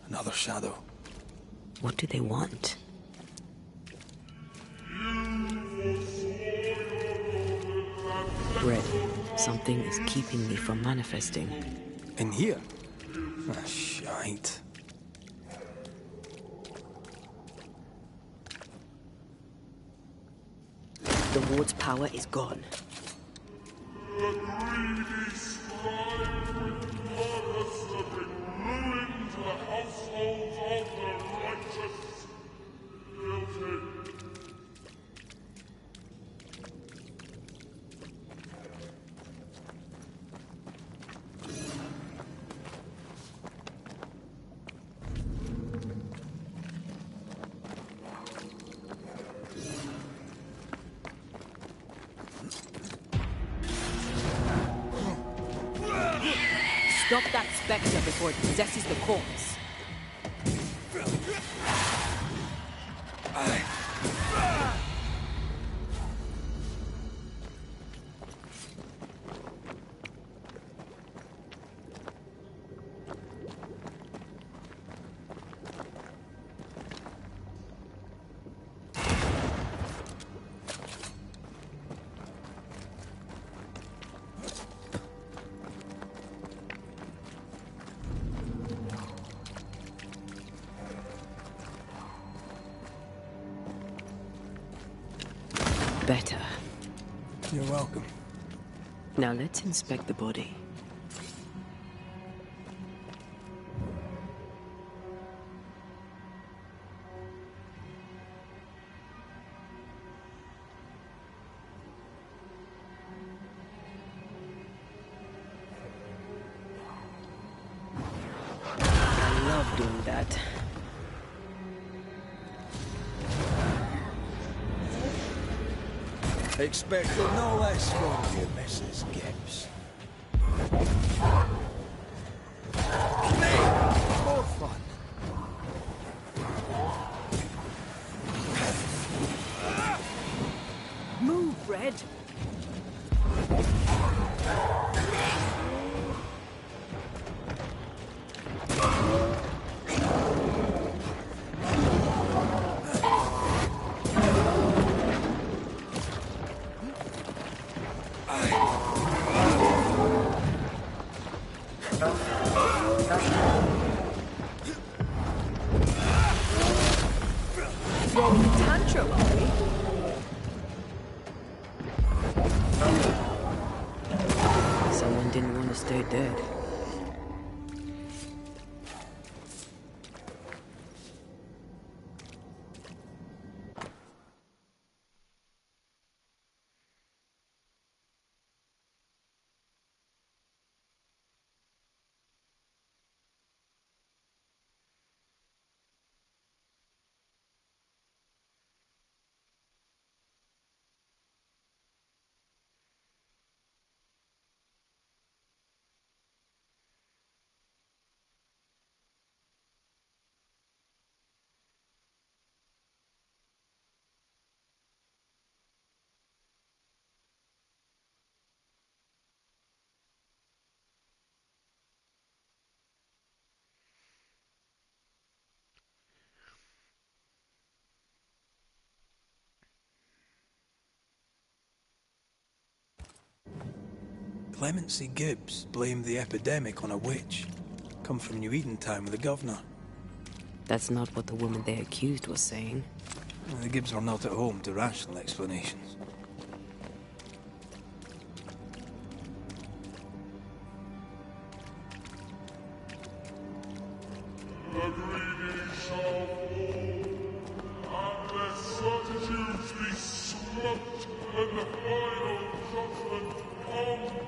Another shadow. What do they want? Red, something is keeping me from manifesting. In here? Ah, shite. The ward's power is gone. The greedy strive with purpose to bring ruin to the households of the righteous. Guilty. Stop that spectre before it possesses the corpse. Better. You're welcome. Now let's inspect the body. I love doing that. Expected no less from you, Mrs. Gibbs. More fun. Move, Red! Throwing a tantrum, are we? Someone didn't want to stay dead. Clemency Gibbs blamed the epidemic on a witch. Come from New Eden Town with the governor. That's not what the woman they accused was saying. The Gibbs were not at home to rational explanations. The greedy shall fall, and their certitudes be smoked when the final judgment comes.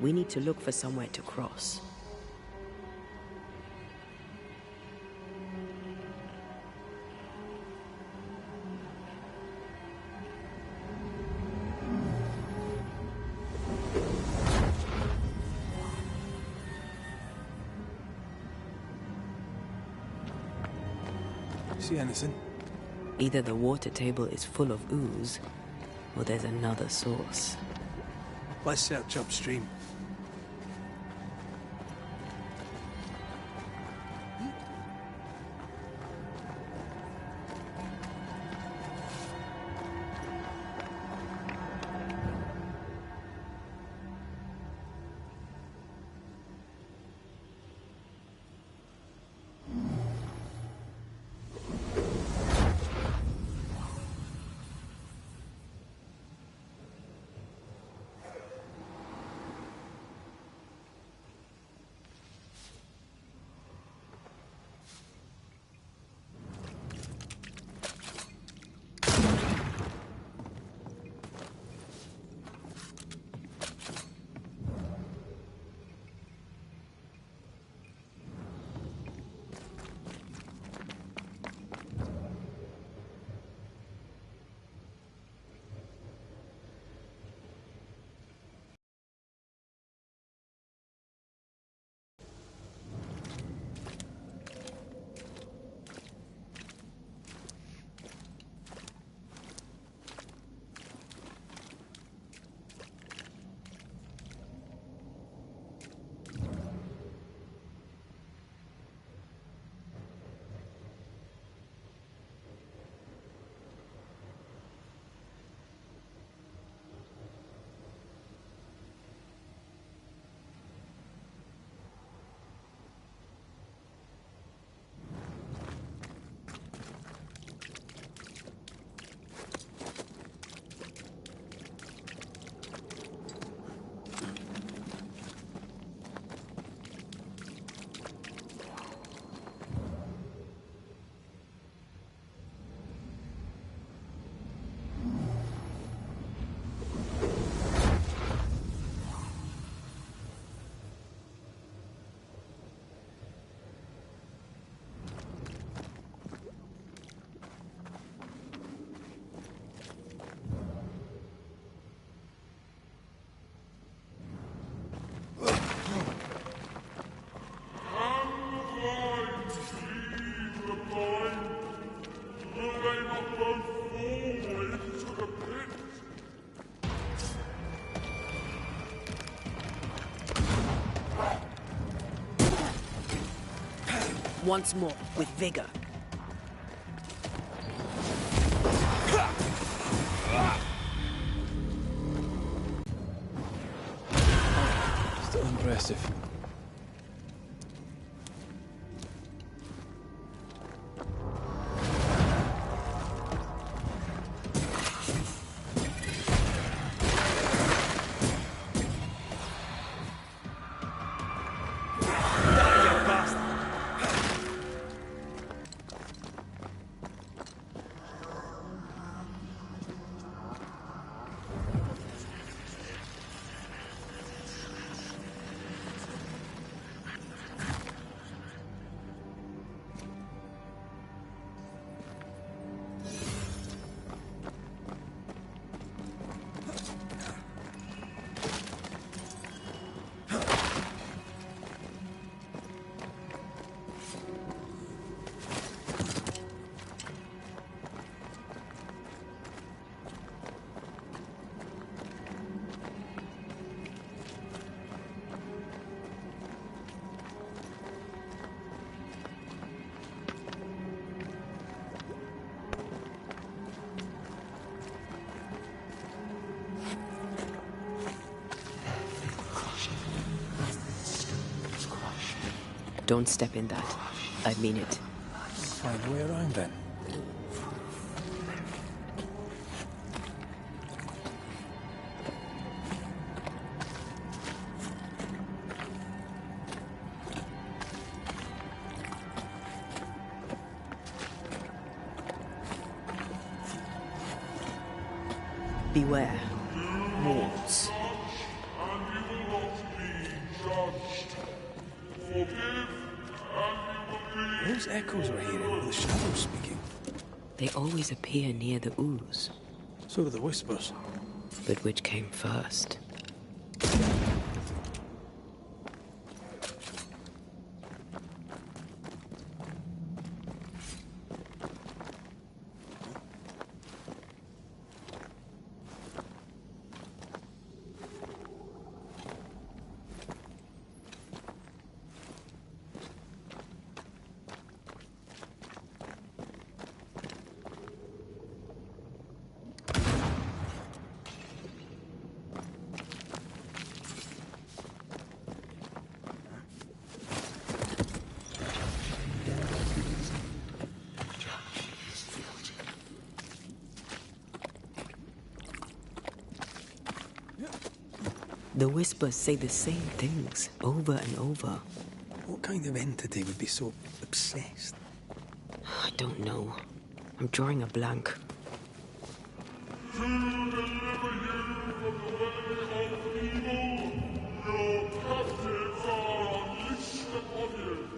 We need to look for somewhere to cross. See anything? Either the water table is full of ooze, or there's another source. Let's search upstream. Once more, with vigor. Still impressive. Don't step in that. I mean it. Find a way around then. Beware. Wolves. Those echoes we're hearing are the shadows speaking. They always appear near the ooze. So do the whispers. But which came first? The whispers say the same things over and over. What kind of entity would be so obsessed? I don't know. I'm drawing a blank. To deliver you from the way of evil, your captives are unleashed upon you.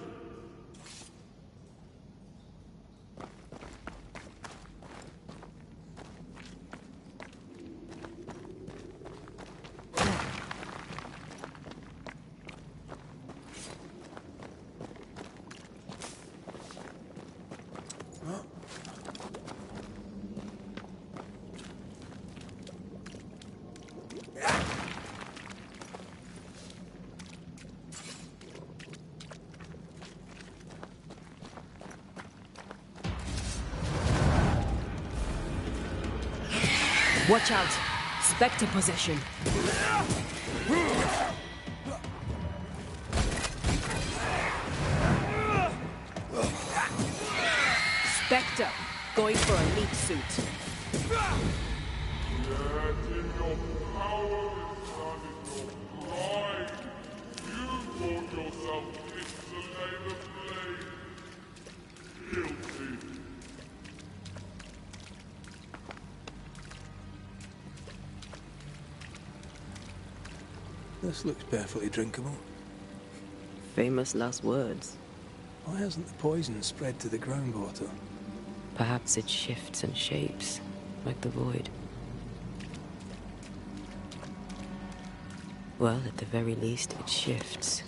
Watch out! Spectre possession. Spectre, going for a meat suit. Yet in your powerless and in your pride, you thought yourself fit to lay the blame. Guilty. This looks perfectly drinkable. Famous last words. Why hasn't the poison spread to the groundwater? Perhaps it shifts and shapes, like the void. Well, at the very least, it shifts.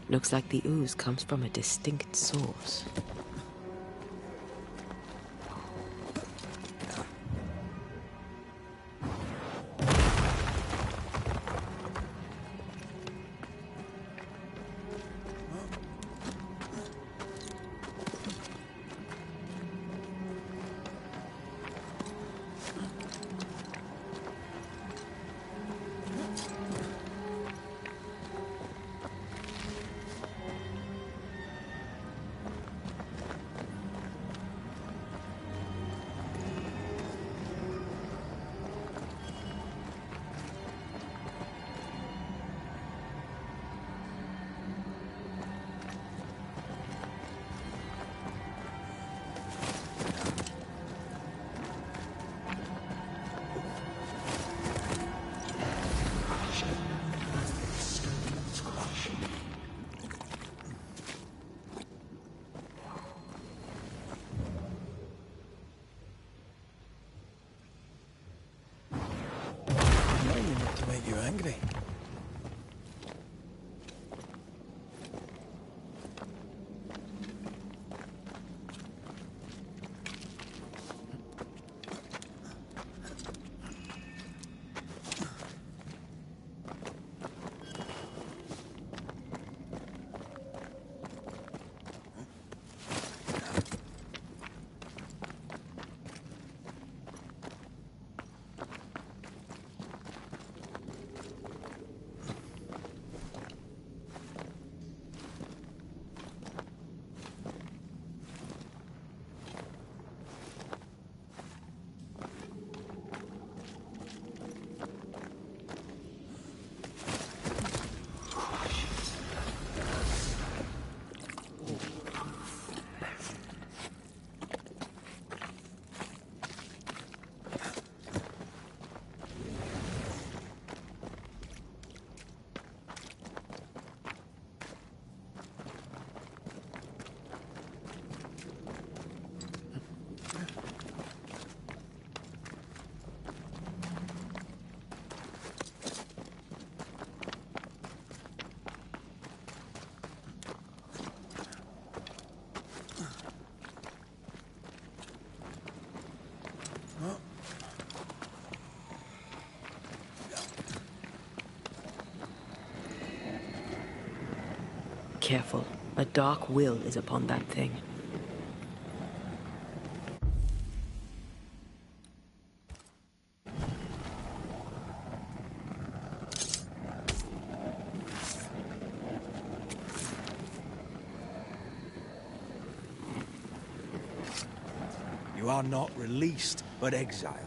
Looks like the ooze comes from a distinct source. To make you angry. Careful. A dark will is upon that thing. You are not released, but exiled.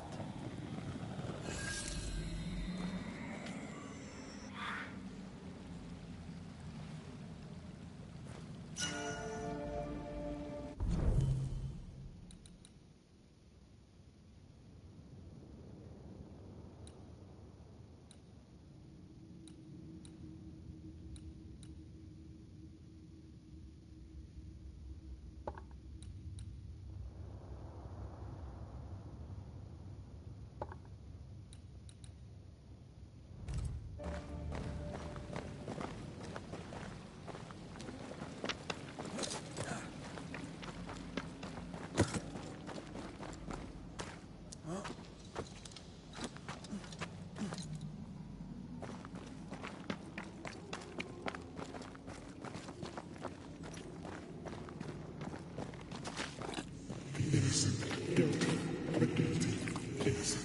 guilty. The guilty is.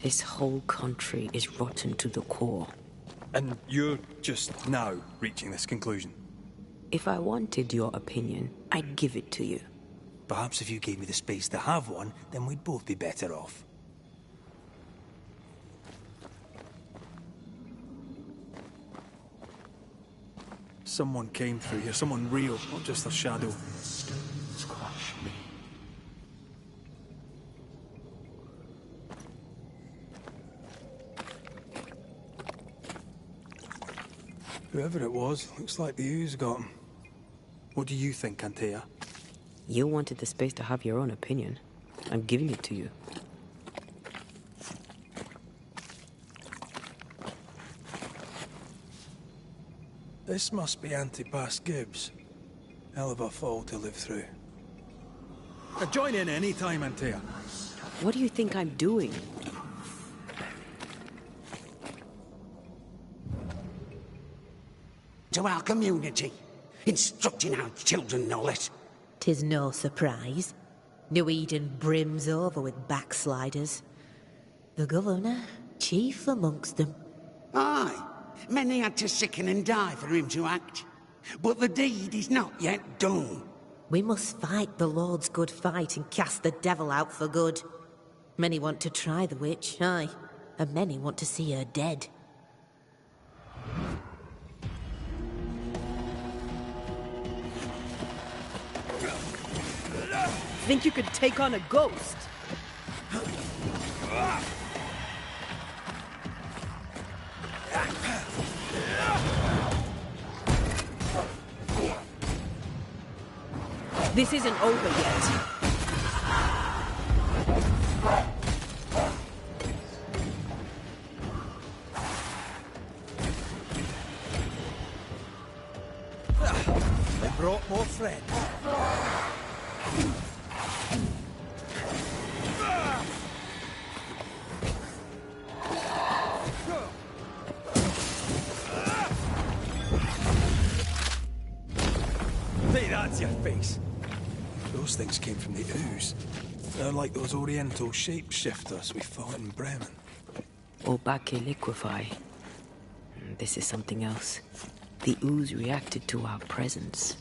This whole country is rotten to the core. And you're just now reaching this conclusion? If I wanted your opinion, I'd give it to you. Perhaps if you gave me the space to have one, then we'd both be better off. Someone came through here, someone real, not just a shadow. Whoever it was, looks like the ooze got him. What do you think, Antea? You wanted the space to have your own opinion. I'm giving it to you. This must be Antipas Gibbs. Hell of a fall to live through. Join in any time, Antea. What do you think I'm doing? To our community, instructing our children, no less. 'Tis no surprise. New Eden brims over with backsliders. The governor, chief amongst them. Aye, many had to sicken and die for him to act. But the deed is not yet done. We must fight the Lord's good fight and cast the devil out for good. Many want to try the witch, aye, and many want to see her dead. Think you could take on a ghost? This isn't over yet. They brought more friends. Hey, that's your face. Those things came from the ooze. They're like those oriental shapeshifters we fought in Bremen. Obake liquefy. This is something else. The ooze reacted to our presence.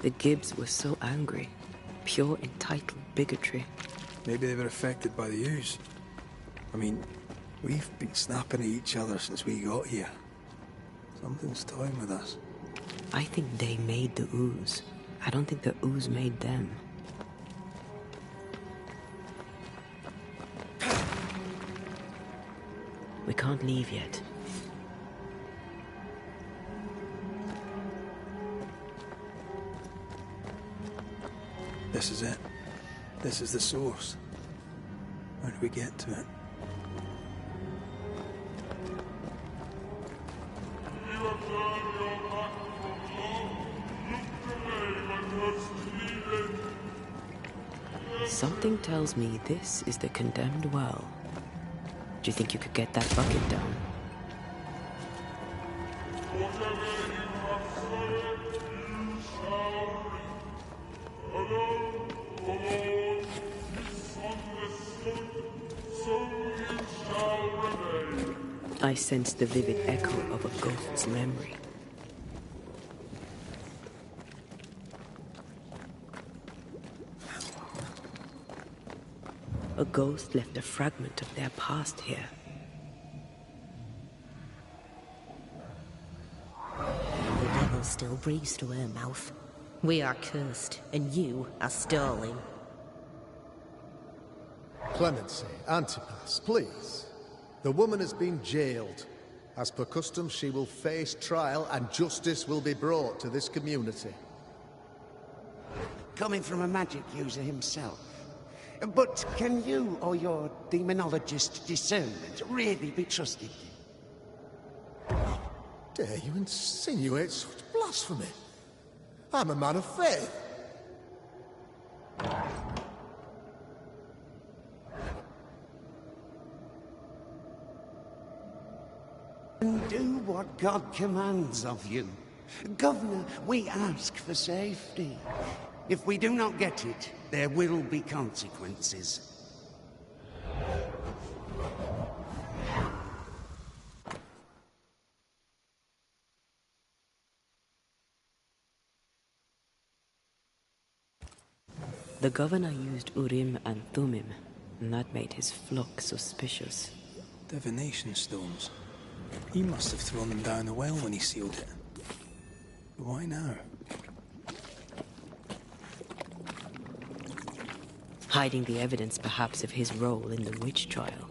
The Gibbs were so angry. Pure entitled bigotry. Maybe they were affected by the ooze. I mean, we've been snapping at each other since we got here. Something's toying with us. I think they made the ooze. I don't think the ooze made them. We can't leave yet. This is it. This is the source. How do we get to it? You have turned your back from love. Looked away when hurts pleaded. Something tells me this is the condemned well. Do you think you could get that bucket down? Whatever you have said, you shall reap. Alone, the Lord, misunderstood, so you shall remain. I sense the vivid echo of a ghost's memory. A ghost left a fragment of their past here. The devil still breathes through her mouth. We are cursed, and you are stalling. Clemency, Antipas, please. The woman has been jailed. As per custom, she will face trial and justice will be brought to this community. Coming from a magic user himself. But can you or your demonologist discernment really be trusted? Dare you insinuate such blasphemy? I'm a man of faith. And do what God commands of you. Governor, we ask for safety. If we do not get it, there will be consequences. The governor used Urim and Thummim, and that made his flock suspicious. Divination stones. He must have thrown them down the well when he sealed it. But why now? Hiding the evidence perhaps of his role in the witch trial.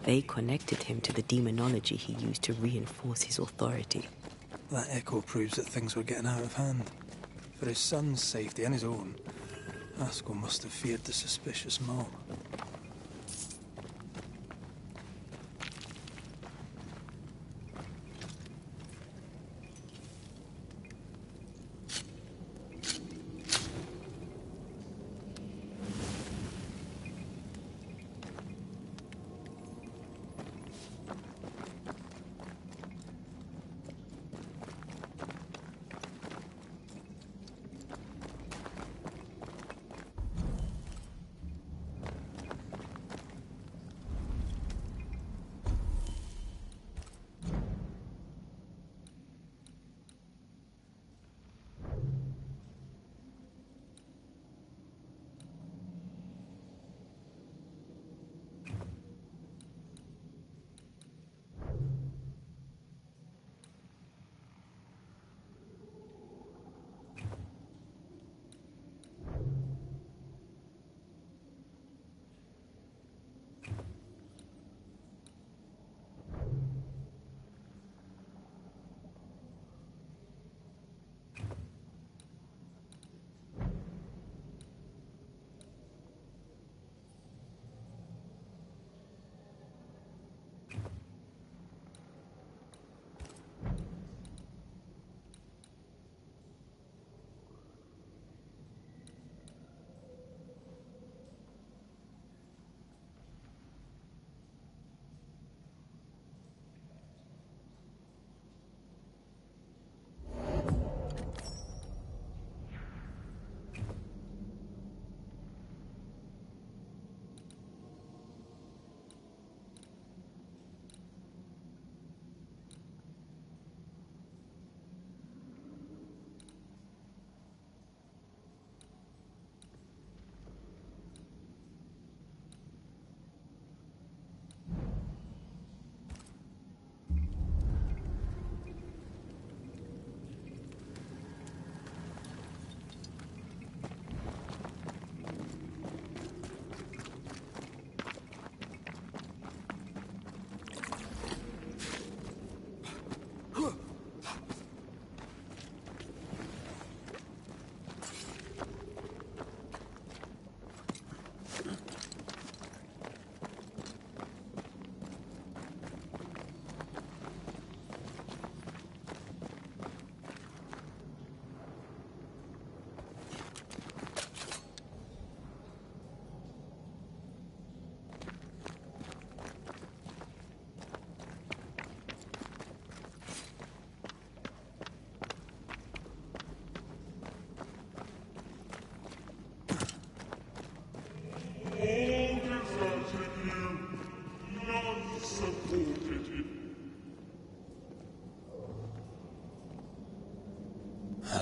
They connected him to the demonology he used to reinforce his authority. That echo proves that things were getting out of hand. For his son's safety and his own, Asko must have feared the suspicious mob.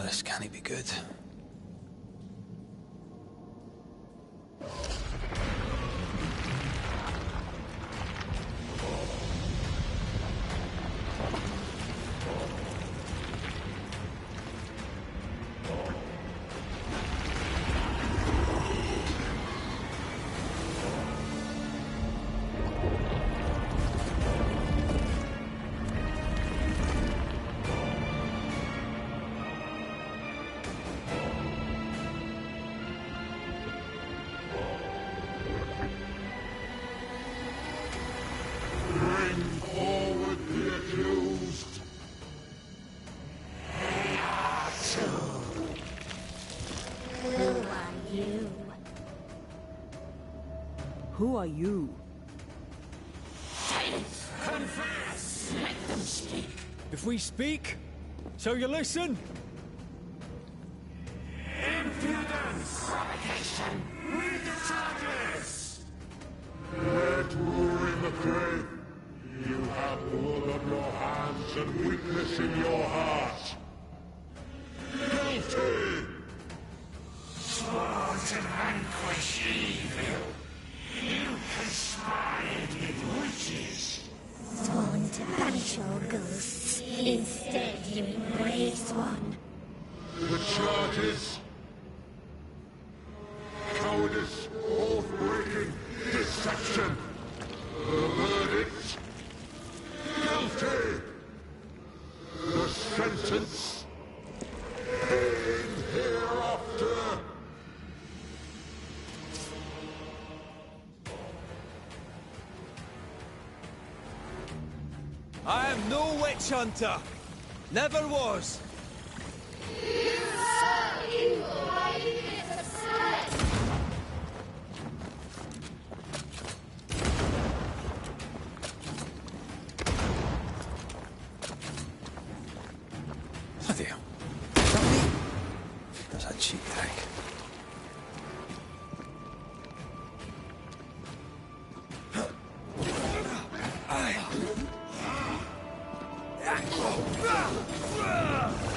This can't be good. Who are you? Confess! Let them speak. If we speak, shall you listen? Impudence! Provocation! Read the charges! Let Uri McRae, you have blood on your hands and weakness in your heart. Guilty! Sworn to vanquish evil. You conspired with witches. Sworn to banish all ghosts. Instead, you embrace one. The charges: cowardice, oath-breaking, deception. The verdict: guilty. The sentence: pain hereafter. I am no witch hunter. Never was. Bloody hell. Is that me? That's a cheap trick.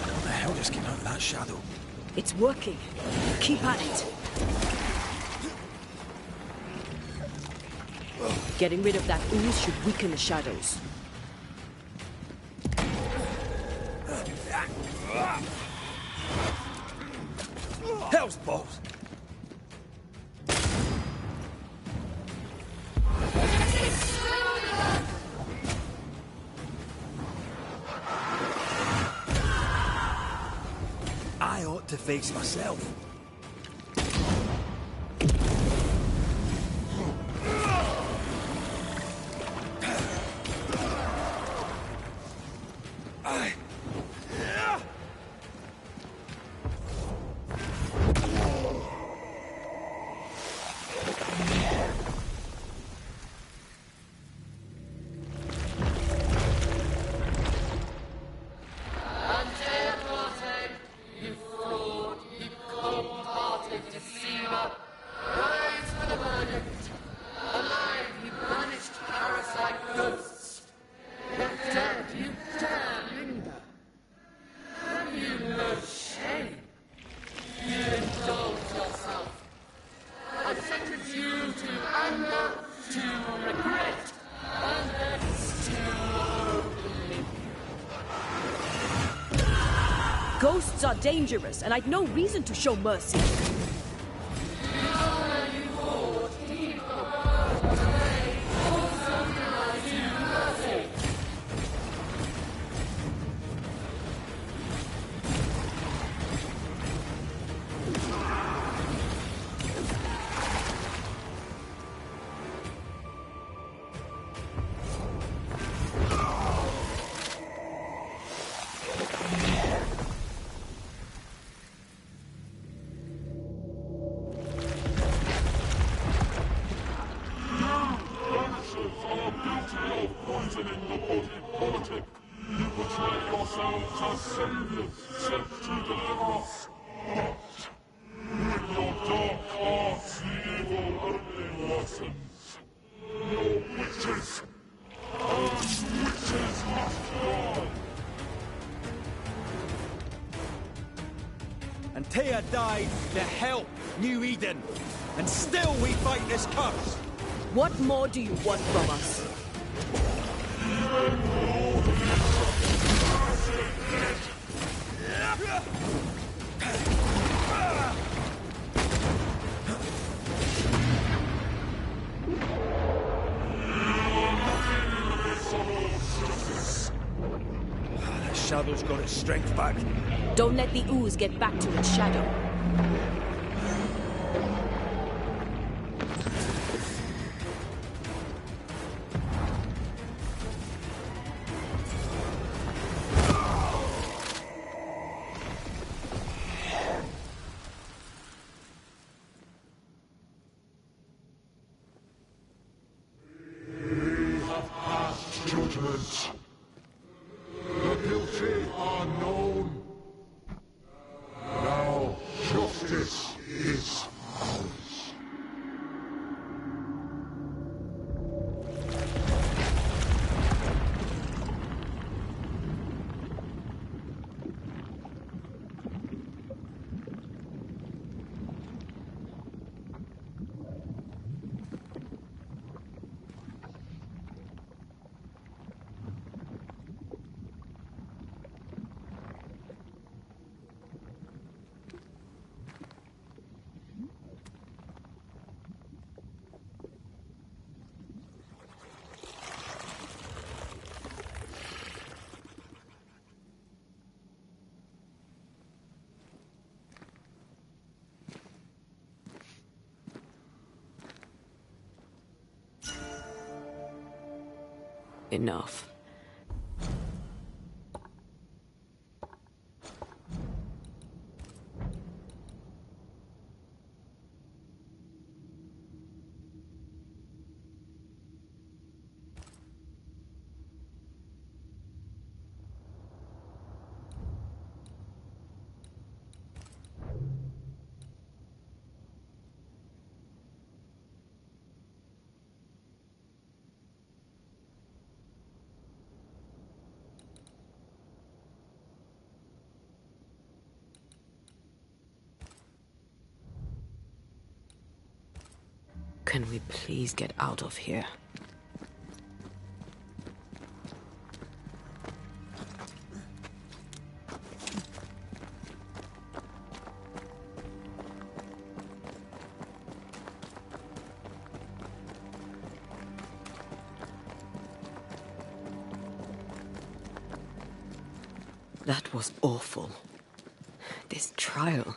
What the hell just came out of that shadow? It's working. Keep at it. Getting rid of that ooze should weaken the shadows. Hell's balls. I ought to face myself. Ghosts are dangerous, and I'd no reason to show mercy. Poisoning the body politic. You betray yourselves as saviors sent to deliver us. But with your dark hearts, the evil only worsens. Your witches, Earth's witches must die. And Taya died to help New Eden. And still we fight this curse. What more do you want from us? The shadow's got its strength back. Don't let the ooze get back to its shadow. judgment. The guilty are known. Now justice is ours. Enough. Can we please get out of here? That was awful. This trial.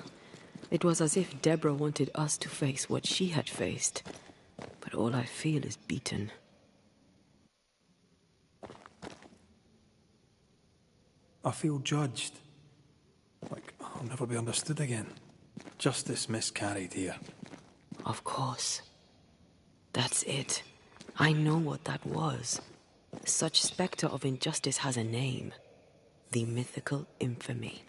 It was as if Deborah wanted us to face what she had faced. But all I feel is beaten. I feel judged. Like I'll never be understood again. Justice miscarried here. Of course. That's it. I know what that was. Such spectre of injustice has a name. The mythical infamy.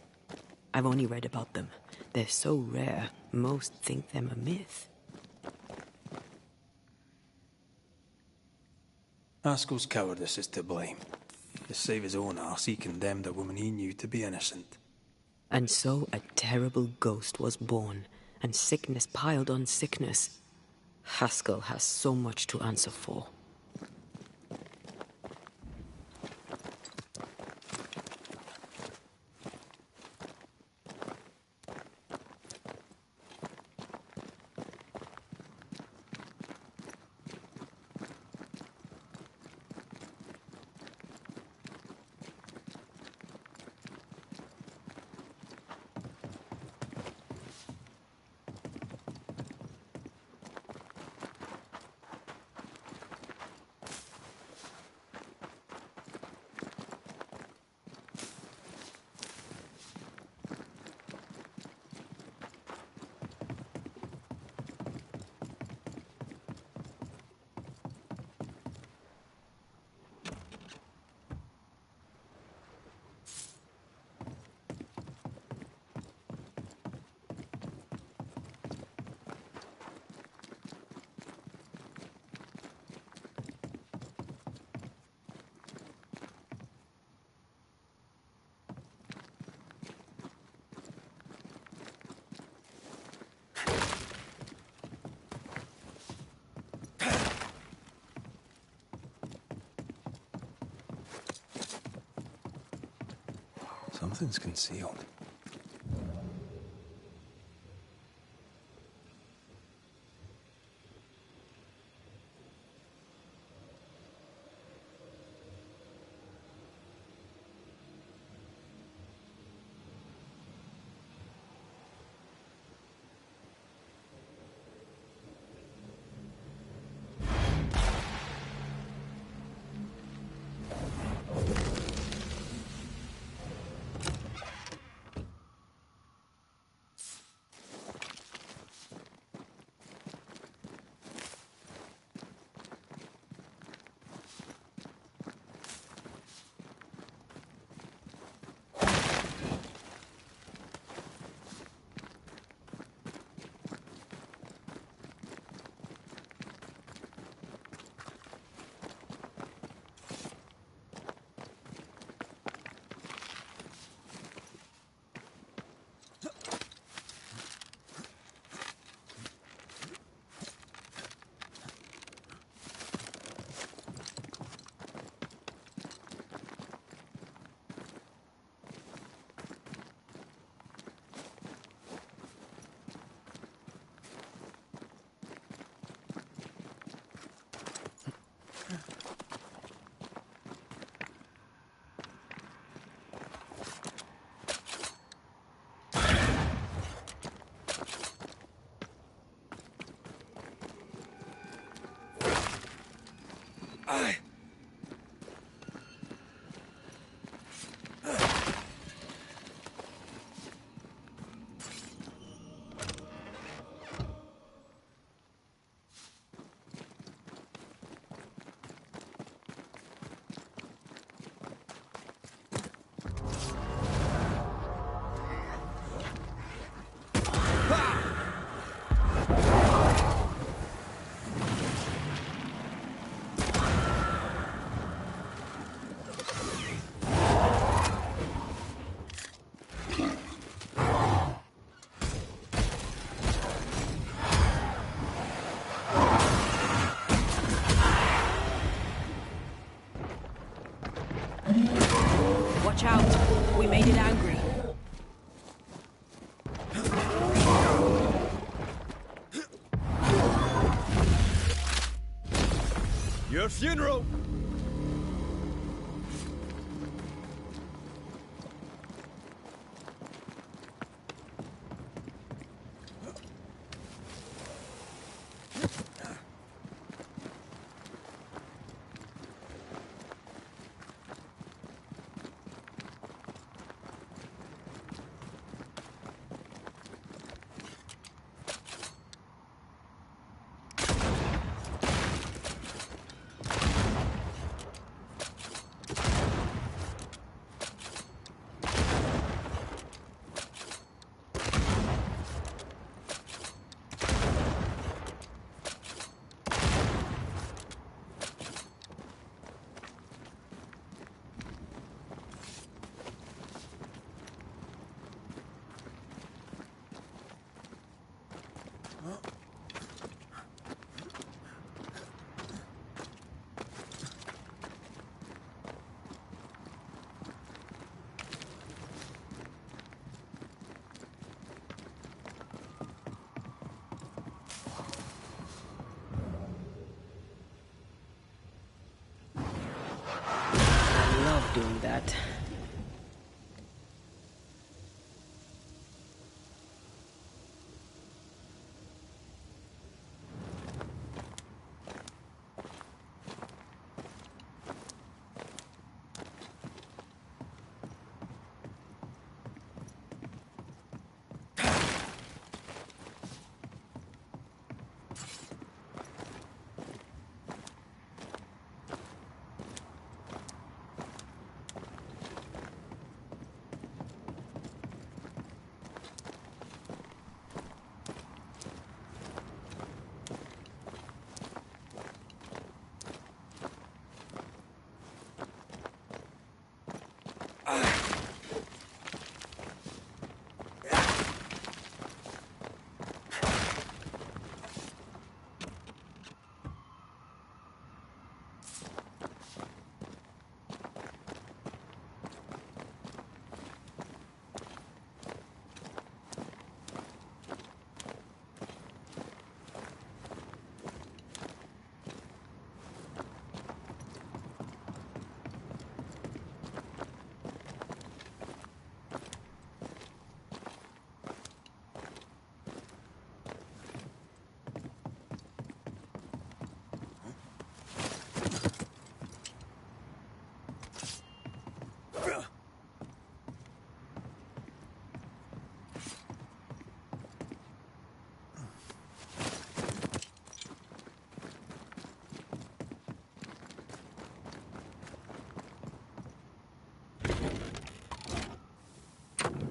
I've only read about them. They're so rare, most think them a myth. Haskell's cowardice is to blame. To save his own arse, he condemned a woman he knew to be innocent. And so a terrible ghost was born, and sickness piled on sickness. Haskell has so much to answer for. Something's concealed. Watch out. We made it angry. Your funeral! I love doing that.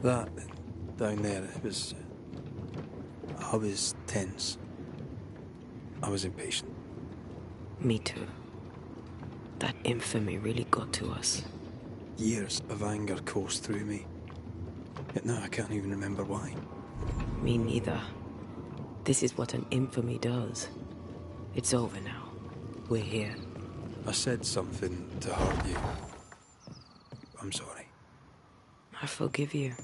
That down there, it was... I was tense. I was impatient. Me too. That infamy really got to us. Years of anger coursed through me. Yet now I can't even remember why. Me neither. This is what an infamy does. It's over now. We're here. I said something to hurt you. I'm sorry. I forgive you.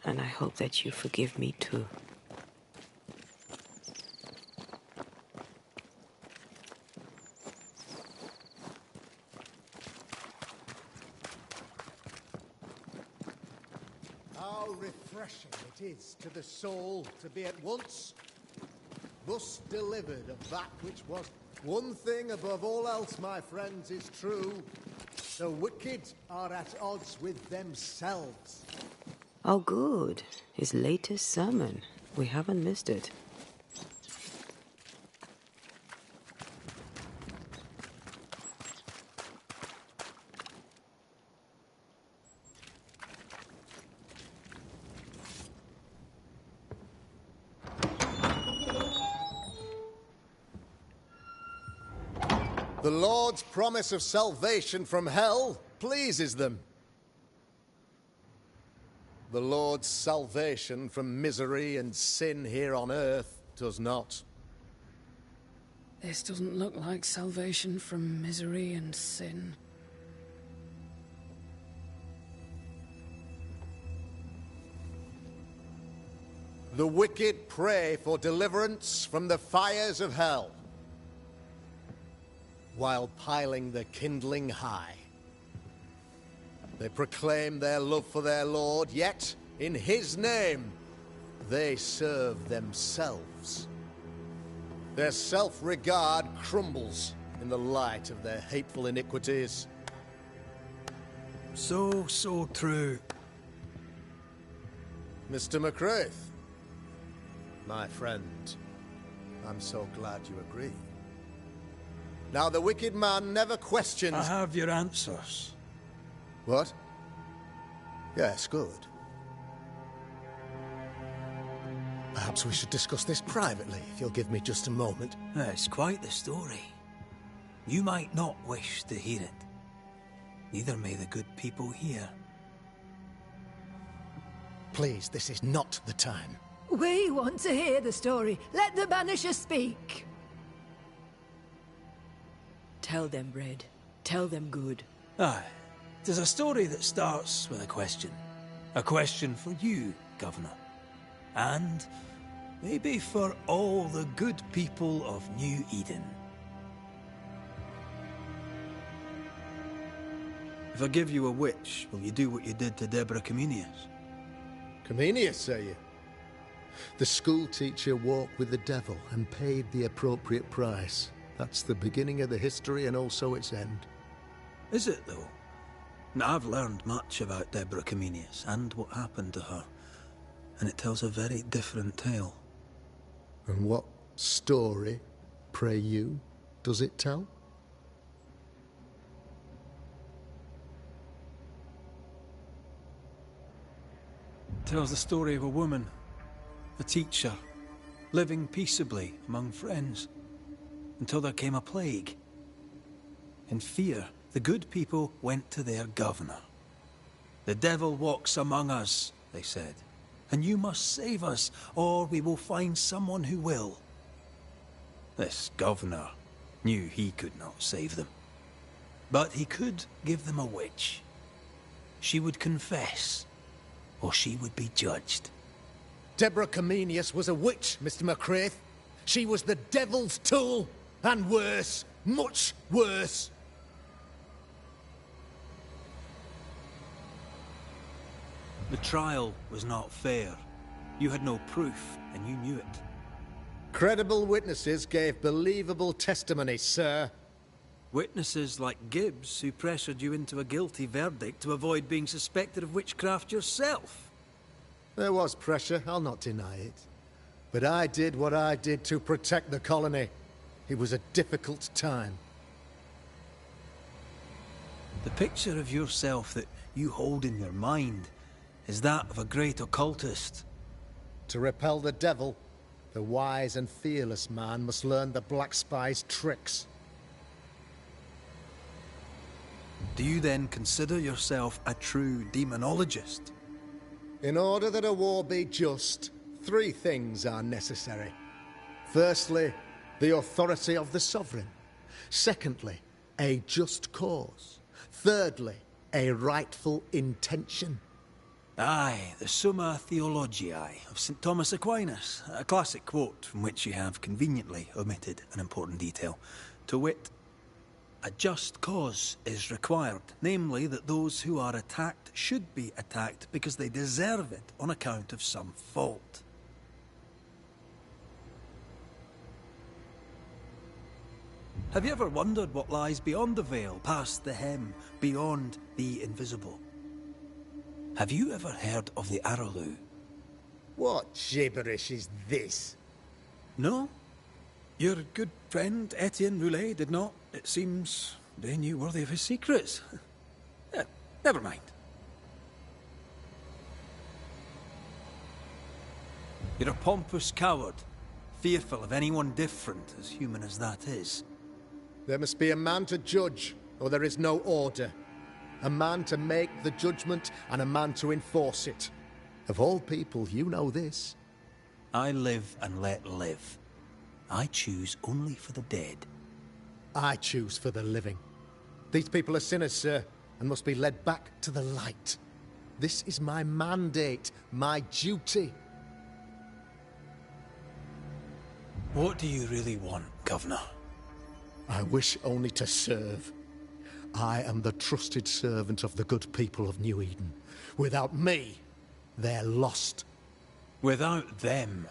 And I hope that you forgive me too. How refreshing it is to the soul to be at once thus delivered of that which was. One thing above all else, my friends, is true. The wicked are at odds with themselves. Oh, good. His latest sermon. We haven't missed it. The Lord's promise of salvation from hell pleases them. The Lord's salvation from misery and sin here on earth does not. This doesn't look like salvation from misery and sin. The wicked pray for deliverance from the fires of hell, while piling the kindling high. They proclaim their love for their Lord, yet, in his name, they serve themselves. Their self-regard crumbles in the light of their hateful iniquities. So true. Mr. McCraith, my friend, I'm so glad you agree. Now, the wicked man never questions... I have your answers. What? Yes, good. Perhaps we should discuss this privately, if you'll give me just a moment. It's quite the story. You might not wish to hear it. Neither may the good people here. Please, this is not the time. We want to hear the story. Let the Banishers speak. Tell them, Red. Tell them good. Aye. It is a story that starts with a question. A question for you, Governor. And maybe for all the good people of New Eden. If I give you a witch, will you do what you did to Deborah Comenius? Comenius, say you? The school teacher walked with the devil and paid the appropriate price. That's the beginning of the history and also its end. Is it, though? Now, I've learned much about Deborah Comenius and what happened to her, and it tells a very different tale. And what story, pray you, does it tell? It tells the story of a woman, a teacher, living peaceably among friends, until there came a plague. In fear, the good people went to their governor. "The devil walks among us," they said, "and you must save us, or we will find someone who will." This governor knew he could not save them. But he could give them a witch. She would confess, or she would be judged. Deborah Comenius was a witch, Mr. McCraith. She was the devil's tool, and worse, much worse. The trial was not fair. You had no proof, and you knew it. Credible witnesses gave believable testimony, sir. Witnesses like Gibbs, who pressured you into a guilty verdict to avoid being suspected of witchcraft yourself. There was pressure, I'll not deny it. But I did what I did to protect the colony. It was a difficult time. The picture of yourself that you hold in your mind is that of a great occultist. To repel the devil, the wise and fearless man must learn the Black Spy's tricks. Do you then consider yourself a true demonologist? In order that a war be just, 3 things are necessary. Firstly, the authority of the sovereign. Secondly, a just cause. Thirdly, a rightful intention. Aye, the Summa Theologiae of St. Thomas Aquinas, a classic quote from which you have conveniently omitted an important detail. To wit, a just cause is required, namely that those who are attacked should be attacked because they deserve it on account of some fault. Have you ever wondered what lies beyond the veil, past the hem, beyond the invisible? Have you ever heard of the Araloo? What gibberish is this? No? Your good friend Etienne Roulet did not. It seems they knew worthy of his secrets. Never mind. You're a pompous coward, fearful of anyone different, as human as that is. There must be a man to judge, or there is no order. A man to make the judgment, and a man to enforce it. Of all people, you know this. I live and let live. I choose only for the dead. I choose for the living. These people are sinners, sir, and must be led back to the light. This is my mandate, my duty. What do you really want, Governor? I wish only to serve. I am the trusted servant of the good people of New Eden. Without me, they're lost. Without them,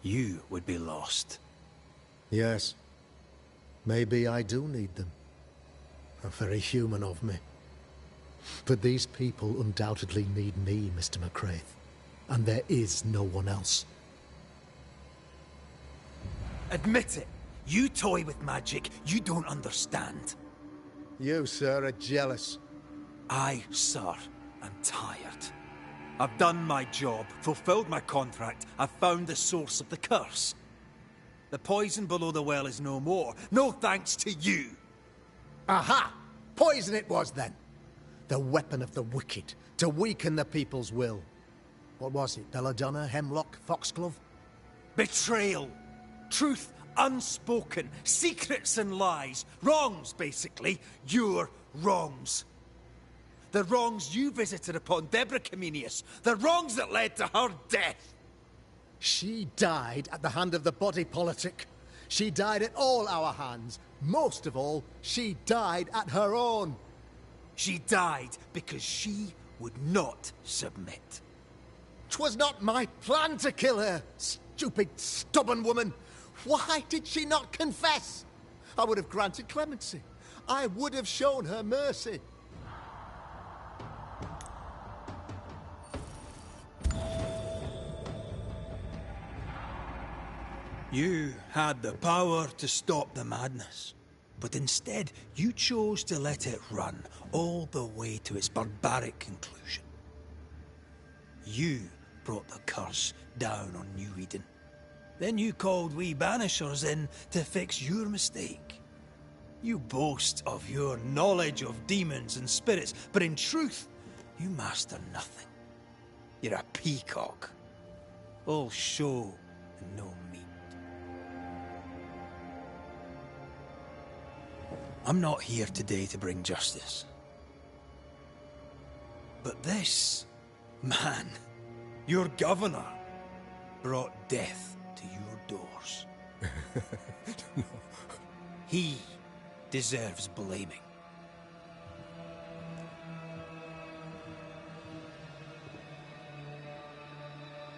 you would be lost. Yes. Maybe I do need them. How very human of me. But these people undoubtedly need me, Mr. McCraith. And there is no one else. Admit it. You toy with magic you don't understand. You, sir, are jealous. I, sir, am tired. I've done my job, fulfilled my contract, I've found the source of the curse. The poison below the well is no more, no thanks to you. Aha! Poison it was, then. The weapon of the wicked, to weaken the people's will. What was it? Belladonna, Hemlock, Foxglove? Betrayal. Truth unspoken. Secrets and lies. Wrongs, basically. Your wrongs. The wrongs you visited upon Deborah Comenius. The wrongs that led to her death. She died at the hand of the body politic. She died at all our hands. Most of all, she died at her own. She died because she would not submit. 'Twas not my plan to kill her, stupid, stubborn woman. Why did she not confess? I would have granted clemency. I would have shown her mercy. You had the power to stop the madness, but instead you chose to let it run all the way to its barbaric conclusion. You brought the curse down on New Eden. Then you called we Banishers in to fix your mistake. You boast of your knowledge of demons and spirits, but in truth, you master nothing. You're a peacock. All show and no meat. I'm not here today to bring justice. But this man, your governor, brought death to your doors. No. He deserves blaming.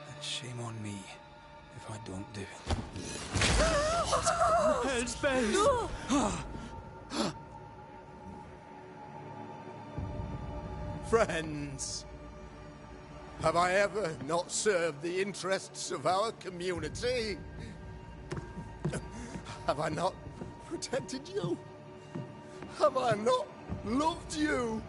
And shame on me if I don't do it. What? Hell's bells! Friends, have I ever not served the interests of our community? Have I not protected you? Have I not loved you?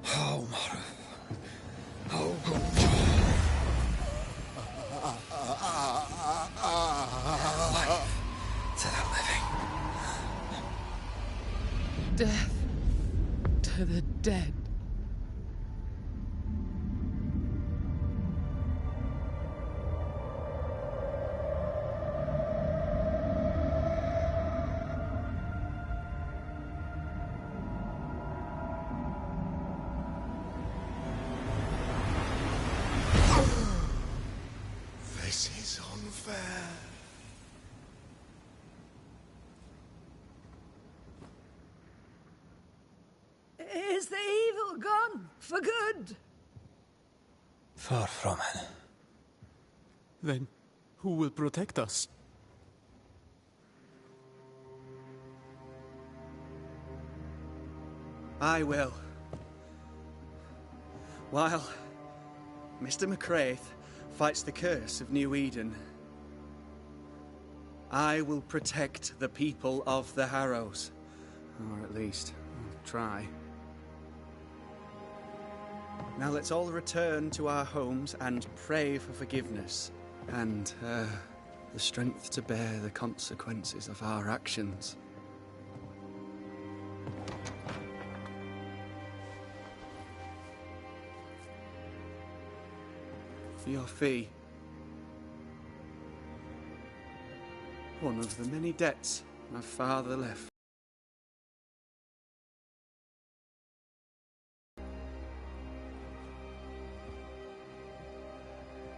Oh, Mara. Oh, God. To the living. Death to the dead. This is unfair. Is the evil gone for good? Far from it. Then who will protect us? I will. While Mr. McCraith fights the curse of New Eden, I will protect the people of the Harrows. Or at least, try. Now let's all return to our homes and pray for forgiveness and the strength to bear the consequences of our actions. For your fee, one of the many debts my father left.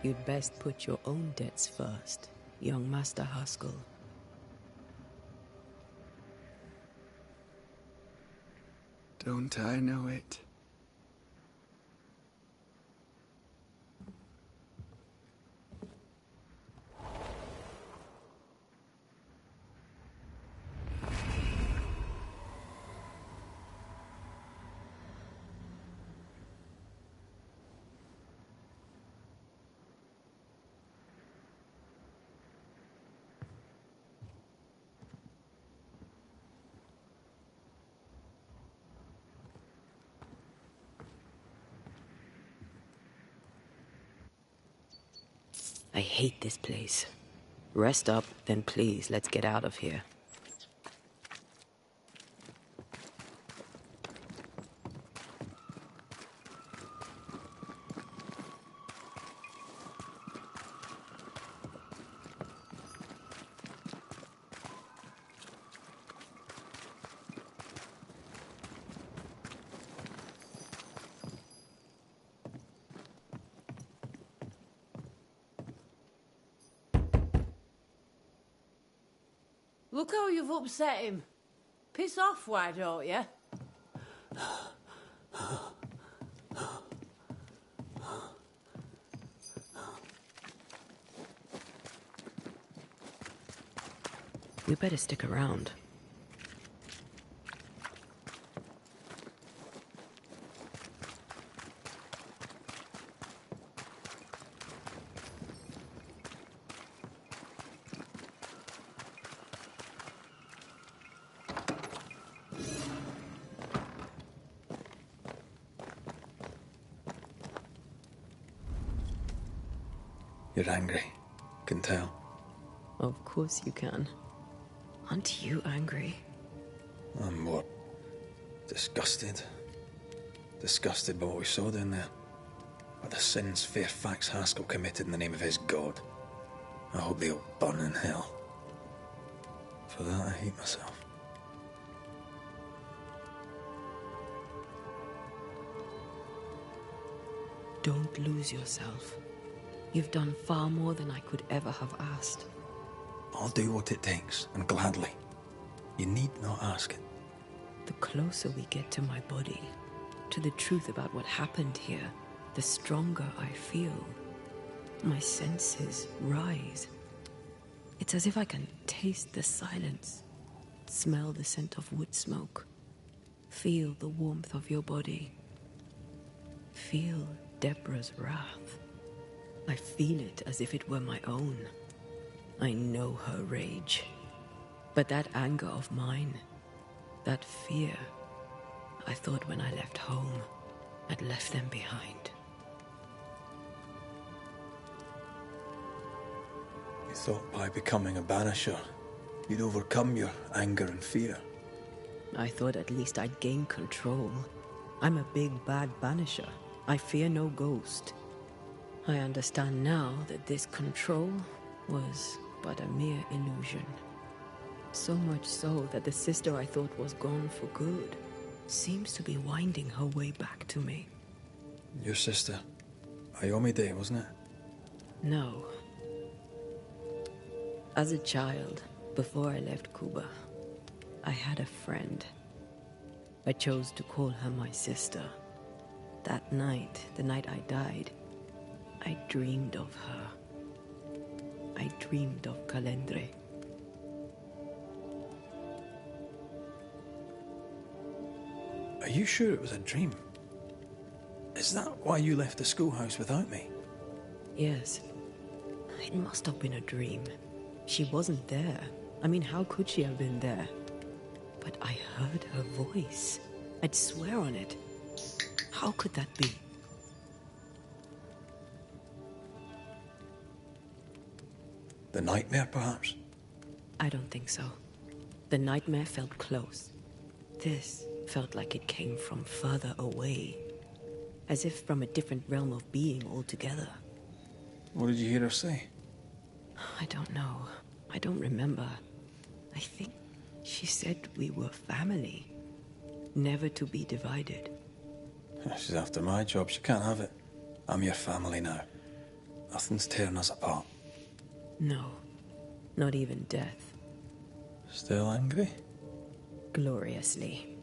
You'd best put your own debts first, young Master Haskell. Don't I know it? I hate this place. Rest up, then please, let's get out of here. Look how you've upset him. Piss off, why don't you? We better stick around. You're angry. Can tell. Of course you can. Aren't you angry? I'm more disgusted. Disgusted by what we saw down there. By the sins Fairfax Haskell committed in the name of his god. I hope they'll burn in hell. For that I hate myself. Don't lose yourself. You've done far more than I could ever have asked. I'll do what it takes, and gladly. You need not ask it. The closer we get to my body, to the truth about what happened here, the stronger I feel. My senses rise. It's as if I can taste the silence, smell the scent of wood smoke, feel the warmth of your body, feel Deborah's wrath. I feel it as if it were my own. I know her rage. But that anger of mine, that fear, I thought when I left home, I'd left them behind. You thought by becoming a banisher, you'd overcome your anger and fear. I thought at least I'd gain control. I'm a big bad banisher. I fear no ghost. I understand now that this control was but a mere illusion. So much so that the sister I thought was gone for good seems to be winding her way back to me. Your sister, Ayomide, wasn't it? No. As a child, before I left Cuba, I had a friend. I chose to call her my sister. That night, the night I died, I dreamed of her. I dreamed of Calendre. Are you sure it was a dream? Is that why you left the schoolhouse without me? Yes. It must have been a dream. She wasn't there. I mean, how could she have been there? But I heard her voice. I'd swear on it. How could that be? The nightmare, perhaps? I don't think so. The nightmare felt close. This felt like it came from further away. As if from a different realm of being altogether. What did you hear her say? I don't know. I don't remember. I think she said we were family, never to be divided. She's after my job. She can't have it. I'm your family now. Nothing's tearing us apart. No, not even death. Still angry? Gloriously.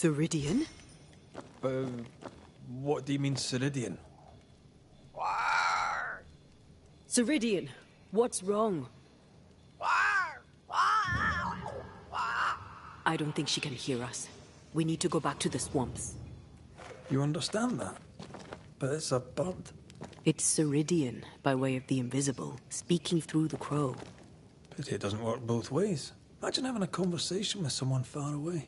Ceridian? What do you mean, Ceridian? Ceridian, what's wrong? I don't think she can hear us. We need to go back to the swamps. You understand that? But it's a bird. It's Ceridian, by way of the invisible, speaking through the crow. But it doesn't work both ways. Imagine having a conversation with someone far away.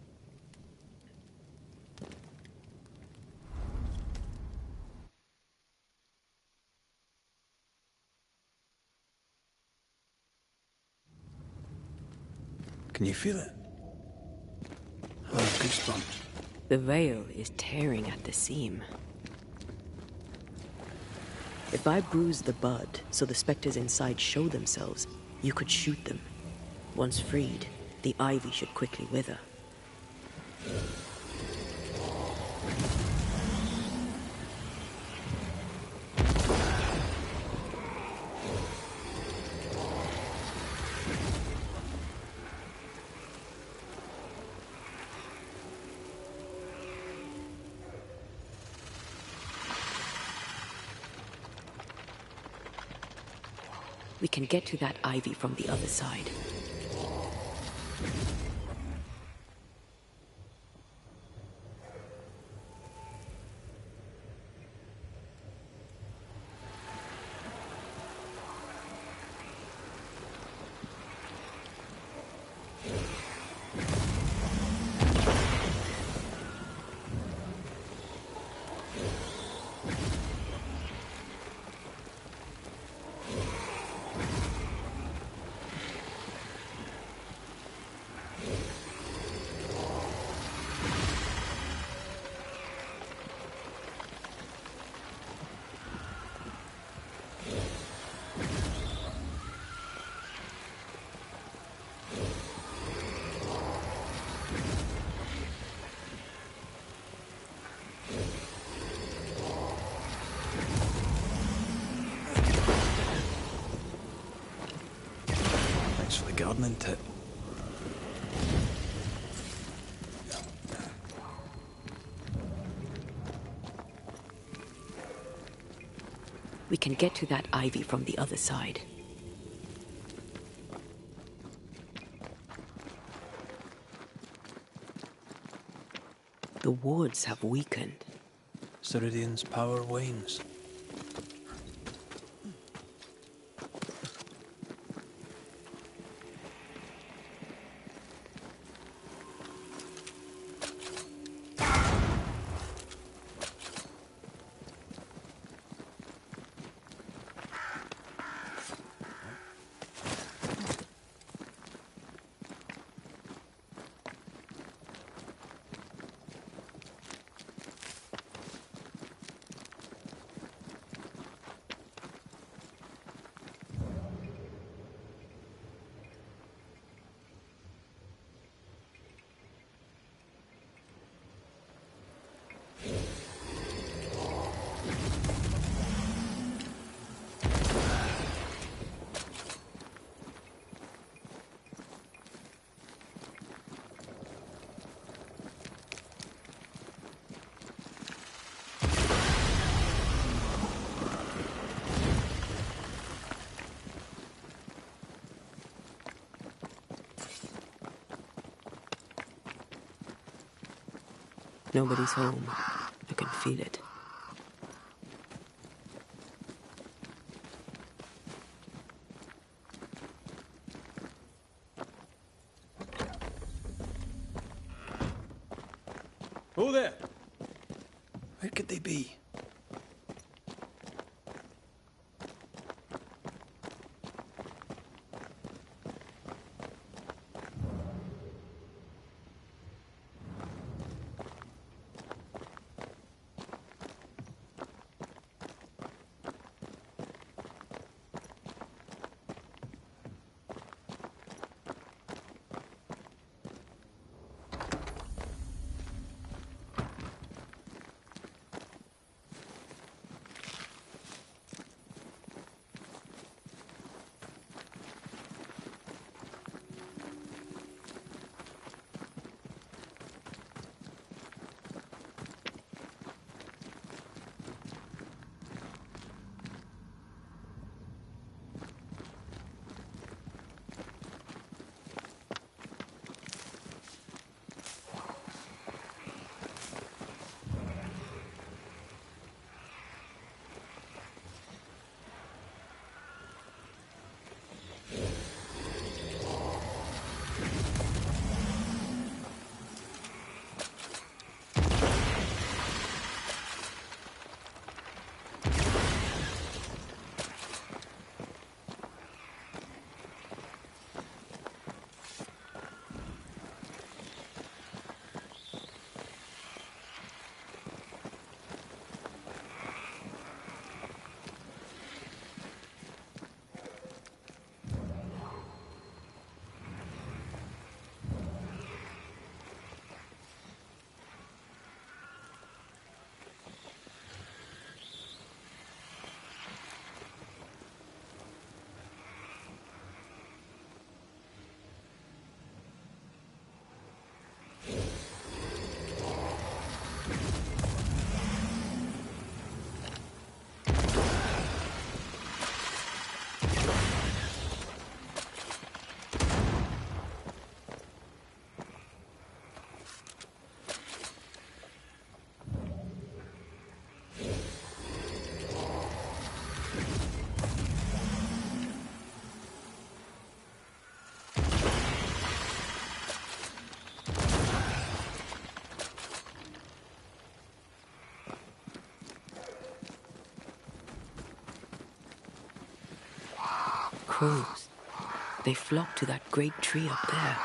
Can you feel it? Oh, goosebumps. The veil is tearing at the seam. If I bruise the bud so the specters inside show themselves, you could shoot them. Once freed, the ivy should quickly wither. We can get to that ivy from the other side. Thanks for the gardening tip. We can get to that ivy from the other side. The wards have weakened. Ceridian's power wanes. Nobody's home. I can feel it. Oh there! Where could they be? crows. They flock to that great tree up there.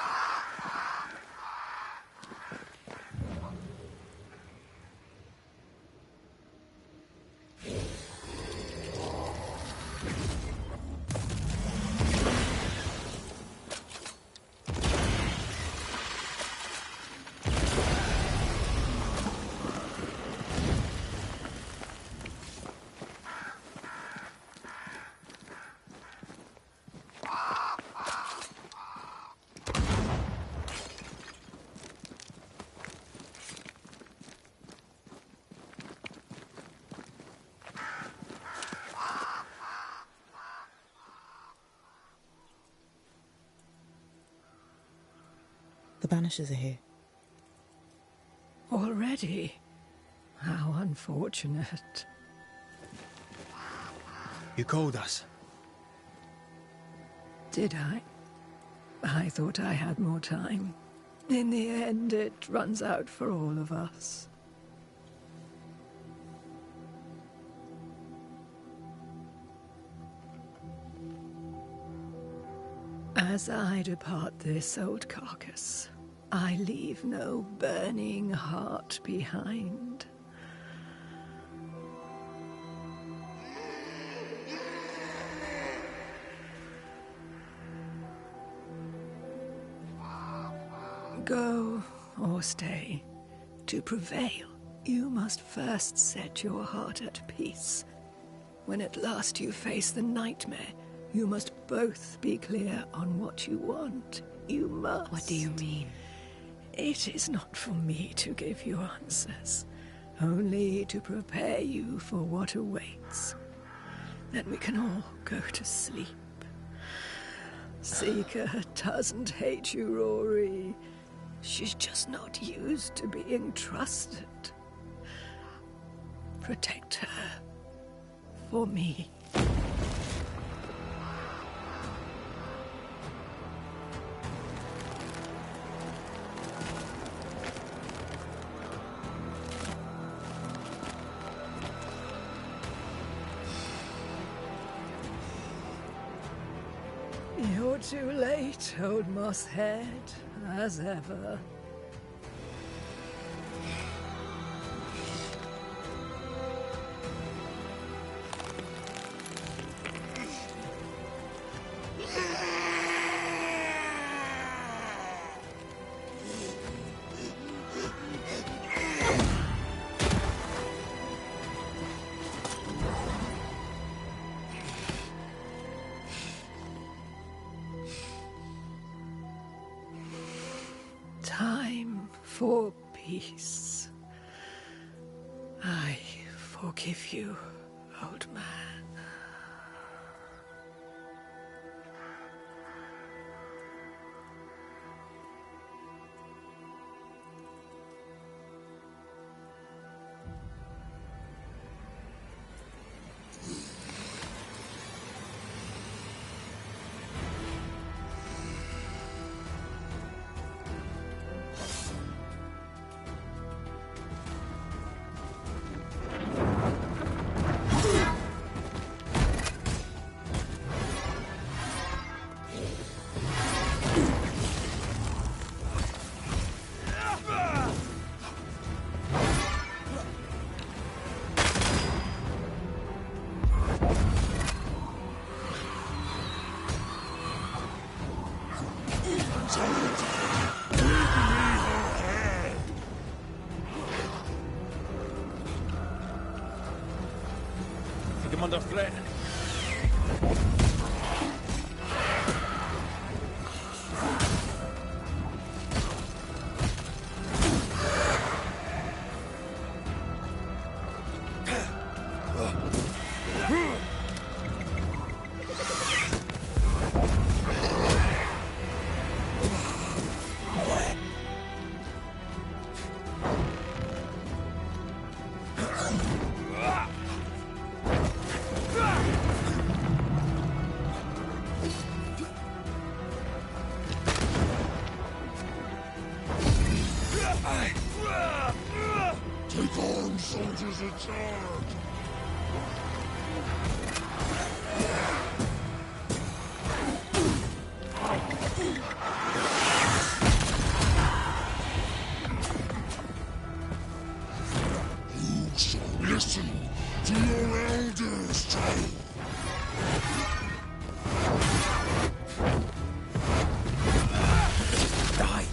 The Banishers are here. Already? How unfortunate. You called us. Did I? I thought I had more time. In the end, it runs out for all of us. As I depart this old carcass, I leave no burning heart behind. Go or stay. To prevail, you must first set your heart at peace. When at last you face the nightmare, you must both be clear on what you want. You must. What do you mean? It is not for me to give you answers, only to prepare you for what awaits. Then we can all go to sleep. Seeker doesn't hate you, Rory. She's just not used to being trusted. Protect her. For me. You're too late, old mosshead, as ever. Time for peace. I forgive you, old man. I'm under threat. stay. Die!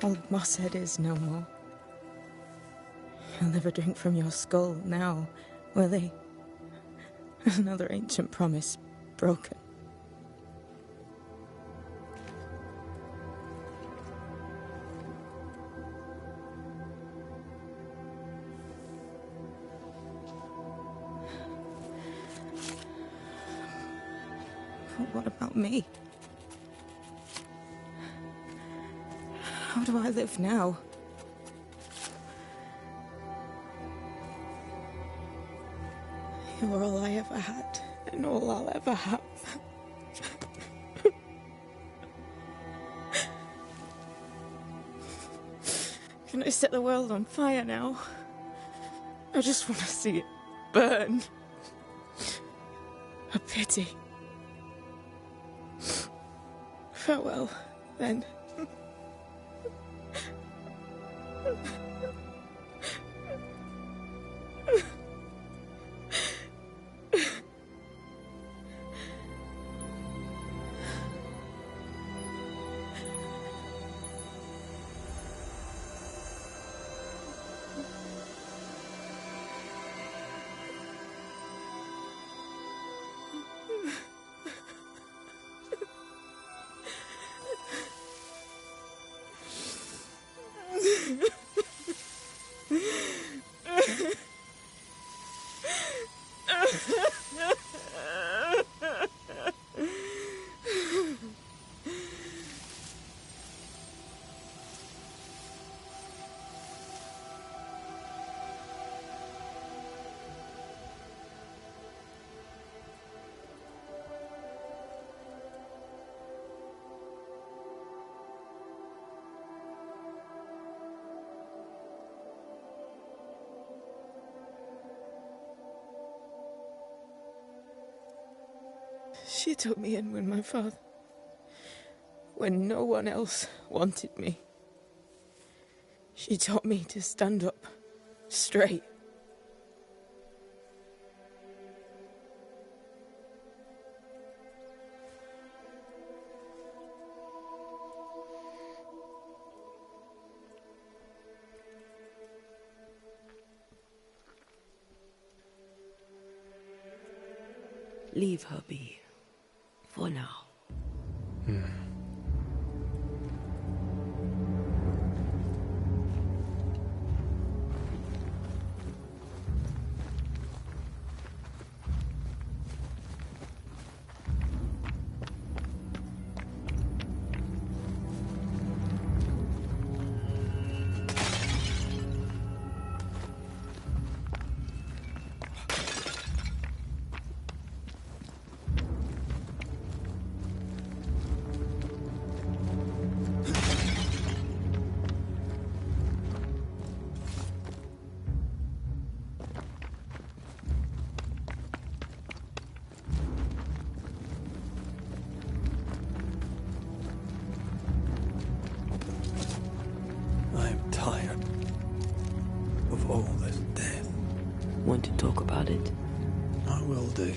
Old Mosshead is no more. He'll never drink from your skull now, will he? Another ancient promise broken. But what about me? How do I live now? You're all I ever had, and all I'll ever have. Can I set the world on fire now? I just want to see it burn. A pity. Farewell, then. She took me in when when no one else wanted me. She taught me to stand up straight. Leave her be. For now. Want to talk about it? I will do.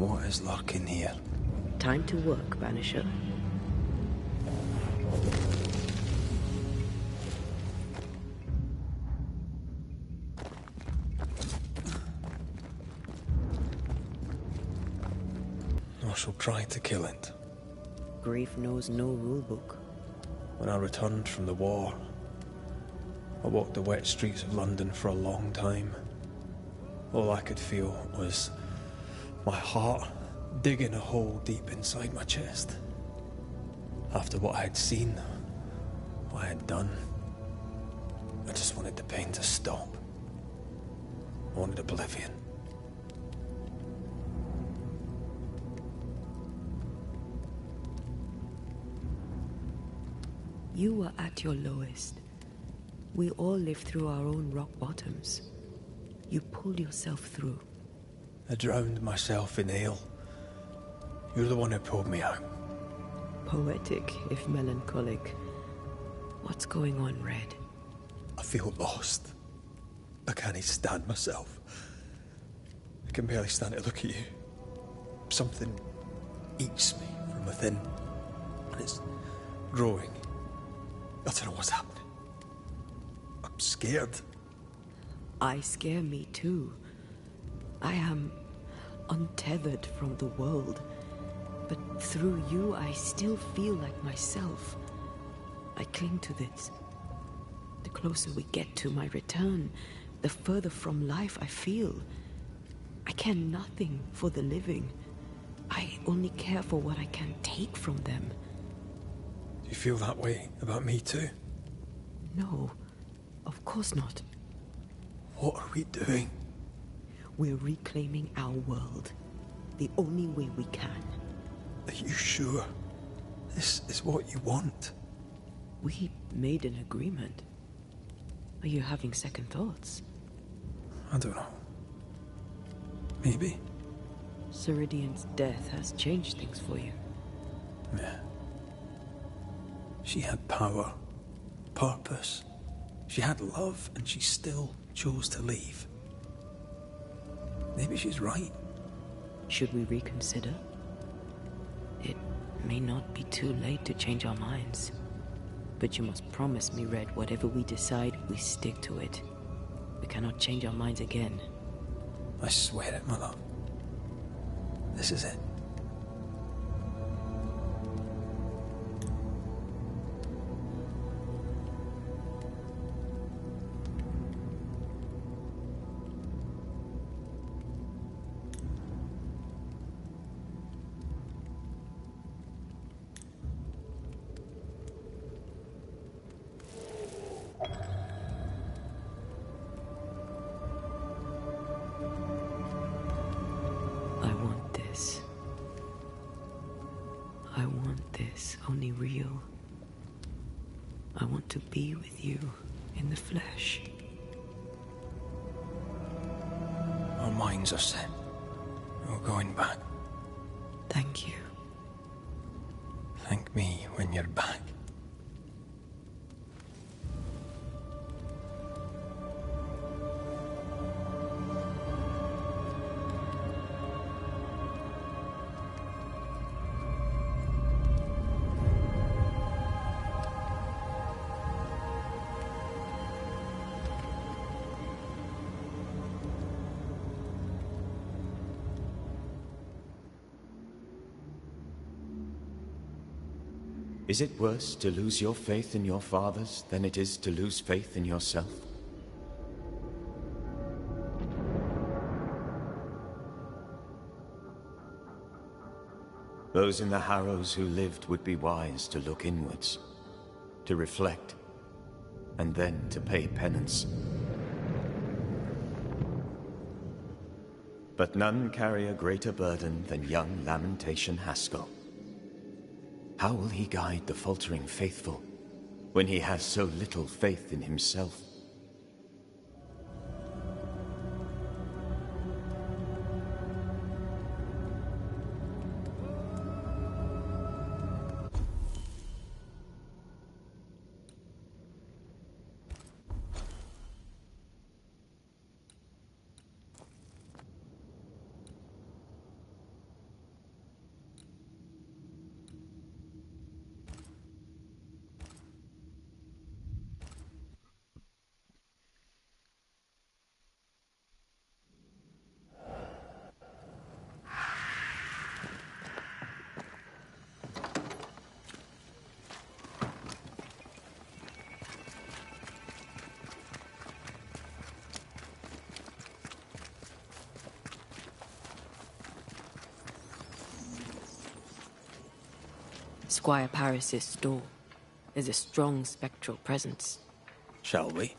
What is lurking here? Time to work, Banisher. I shall try to kill it. Grief knows no rulebook. When I returned from the war, I walked the wet streets of London for a long time. All I could feel was my heart digging a hole deep inside my chest. After what I had seen, what I had done, I just wanted the pain to stop. I wanted oblivion. You were at your lowest. We all live through our own rock bottoms. You pulled yourself through. I drowned myself in ale. You're the one who pulled me out. Poetic, if melancholic. What's going on, Red? I feel lost. I can't stand myself. I can barely stand to look at you. Something eats me from within, and it's growing. I don't know what's happening. I'm scared. I scare me too. I am untethered from the world, but through you I still feel like myself. I cling to this. The closer we get to my return, the further from life I feel. I care nothing for the living. I only care for what I can take from them. Do you feel that way about me too? No, of course not. What are we doing? We're reclaiming our world. The only way we can. Are you sure? This is what you want? We made an agreement. Are you having second thoughts? I don't know. Maybe. Ceridian's death has changed things for you. Yeah. She had power, purpose. She had love, and she still chose to leave. Maybe she's right. Should we reconsider? It may not be too late to change our minds. But you must promise me, Red, whatever we decide, we stick to it. We cannot change our minds again. I swear it, my love. This is it. Only real. I want to be with you in the flesh. Our minds are set. We're going back. Thank you. Thank me when you're back. Is it worse to lose your faith in your fathers than it is to lose faith in yourself? Those in the Harrows who lived would be wise to look inwards, to reflect, and then to pay penance. But none carry a greater burden than young Lamentation Haskell. How will he guide the faltering faithful when he has so little faith in himself? Squire Paris's store. There's a strong spectral presence. Shall we?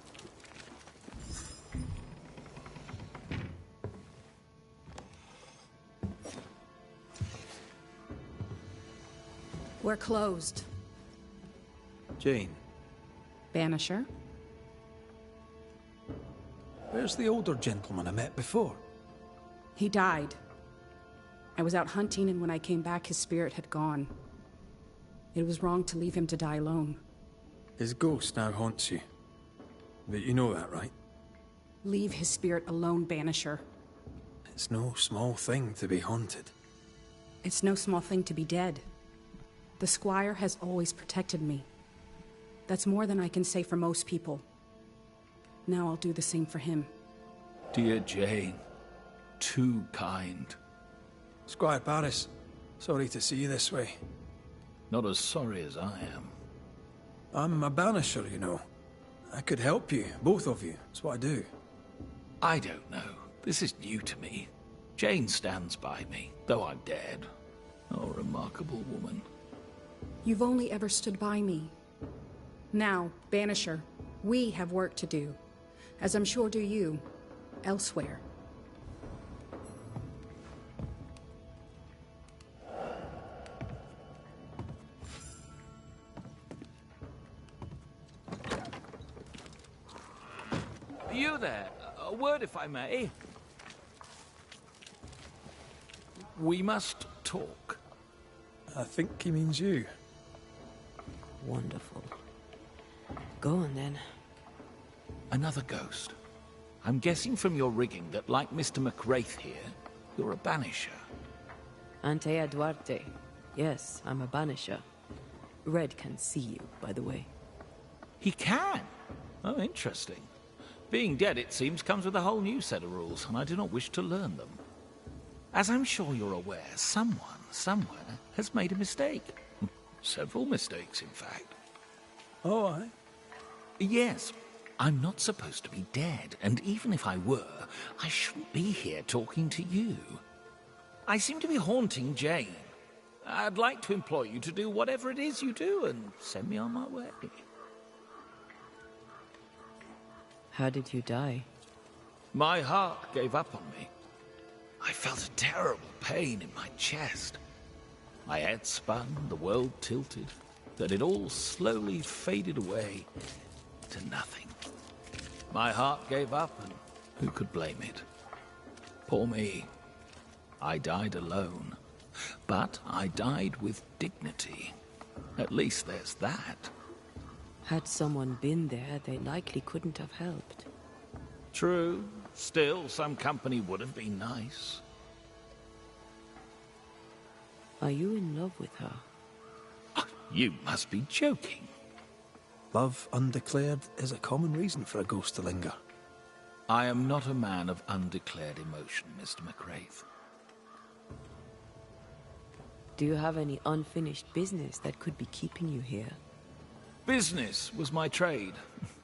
We're closed. Jane, Banisher? where's the older gentleman I met before? He died. I was out hunting, and when I came back, his spirit had gone. It was wrong to leave him to die alone. His ghost now haunts you. But you know that, right? Leave his spirit alone, Banisher. It's no small thing to be haunted. It's no small thing to be dead. The Squire has always protected me. That's more than I can say for most people. Now I'll do the same for him. Dear Jane, too kind. Squire Paris, sorry to see you this way. Not as sorry as I am. I'm a banisher, you know. I could help you, both of you. That's what I do. I don't know. This is new to me. Jane stands by me, though I'm dead. Oh, remarkable woman. You've only ever stood by me. Now, Banisher, we have work to do. As I'm sure do you, elsewhere. You there? A word, if I may. We must talk. I think he means you. Wonderful. Go on, then. Another ghost. I'm guessing from your rigging that, like Mr. McWraith here, you're a banisher. Antea Duarte. Yes, I'm a banisher. Red can see you, by the way. He can? Oh, interesting. Being dead, it seems, comes with a whole new set of rules, and I do not wish to learn them. As I'm sure you're aware, someone, somewhere, has made a mistake. Several mistakes, in fact. Oh, aye? Yes. I'm not supposed to be dead, and even if I were, I shouldn't be here talking to you. I seem to be haunting Jane. I'd like to implore you to do whatever it is you do and send me on my way. How did you die? My heart gave up on me. I felt a terrible pain in my chest. My head spun, the world tilted, then it all slowly faded away to nothing. My heart gave up, and who could blame it? Poor me. I died alone. But I died with dignity. At least there's that. Had someone been there, they likely couldn't have helped. True. Still, some company would have been nice. Are you in love with her? You must be joking. Love undeclared is a common reason for a ghost to linger. I am not a man of undeclared emotion, Mr. McWraith. Do you have any unfinished business that could be keeping you here? Business was my trade.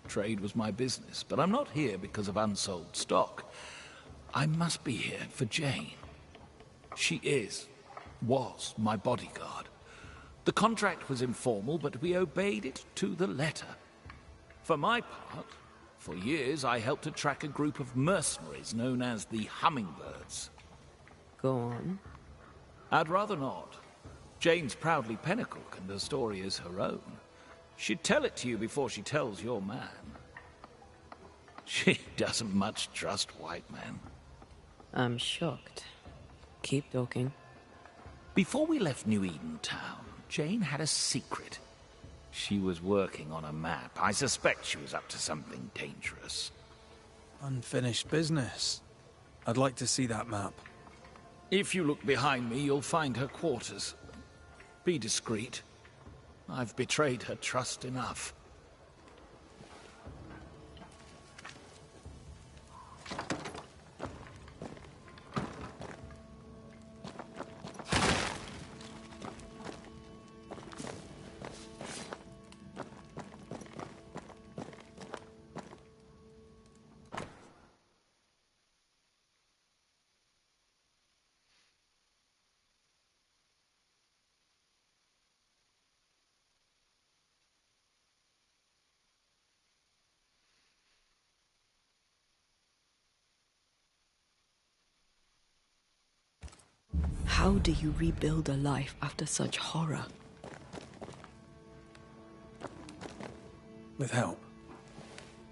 Trade was my business. But I'm not here because of unsold stock. I must be here for Jane. She was my bodyguard. The contract was informal, but we obeyed it to the letter. For my part, for years I helped to track a group of mercenaries known as the Hummingbirds. Go on. I'd rather not. Jane's proudly Pennacook, and the story is her own. She'd tell it to you before she tells your man. She doesn't much trust white men. I'm shocked. Keep talking. Before we left New Eden Town, Jane had a secret. She was working on a map. I suspect she was up to something dangerous. Unfinished business. I'd like to see that map. If you look behind me, you'll find her quarters. Be discreet. I've betrayed her trust enough. How do you rebuild a life after such horror? With help.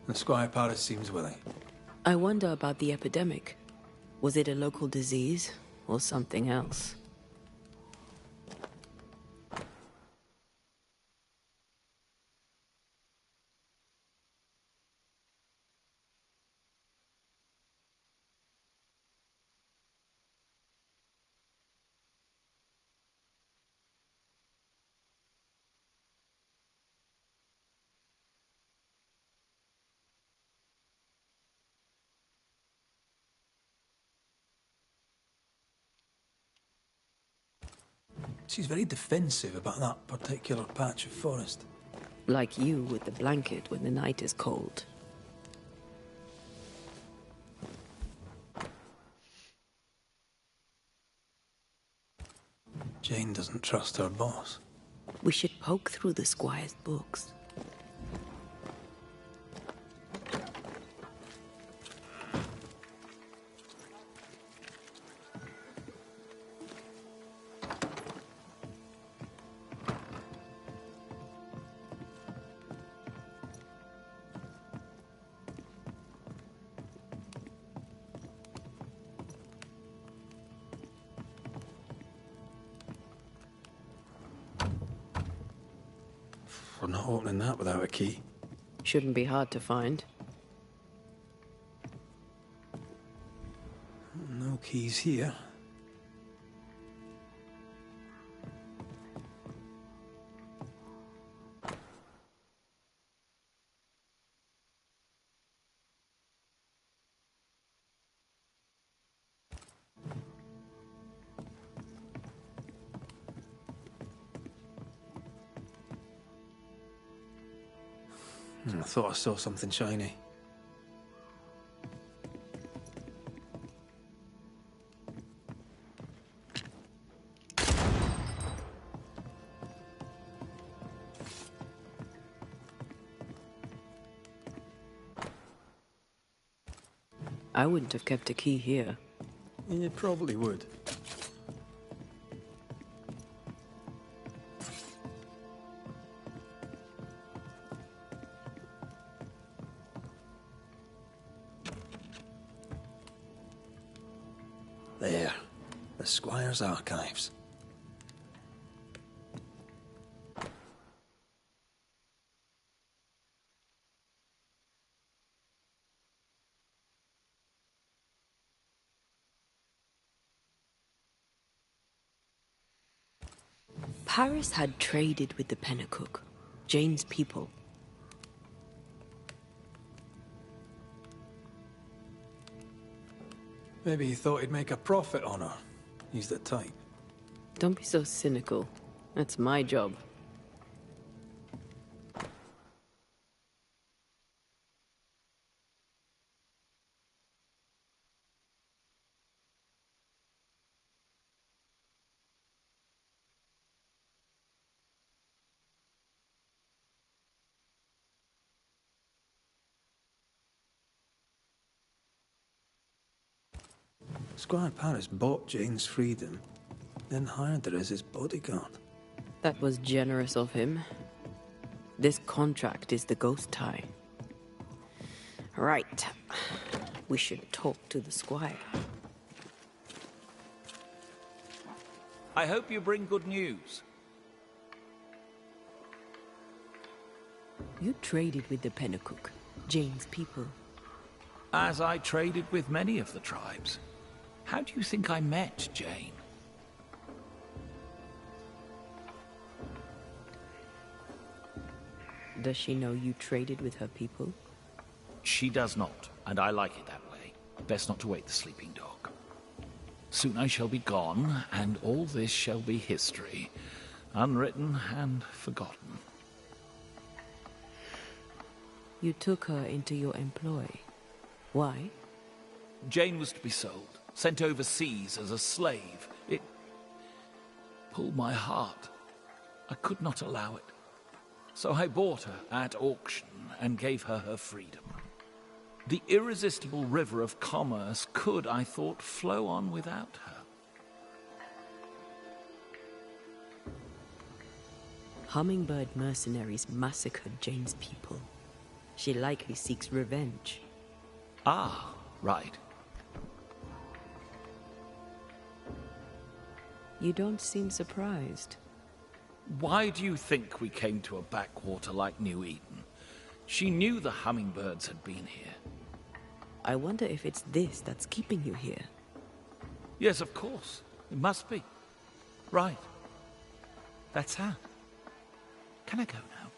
And Squire Paris seems willing. I wonder about the epidemic. Was it a local disease or something else? She's very defensive about that particular patch of forest. Like you with the blanket when the night is cold. Jane doesn't trust her boss. We should poke through the Squire's books. We're not opening that without a key. Shouldn't be hard to find. No keys here. I thought I saw something shiny. I wouldn't have kept a key here. You probably would. There. The Squire's archives. Paris had traded with the Pennacook, Jane's people. Maybe he thought he'd make a profit on her. He's the type. Don't be so cynical. That's my job. Squire Paris bought Jane's freedom, then hired her as his bodyguard. That was generous of him. This contract is the ghost tie. Right. We should talk to the Squire. I hope you bring good news. You traded with the Pennacook, Jane's people. As I traded with many of the tribes. How do you think I met Jane? Does she know you traded with her people? She does not, and I like it that way. Best not to wake the sleeping dog. Soon I shall be gone, and all this shall be history, unwritten and forgotten. You took her into your employ. Why? Jane was to be sold, sent overseas as a slave. It pulled my heart. I could not allow it. So I bought her at auction and gave her her freedom. The irresistible river of commerce could, I thought, flow on without her. Hummingbird mercenaries massacred Jane's people. She likely seeks revenge. Ah, right. You don't seem surprised. Why do you think we came to a backwater like New Eden? She knew the hummingbirds had been here. I wonder if it's this that's keeping you here. Yes, of course. It must be. Right. That's how. Can I go now?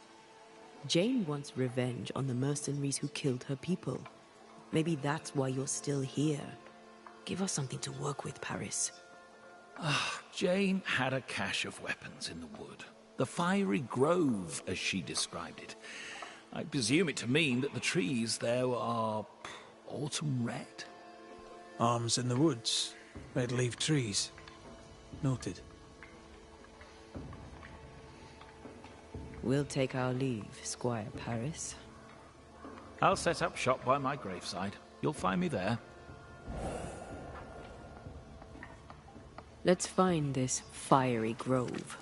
Jane wants revenge on the mercenaries who killed her people. Maybe that's why you're still here. Give us something to work with, Paris. Jane had a cache of weapons in the wood. The fiery grove, as she described it. I presume it to mean that the trees there are autumn red. Arms in the woods. Red-leaf trees. Noted. We'll take our leave, Squire Paris. I'll set up shop by my graveside. You'll find me there. Let's find this fiery grove.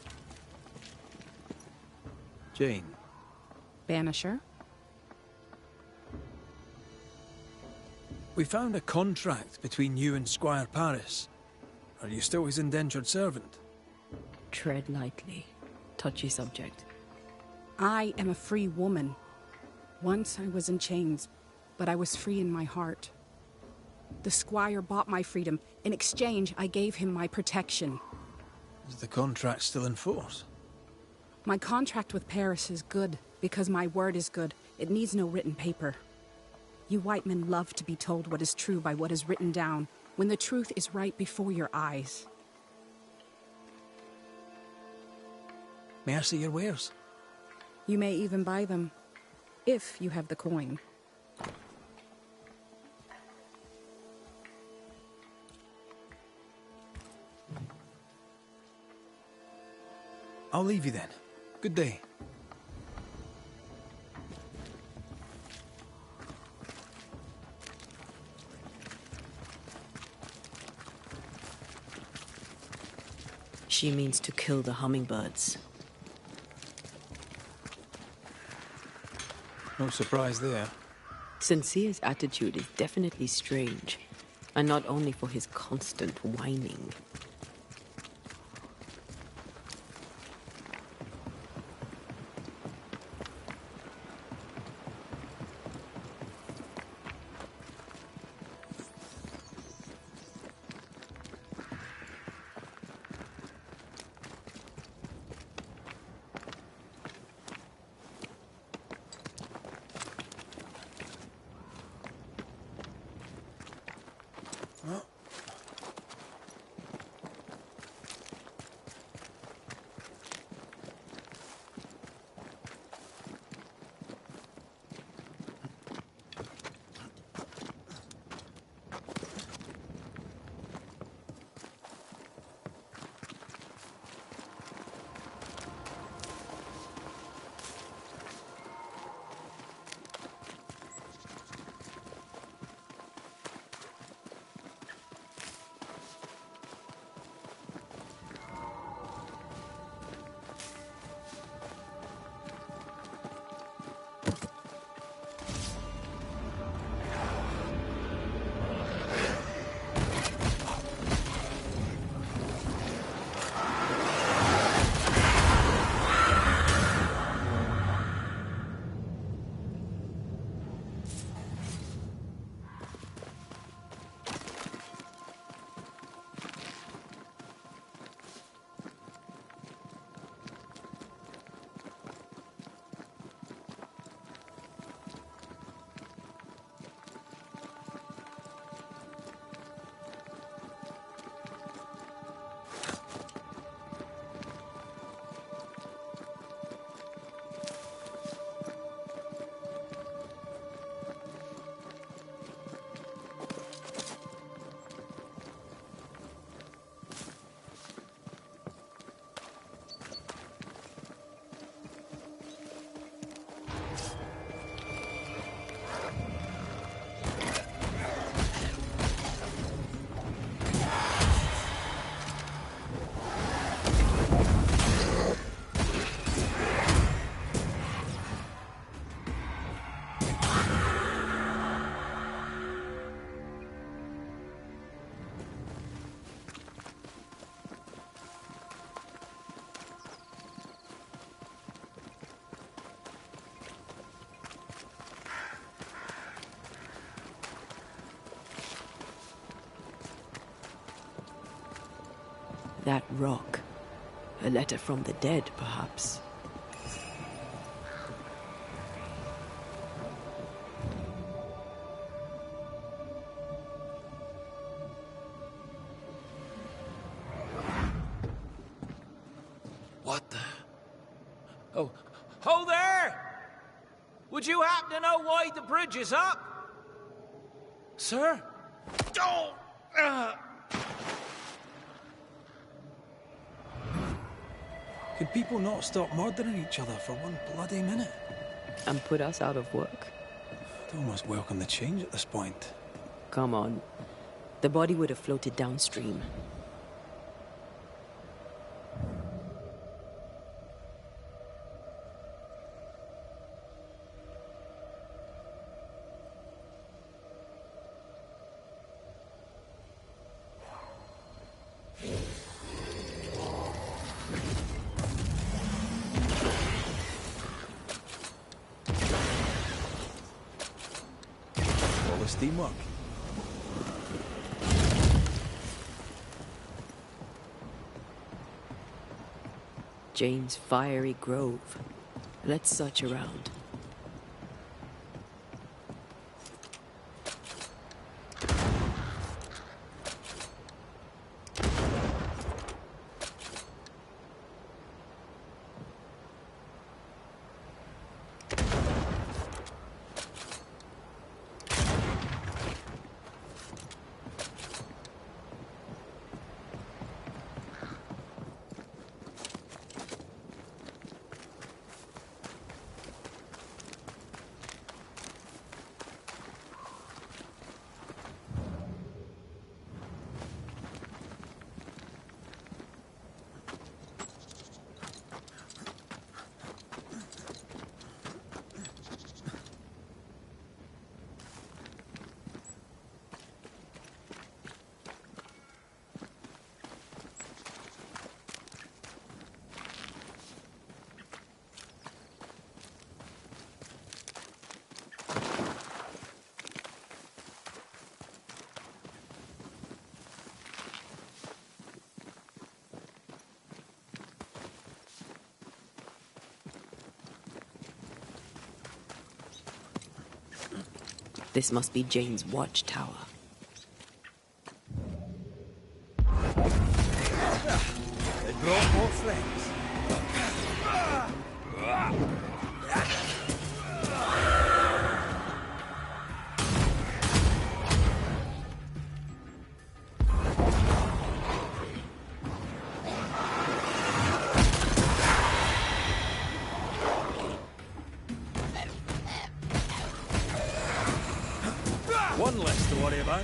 Jane. Banisher? We found a contract between you and Squire Paris. Are you still his indentured servant? Tread lightly. Touchy subject. I am a free woman. Once I was in chains, but I was free in my heart. The Squire bought my freedom. In exchange, I gave him my protection. Is the contract still in force? My contract with Paris is good, because my word is good. It needs no written paper. You white men love to be told what is true by what is written down, when the truth is right before your eyes. May I see your wares? You may even buy them, if you have the coin. I'll leave you then. Good day. She means to kill the hummingbirds. No surprise there. Sincere's attitude is definitely strange, and not only for his constant whining. that rock. A letter from the dead, perhaps. What the? Oh, ho there! Would you happen to know why the bridge is up? Sir? Oh! Could people not stop murdering each other for one bloody minute? And put us out of work? I'd almost welcome the change at this point. Come on. The body would have floated downstream. Steamwork. Jane's fiery grove. Let's search around. This must be Jane's watchtower. They brought more friends. One less to worry about.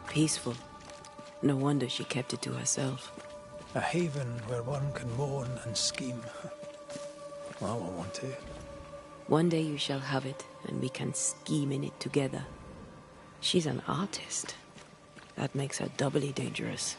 Peaceful. No wonder she kept it to herself. A haven where one can mourn and scheme. Well, I won't want to. One day you shall have it, and we can scheme in it together. She's an artist. That makes her doubly dangerous.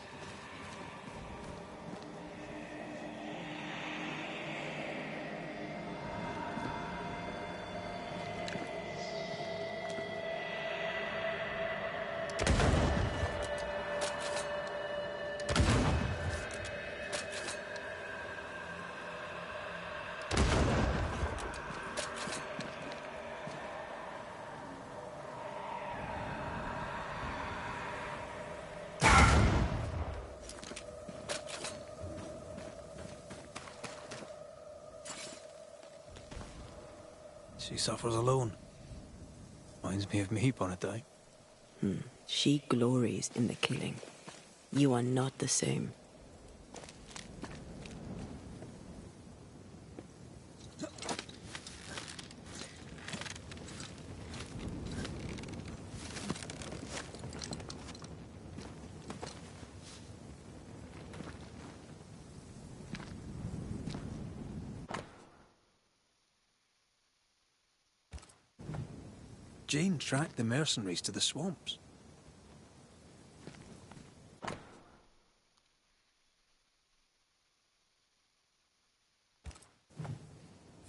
She suffers alone. Reminds me of me upon a time. She glories in the killing. You are not the same. Jane tracked the mercenaries to the swamps.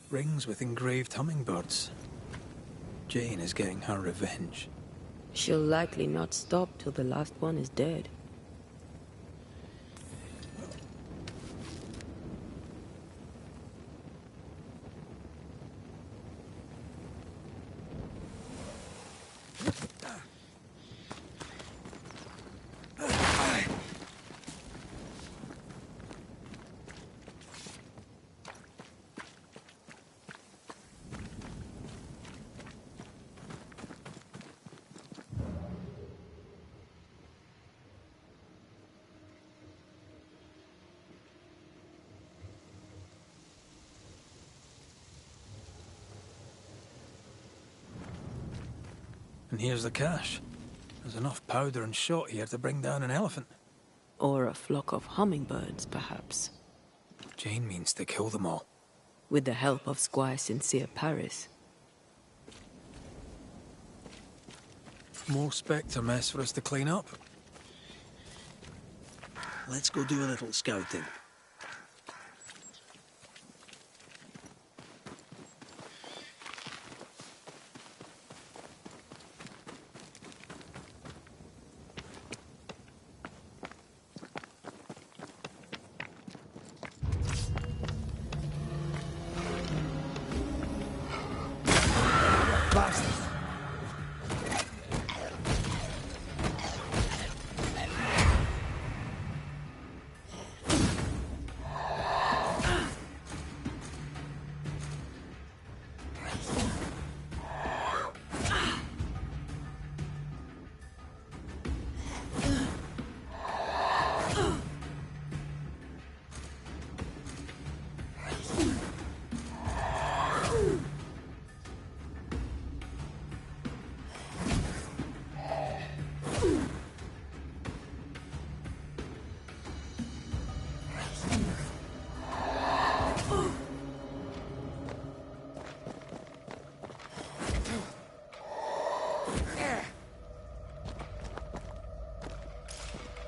Rings with engraved hummingbirds. Jane is getting her revenge. She'll likely not stop till the last one is dead. And here's the cache. There's enough powder and shot here to bring down an elephant. Or a flock of hummingbirds, perhaps. Jane means to kill them all. With the help of Squire Sincere Paris. More Spectre mess for us to clean up. Let's go do a little scouting.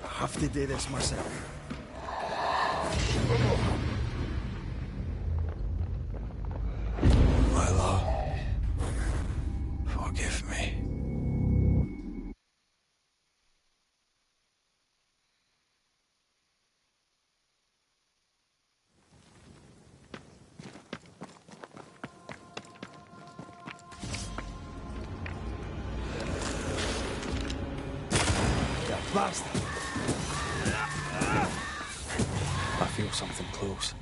I have to do this myself. My love, forgive me. You bastard! I feel something close.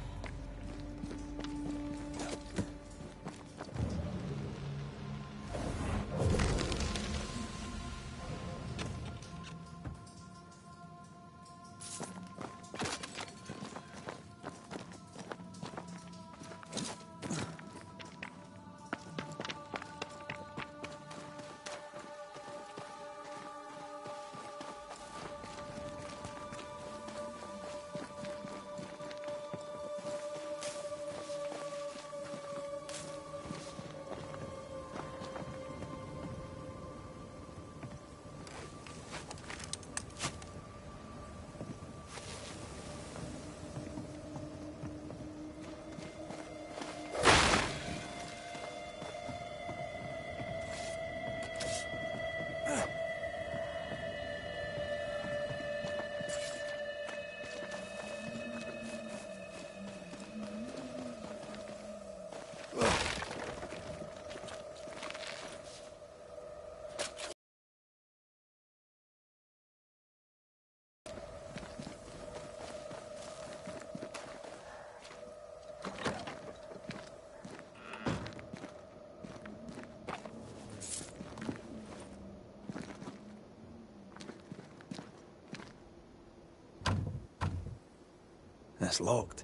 It's locked.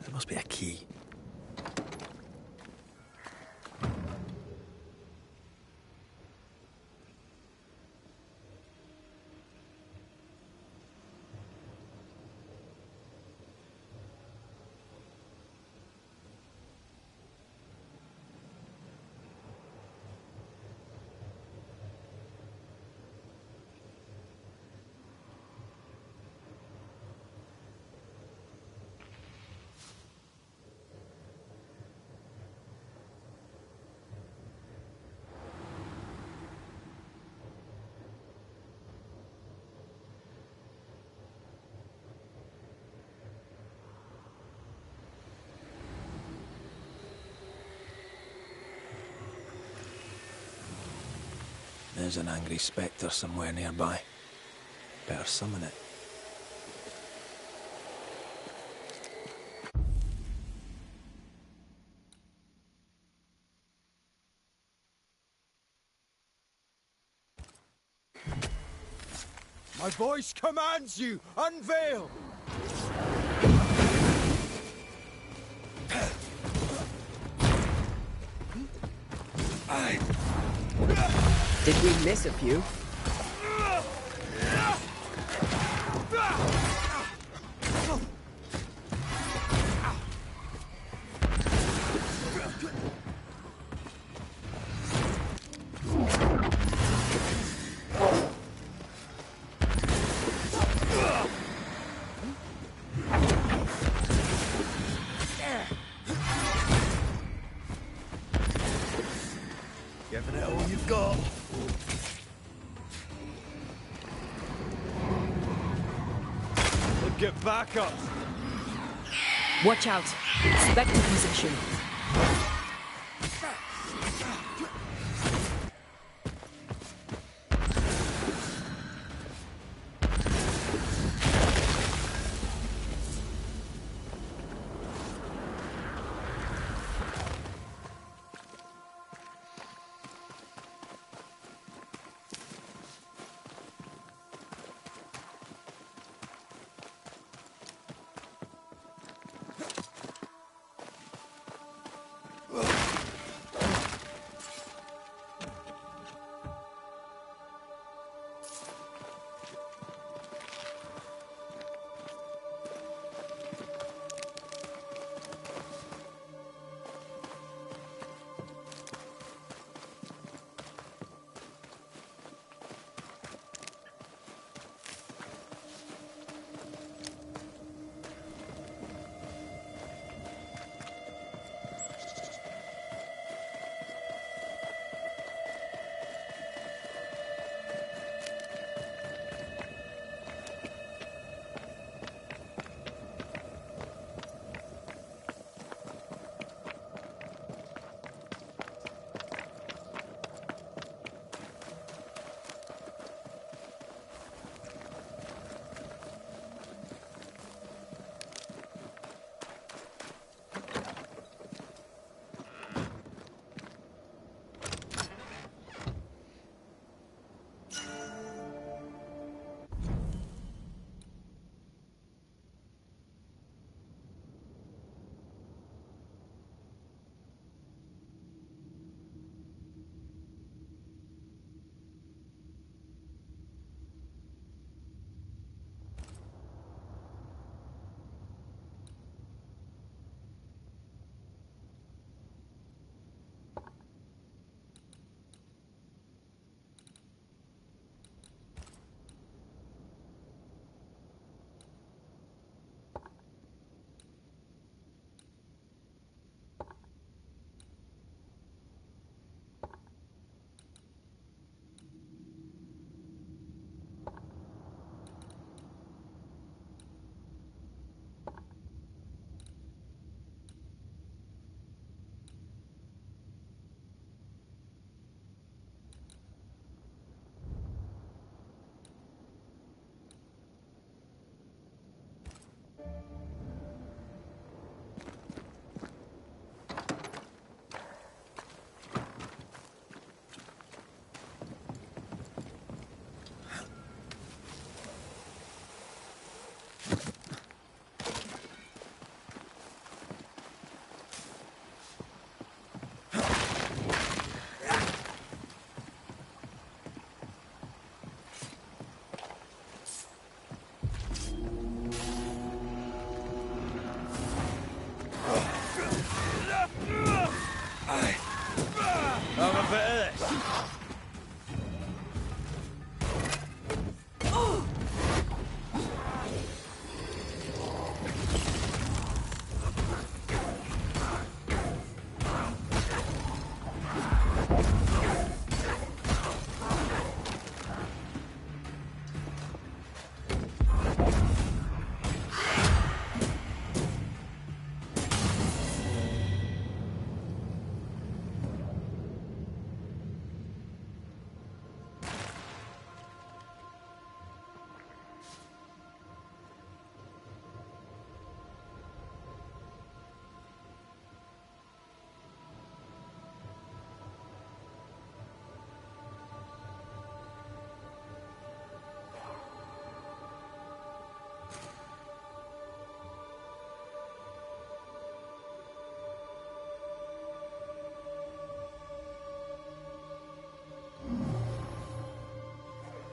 There must be a key. There's an angry spectre somewhere nearby. Better summon it. My voice commands you! Unveil! Did we miss a few? Giving it all you've got. Get back up! Watch out! Spectre possession.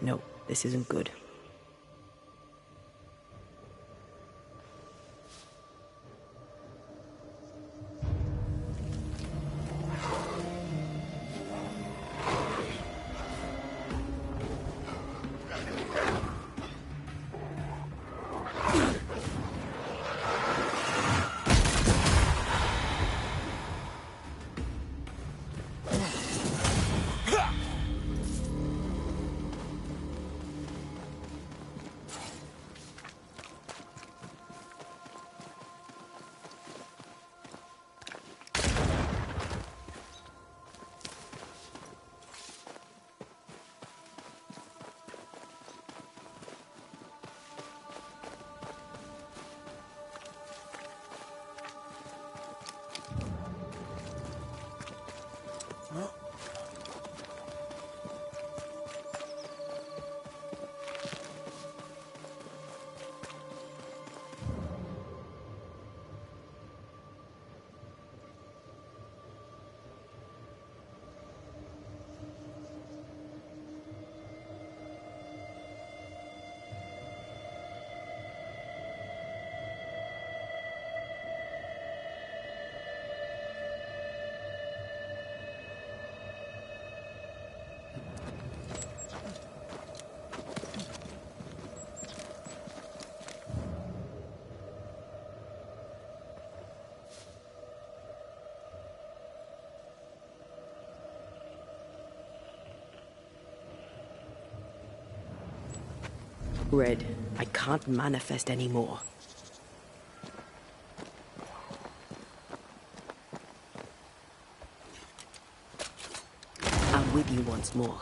No, this isn't good. Red, I can't manifest anymore. I'm with you once more.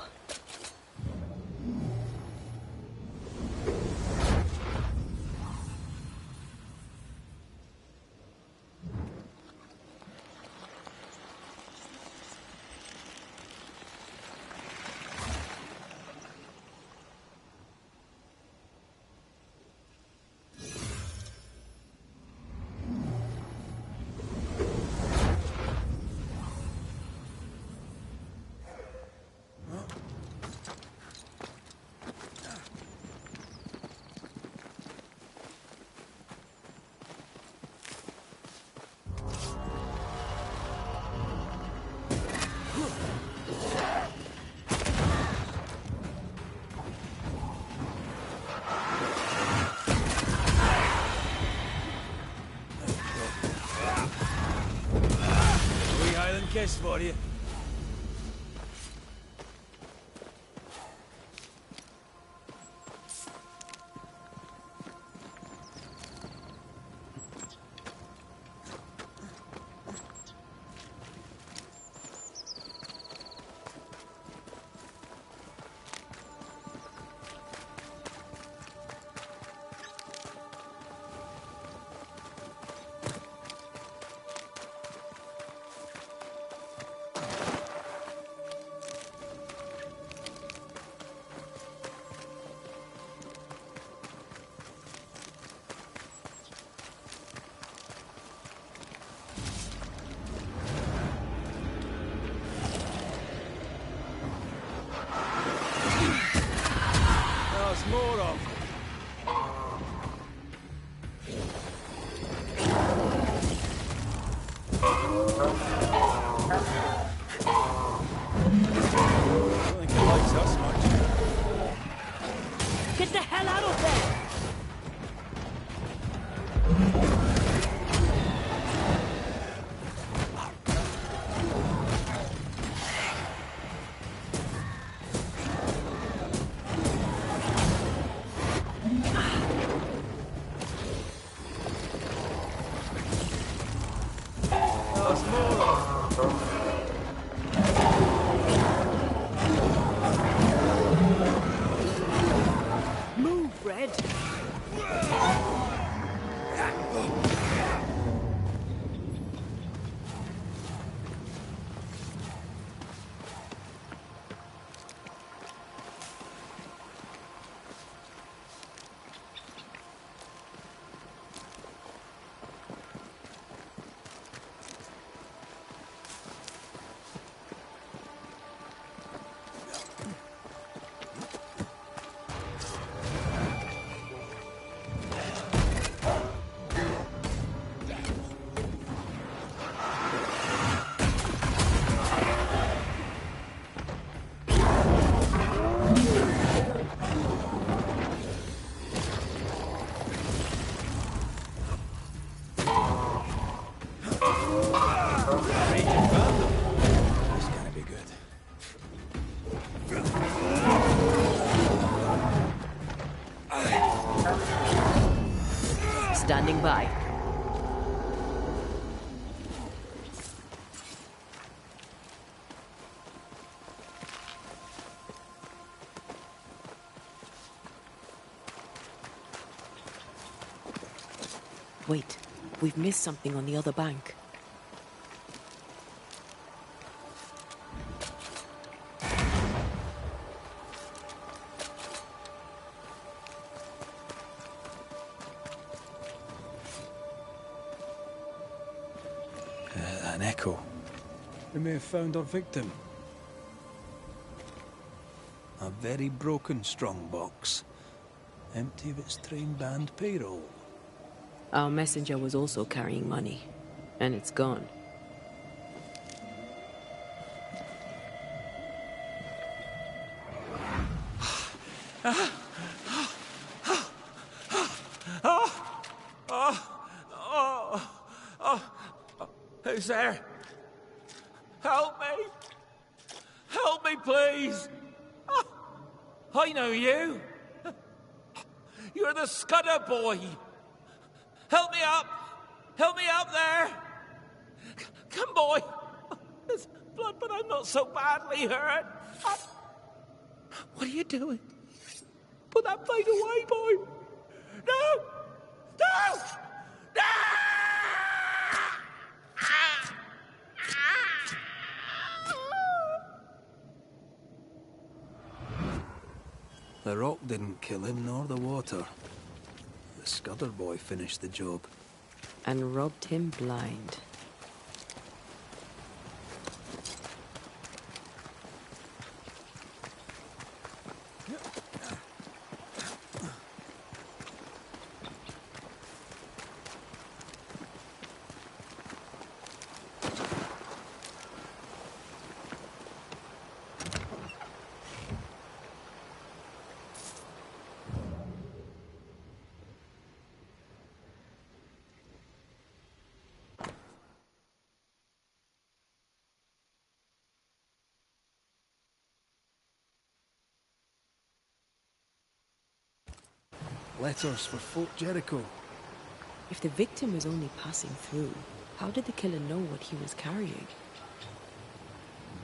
Kiss for you. More of. I don't think he likes us much. Get the hell out of there! Standing by. Wait, we've missed something on the other bank. An echo. We may have found our victim. A very broken strongbox, empty of its train band payroll. Our messenger was also carrying money, and it's gone. Who's there? Help me! Help me, please! I know you! You're the Scudder boy! Help me up! Help me up there! Come, boy! There's blood, but I'm not so badly hurt. What are you doing? Put that blade away, boy! No! No! No! The rock didn't kill him, nor the water. The Scudder boy finished the job. And robbed him blind. Letters for Fort Jericho. If the victim was only passing through, how did the killer know what he was carrying?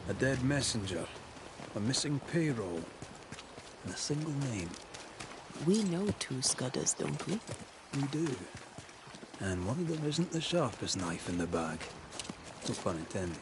A dead messenger. A missing payroll. And a single name. We know two Scudders, don't we? We do. And one of them isn't the sharpest knife in the bag. No pun intended.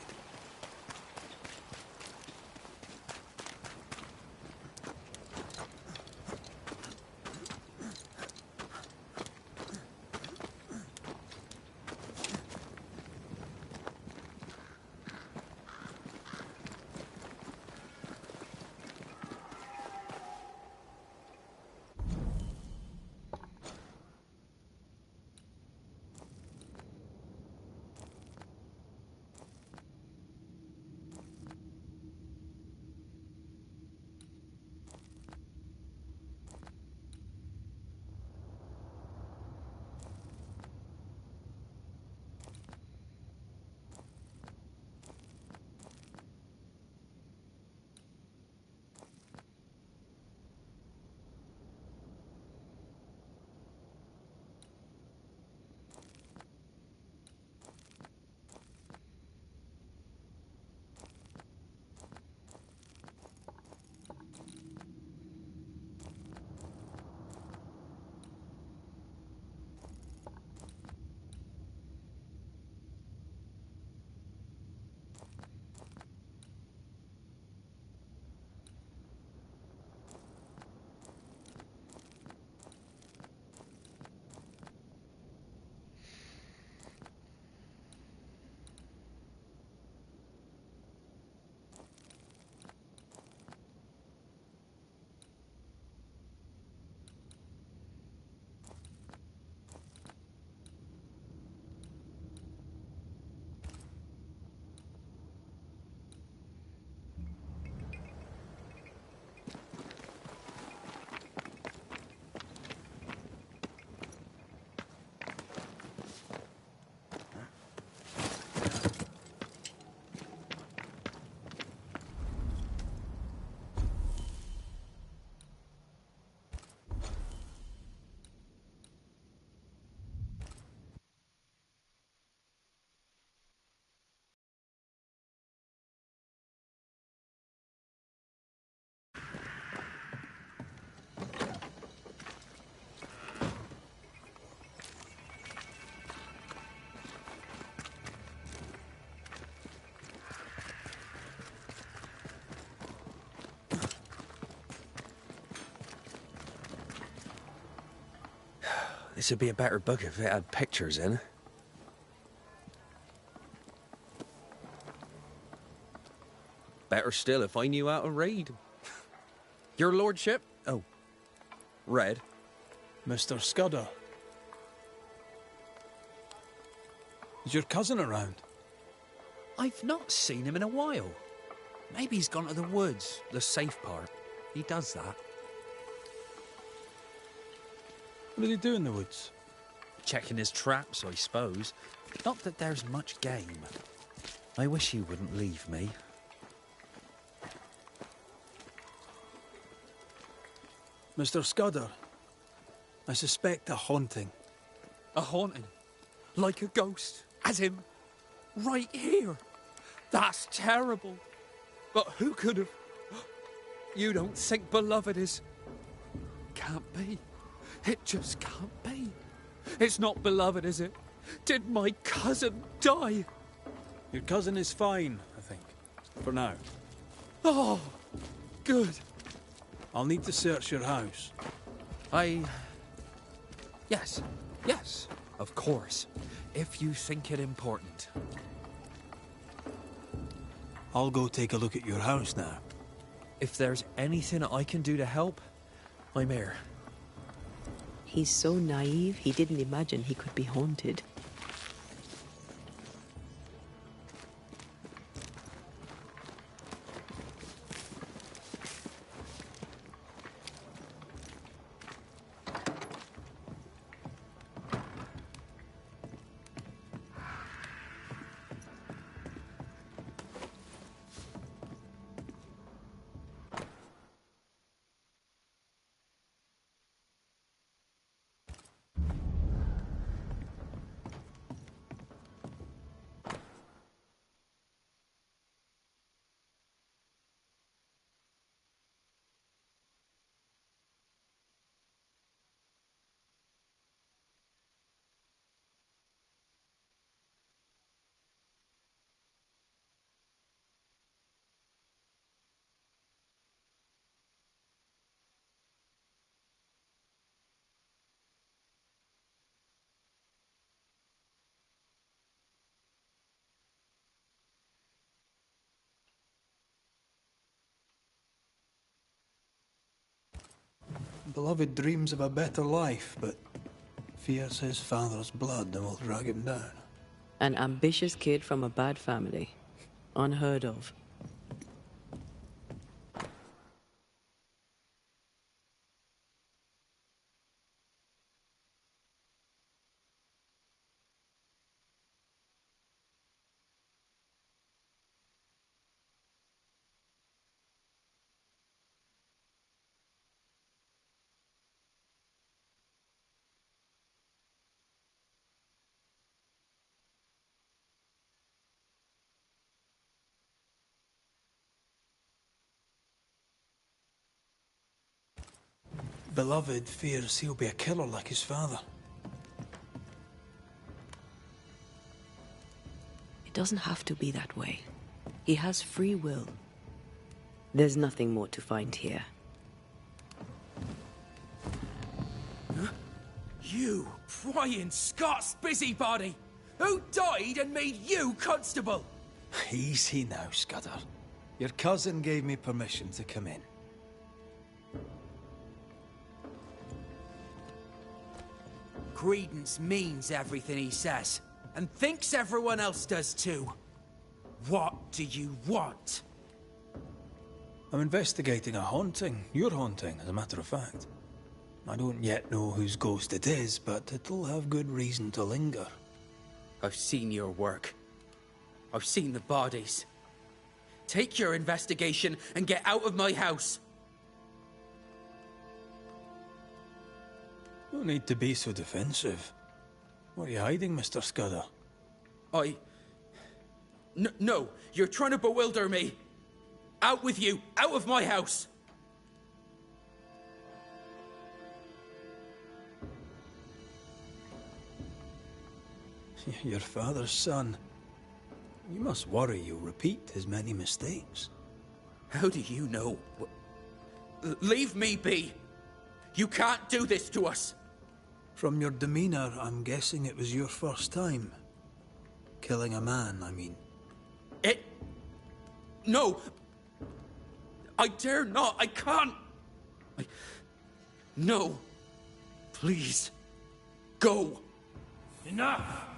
This would be a better book if it had pictures in. Better still if I knew how to read. Your lordship? Oh, read. Mr. Scudder. Is your cousin around? I've not seen him in a while. Maybe he's gone to the woods, the safe part. He does that. What did he do in the woods? Checking his traps, I suppose. Not that there's much game. I wish he wouldn't leave me. Mr. Scudder, I suspect a haunting. A haunting? Like a ghost? As him? Right here? That's terrible. But who could have... You don't think Beloved is... Can't be. It just can't be. It's not Beloved, is it? Did my cousin die? Your cousin is fine, I think. For now. Oh, good. I'll need to search your house. Yes, of course. If you think it important. I'll go take a look at your house now. If there's anything I can do to help, I'm here. He's so naive, he didn't imagine he could be haunted. Beloved dreams of a better life, but fears his father's blood and will drag him down. An ambitious kid from a bad family. Unheard of. Beloved fears he'll be a killer like his father. It doesn't have to be that way. He has free will. There's nothing more to find here. You prying Scots busybody! Who died and made you constable? Easy now, Scudder. Your cousin gave me permission to come in. Credence means everything he says, and thinks everyone else does too. What do you want? I'm investigating a haunting. Your haunting, as a matter of fact. I don't yet know whose ghost it is, but it'll have good reason to linger. I've seen your work. I've seen the bodies. Take your investigation and get out of my house. No need to be so defensive. What are you hiding, Mr. Scudder? No, you're trying to bewilder me. Out with you, out of my house. Your father's son. You must worry you'll repeat his many mistakes. How do you know? Leave me be. You can't do this to us. From your demeanor, I'm guessing it was your first time. Killing a man, I mean. No! I dare not! I can't! No! Please! Go! Enough!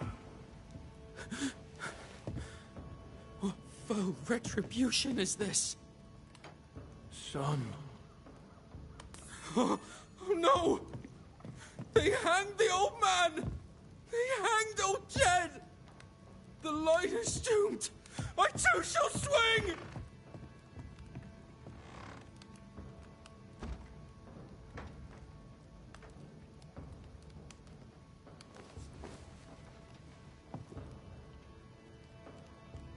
What foul retribution is this? Son. Oh no! They hanged the old man! They hanged old Jed! The light is doomed! I too shall swing!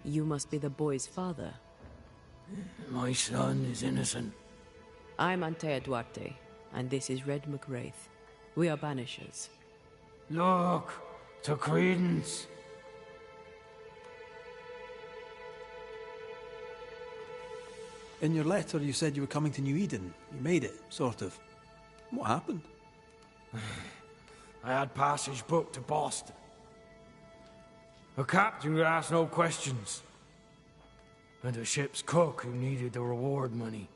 You must be the boy's father. My son is innocent. I'm Antea Duarte, and this is Red McWraith. We are Banishers. Look, to Credence. In your letter, you said you were coming to New Eden. You made it, sort of. What happened? I had passage booked to Boston. A captain would ask no questions. And a ship's cook who needed the reward money.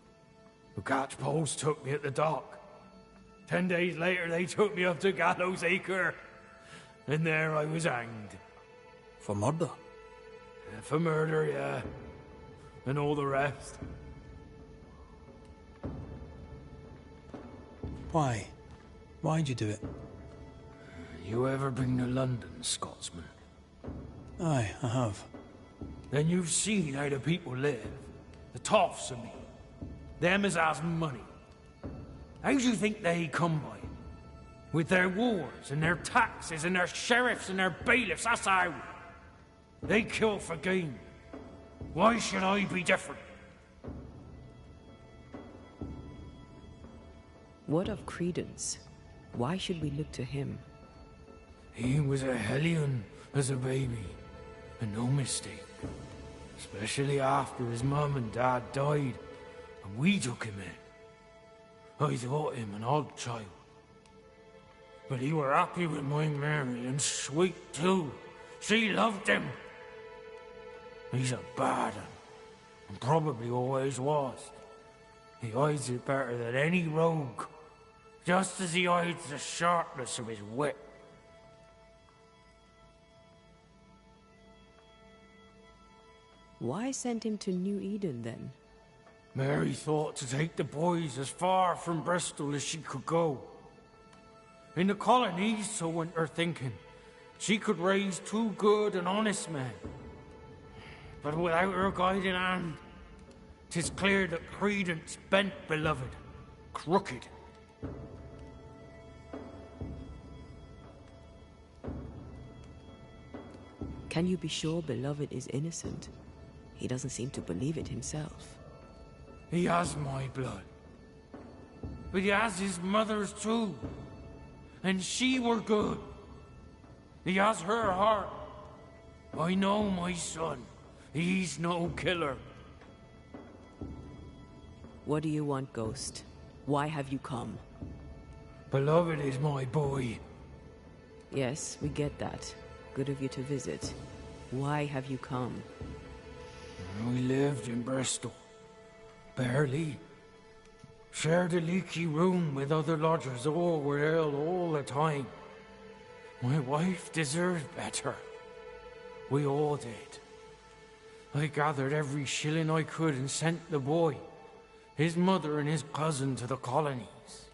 The catch post took me at the dock. 10 days later, they took me up to Gallows Acre. And there I was hanged. For murder? For murder, yeah. And all the rest. Why? Why'd you do it? You ever been to London, Scotsman? Aye, I have. Then you've seen how the people live. The toffs of me. Them as has money. How do you think they come by it? With their wars, and their taxes, and their sheriffs, and their bailiffs, that's how. They kill for gain. Why should I be different? What of Credence? Why should we look to him? He was a hellion as a baby, and no mistake. Especially after his mum and dad died, and we took him in. I thought him an odd child. But he were happy with my Mary, and sweet too. She loved him. He's a bad un, and probably always was. He hides it better than any rogue, just as he hides the sharpness of his wit. Why send him to New Eden, then? Mary thought to take the boys as far from Bristol as she could go. In the colonies, so went her thinking, she could raise 2 good and honest men. But without her guiding hand, 'tis clear that Credence bent beloved, crooked. Can you be sure beloved is innocent? He doesn't seem to believe it himself. He has my blood. But he has his mother's too. And she were good. He has her heart. I know my son. He's no killer. What do you want, Ghost? Why have you come? Beloved is my boy. Yes, we get that. Good of you to visit. Why have you come? We lived in Bristol. Barely. Shared a leaky room with other lodgers. All were ill all the time. My wife deserved better. We all did. I gathered every shilling I could and sent the boy, his mother and his cousin to the colonies.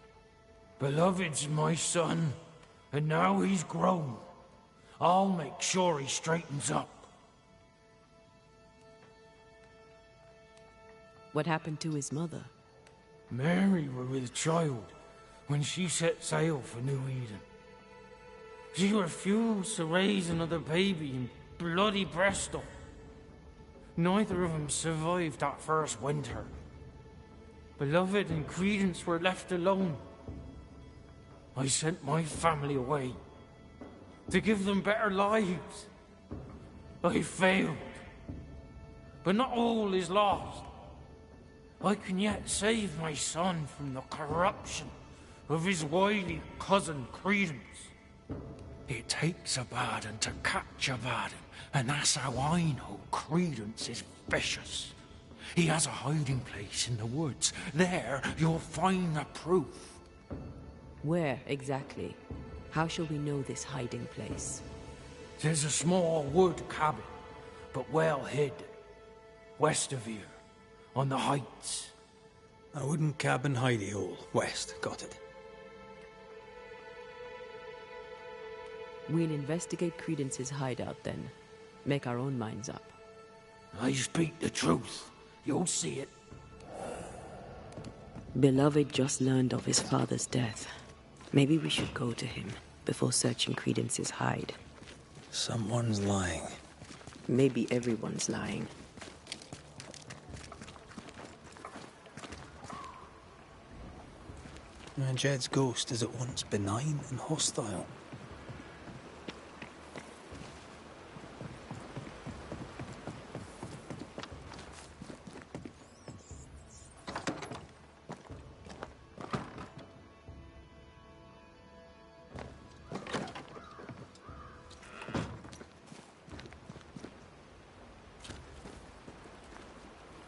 Beloved's my son, and now he's grown. I'll make sure he straightens up. What happened to his mother? Mary were with child when she set sail for New Eden. She refused to raise another baby in bloody Bristol. Neither of them survived that first winter. Beloved and Credence were left alone. I sent my family away to give them better lives. I failed. But not all is lost. I can yet save my son from the corruption of his wily cousin Credence. It takes a burden to catch a burden, and that's how I know Credence is vicious. He has a hiding place in the woods. There, you'll find the proof. Where, exactly? How shall we know this hiding place? There's a small wood cabin, but well hid. West of here, on the heights. A wooden cabin hidey hole, west, got it. We'll investigate Credence's hideout then. Make our own minds up. I speak the truth. You'll see it. Beloved just learned of his father's death. Maybe we should go to him before searching Credence's hide. Someone's lying. Maybe everyone's lying. Jed's ghost is at once benign and hostile.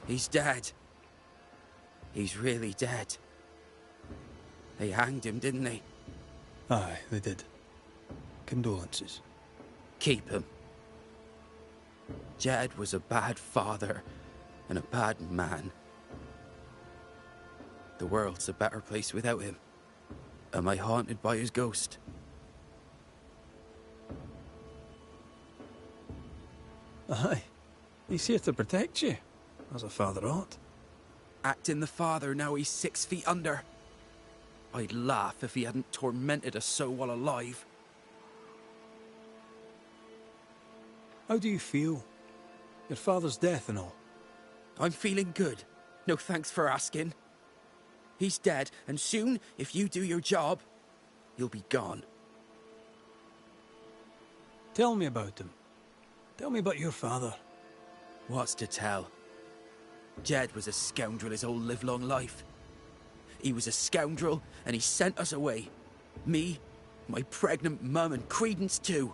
He's dead. He's really dead. They hanged him, didn't they? Aye, they did. Condolences. Keep him. Jed was a bad father and a bad man. The world's a better place without him. Am I haunted by his ghost? Aye. He's here to protect you, as a father ought. Acting the father, now he's 6 feet under. I'd laugh if he hadn't tormented us so while alive. How do you feel? Your father's death and all. I'm feeling good. No thanks for asking. He's dead, and soon, if you do your job, he'll be gone. Tell me about him. Tell me about your father. What's to tell? Jed was a scoundrel his whole livelong life. He was a scoundrel, and he sent us away. Me, my pregnant mum, and Credence too.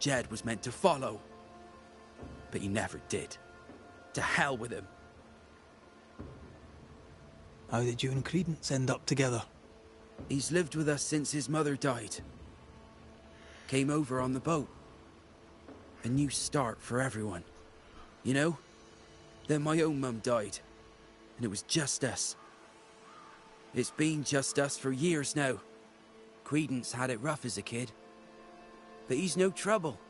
Jed was meant to follow. But he never did. To hell with him. How did you and Credence end up together? He's lived with us since his mother died. Came over on the boat. A new start for everyone. You know? Then my own mum died. And it was just us. It's been just us for years now. Credence had it rough as a kid. But he's no trouble.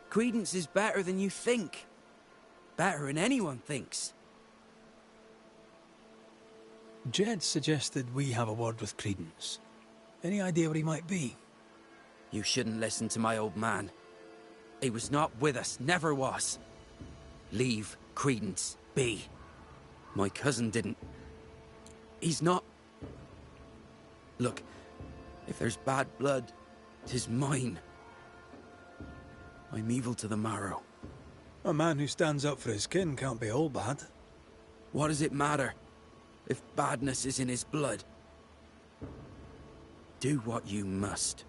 Credence is better than you think. Better than anyone thinks. Jed suggested we have a word with Credence. Any idea where he might be? You shouldn't listen to my old man. He was not with us, never was. Leave Credence be. My cousin didn't. He's not... Look, if there's bad blood, 'tis mine. I'm evil to the marrow. A man who stands up for his kin can't be all bad. What does it matter, if badness is in his blood? Do what you must.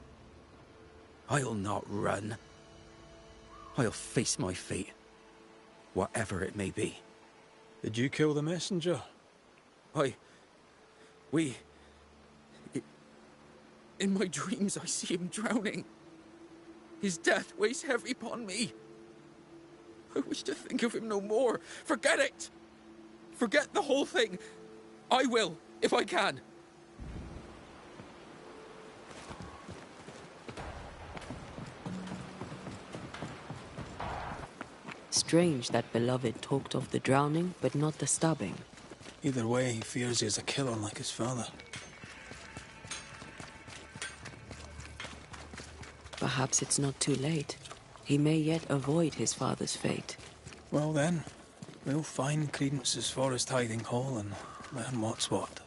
I'll not run. I'll face my fate, whatever it may be. Did you kill the messenger? In my dreams, I see him drowning. His death weighs heavy upon me. I wish to think of him no more. Forget it! Forget the whole thing. I will, if I can. Strange that Beloved talked of the drowning, but not the stabbing. Either way, he fears he is a killer like his father. Perhaps it's not too late. He may yet avoid his father's fate. Well then, we'll find Credence's forest hiding hole and learn what's what.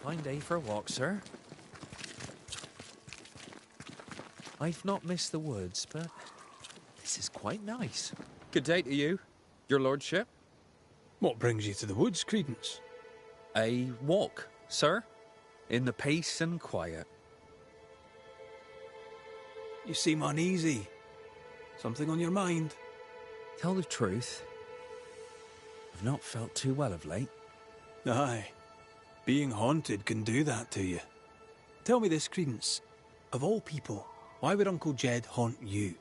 Fine day for a walk, sir. I've not missed the woods, but this is quite quite nice. Good day to you, your lordship. What brings you to the woods, Credence? A walk, sir, in the peace and quiet. You seem uneasy. Something on your mind? Tell the truth, I've not felt too well of late. Aye. Being haunted can do that to you. Tell me this, Credence. Of all people, why would Uncle Jed haunt you?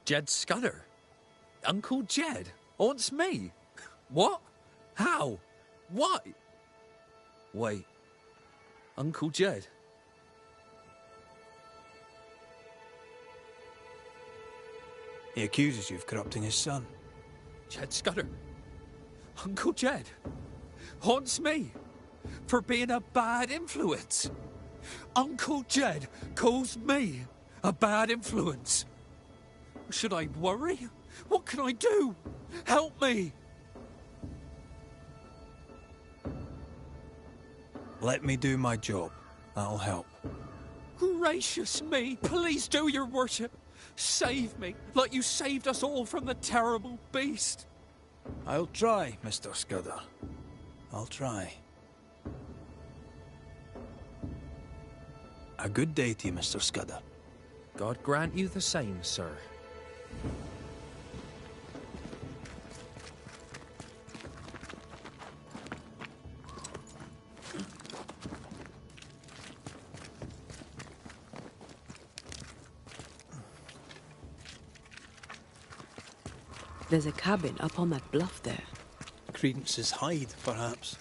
Jed Scudder? Uncle Jed haunts me? What? How? Why? Wait. Uncle Jed? He accuses you of corrupting his son. Jed Scudder? Uncle Jed haunts me for being a bad influence. Uncle Jed calls me a bad influence. Should I worry? What can I do? Help me! Let me do my job. That'll help. Gracious me, please do, your worship. Save me, like you saved us all from the terrible beast. I'll try, Mr. Scudder. I'll try. A good day to you, Mr. Scudder. God grant you the same, sir. There's a cabin up on that bluff there. Credence's hide, perhaps.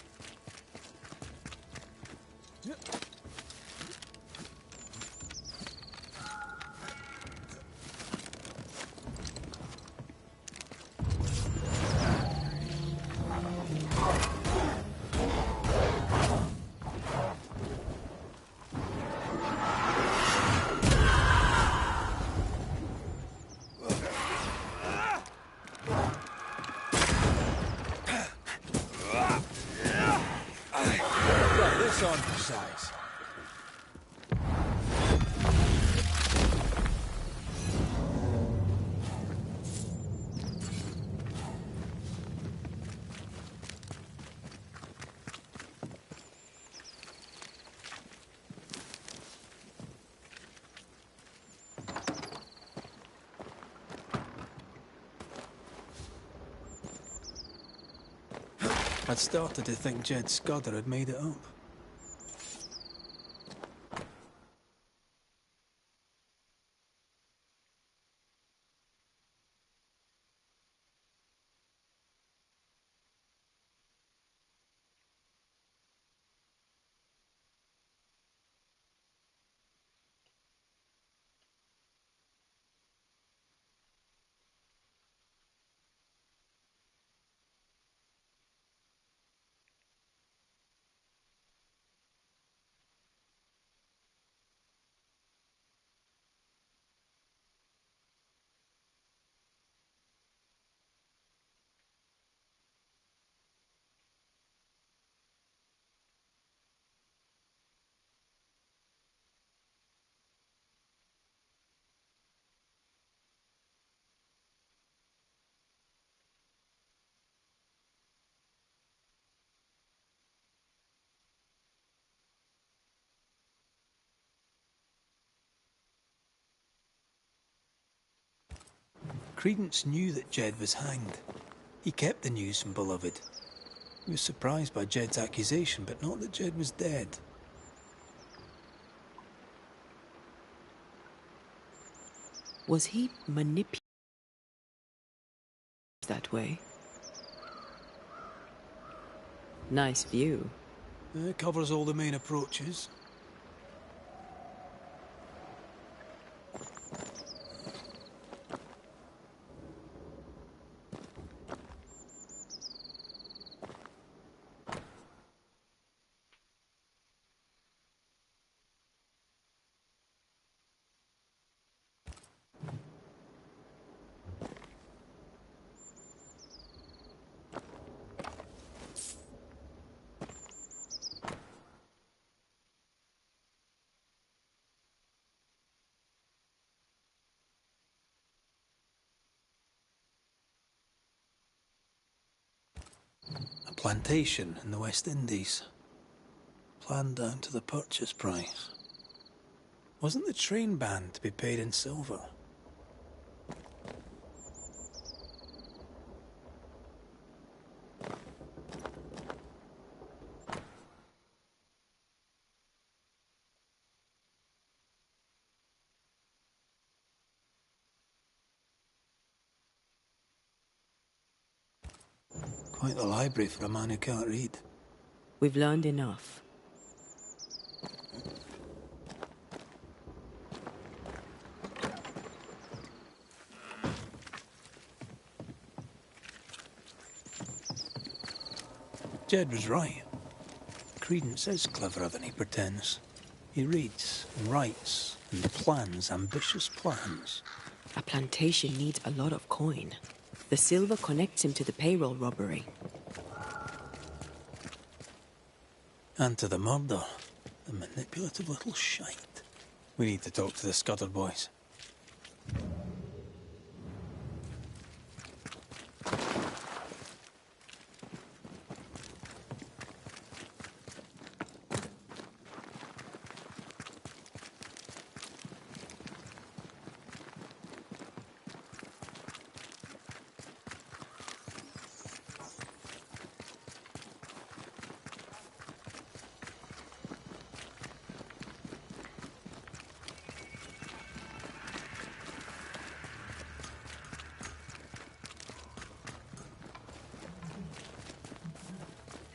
On for size. I'd started to think Jed Scudder had made it up. Credence knew that Jed was hanged. He kept the news from Beloved. He was surprised by Jed's accusation, but not that Jed was dead. Was he manipulated that way? Nice view. It covers all the main approaches. plantation in the West Indies. Planned down to the purchase price. Wasn't the train band to be paid in silver? Quite the library for a man who can't read. We've learned enough. Jed was right. Credence is cleverer than he pretends. He reads and writes and plans ambitious plans. A plantation needs a lot of coin. The silver connects him to the payroll robbery. And to the murder. The manipulative little shite. We need to talk to the Scudder boys.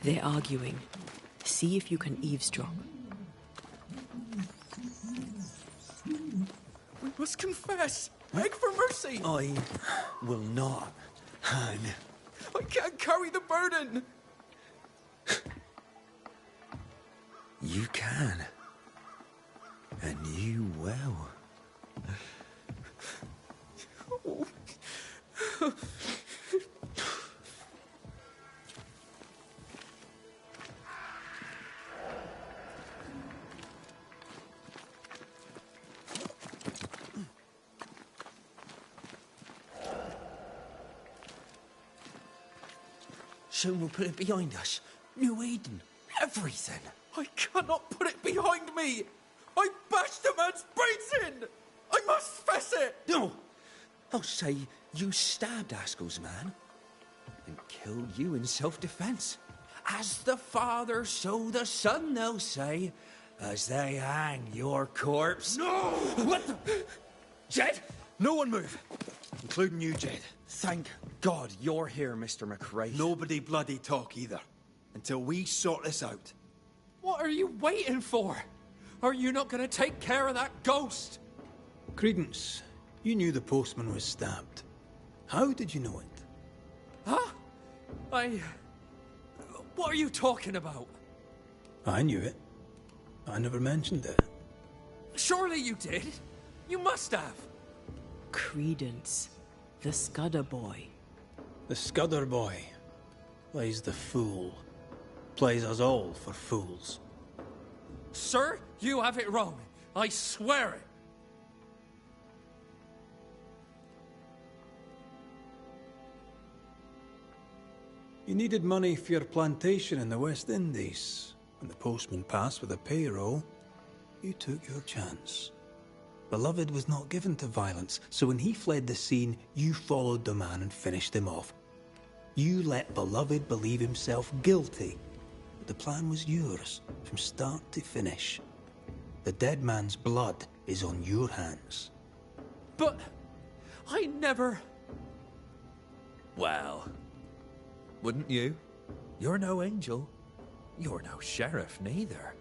They're arguing. See if you can eavesdrop. We must confess. Beg for mercy. I will not hang. I can't carry the burden. You can. And you will. Soon we'll put it behind us. New Eden. Everything. I cannot put it behind me. I bashed a man's brains in. I must fess it. No. I'll say you stabbed Askell's man and killed you in self-defense. As the Father, so the Son, they'll say, as they hang your corpse. No! What the... Jed? No one move. Including you, Jed. Thank God you're here, Mr. McRae. Nobody bloody talk either. Until we sort this out. What are you waiting for? Are you not going to take care of that ghost? Credence, you knew the postman was stabbed. How did you know it? Huh? What are you talking about? I knew it. I never mentioned it. Surely you did. You must have. Credence. The Scudder boy. The Scudder boy plays the fool. Plays us all for fools. Sir, you have it wrong. I swear it. You needed money for your plantation in the West Indies. When the postman passed with a payroll, you took your chance. Beloved was not given to violence, so when he fled the scene, you followed the man and finished him off. You let Beloved believe himself guilty, but the plan was yours, from start to finish. The dead man's blood is on your hands. But I never... Well, wouldn't you? You're no angel. You're no sheriff, neither.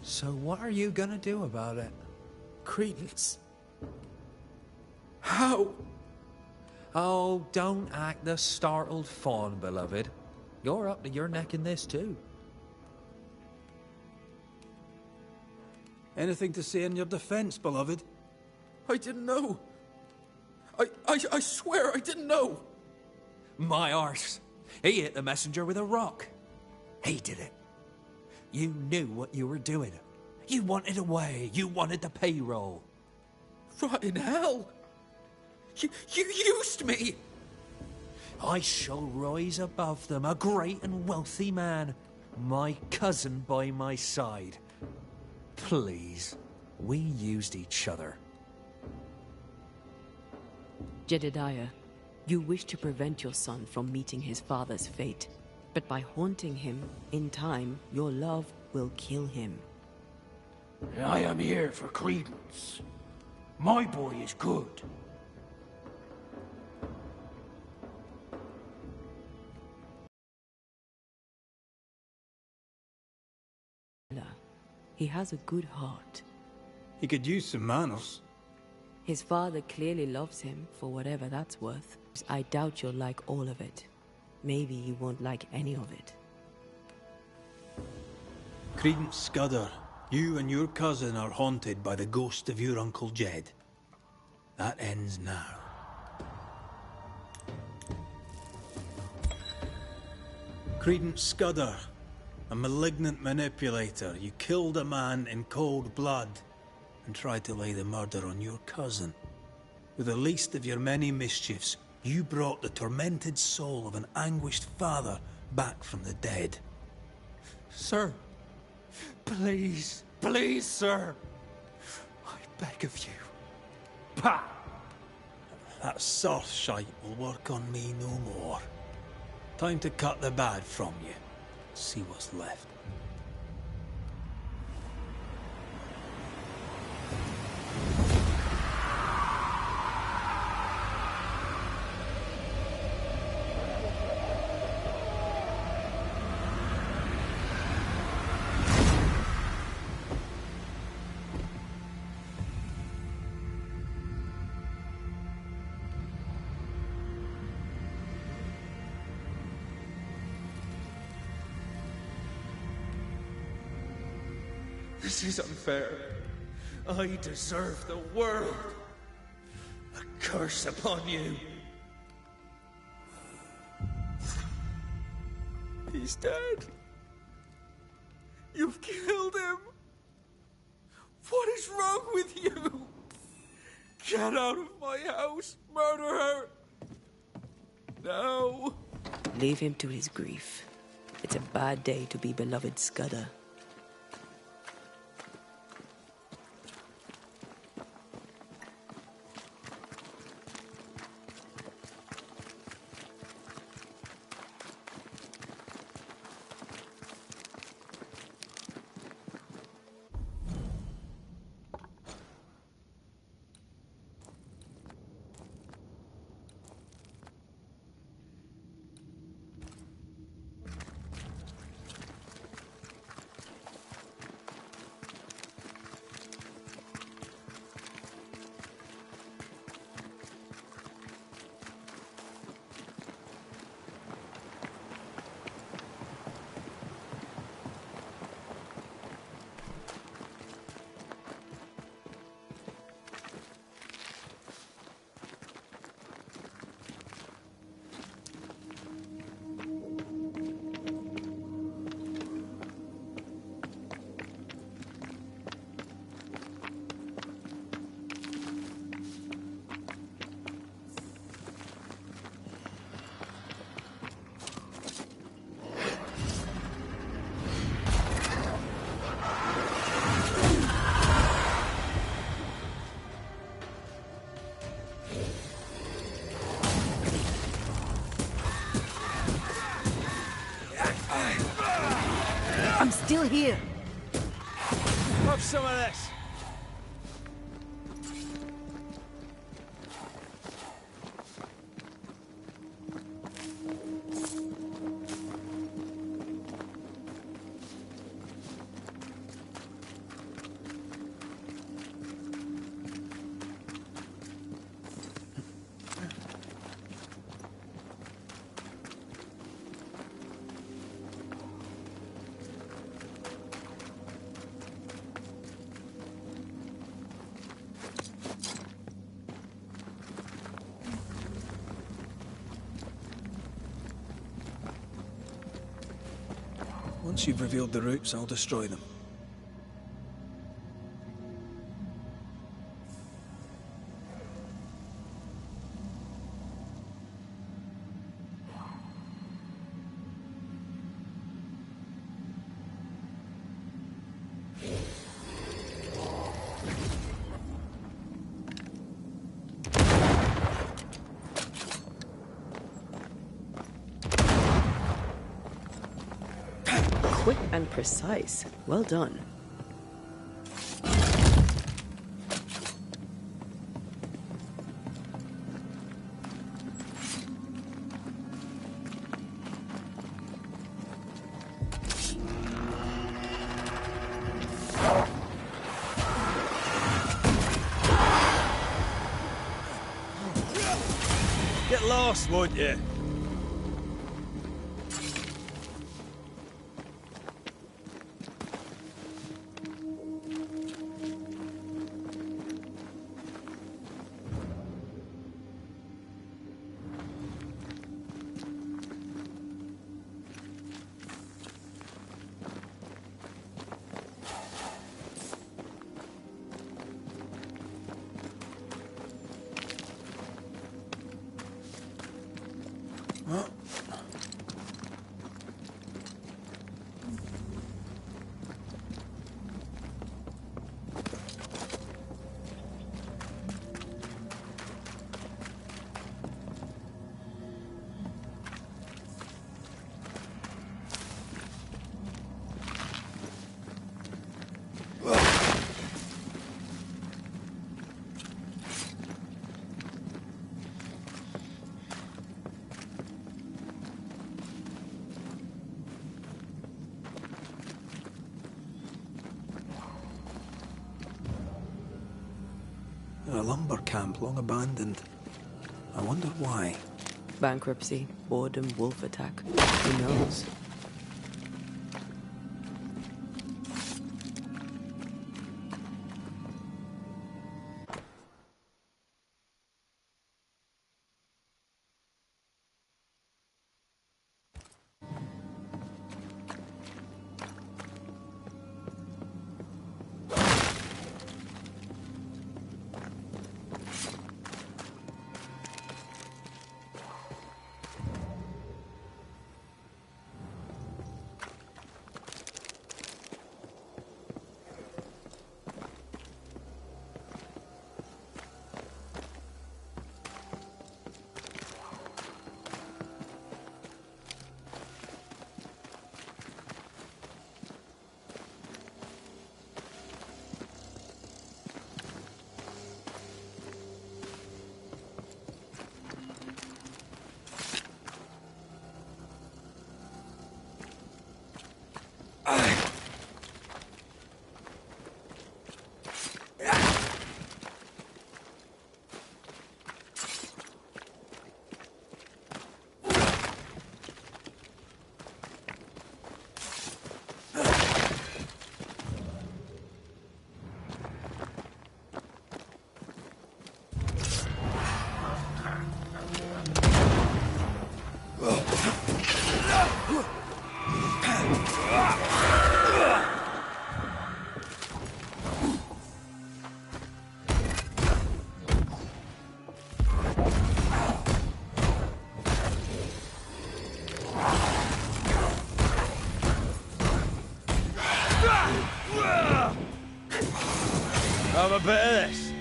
So what are you gonna do about it? Credence. How? Oh, don't act the startled fawn, beloved. You're up to your neck in this, too. Anything to say in your defense, beloved? I didn't know. I swear I didn't know. My arse. He hit the messenger with a rock. He did it. You knew what you were doing. You wanted away. You wanted the payroll. Rot in hell. You used me. I shall rise above them, a great and wealthy man, my cousin by my side. Please, we used each other. Jedediah, you wish to prevent your son from meeting his father's fate, but by haunting him, in time, your love will kill him. I am here for credence. My boy is good. He has a good heart. He could use some manners. His father clearly loves him, for whatever that's worth. I doubt you'll like all of it. Maybe you won't like any of it. Credence Scudder, you and your cousin are haunted by the ghost of your Uncle Jed. That ends now. Credence Scudder, a malignant manipulator, you killed a man in cold blood and tried to lay the murder on your cousin. With the least of your many mischiefs, you brought the tormented soul of an anguished father back from the dead. Sir, please, please, sir, I beg of you. Pah! That soft shite will work on me no more. Time to cut the bad from you. See what's left. This is unfair. I deserve the world. A curse upon you. He's dead. You've killed him. What is wrong with you? Get out of my house, murderer. No. Leave him to his grief. It's a bad day to be beloved Scudder. I'm still here. Have some of this. Once you've revealed the roots, I'll destroy them. Quick and precise. Well done. Get lost, won't you? A lumber camp long abandoned. I wonder why. Bankruptcy, boredom, wolf attack. Who knows? Have a bit of this.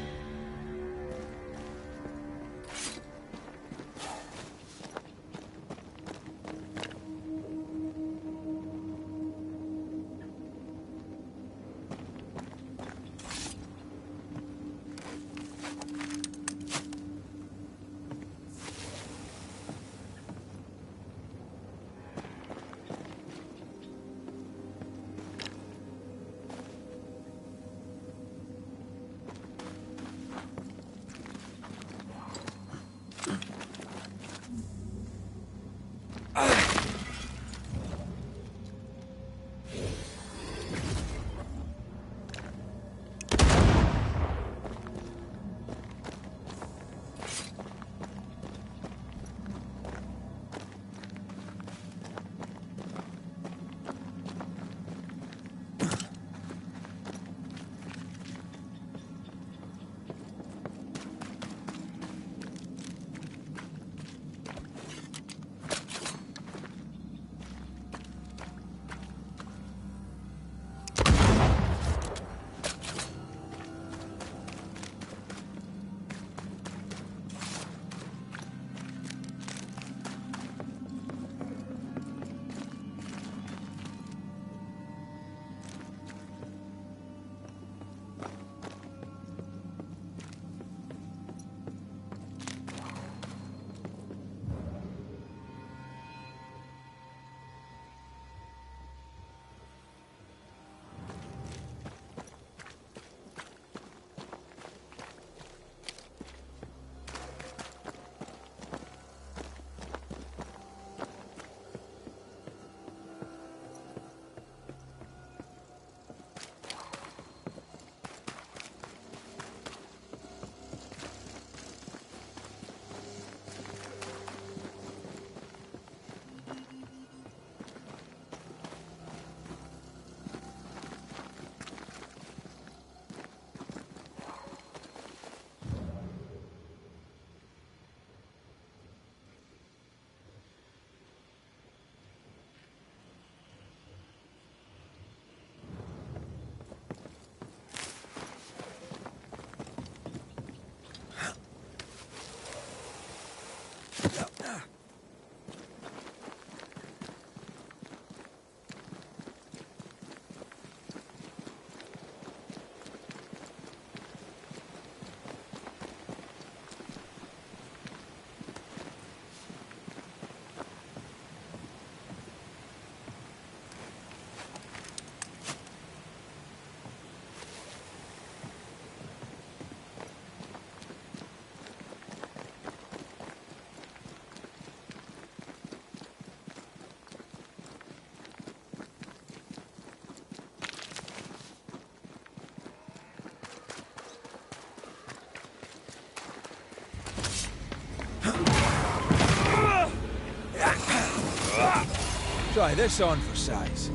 Try this on for size.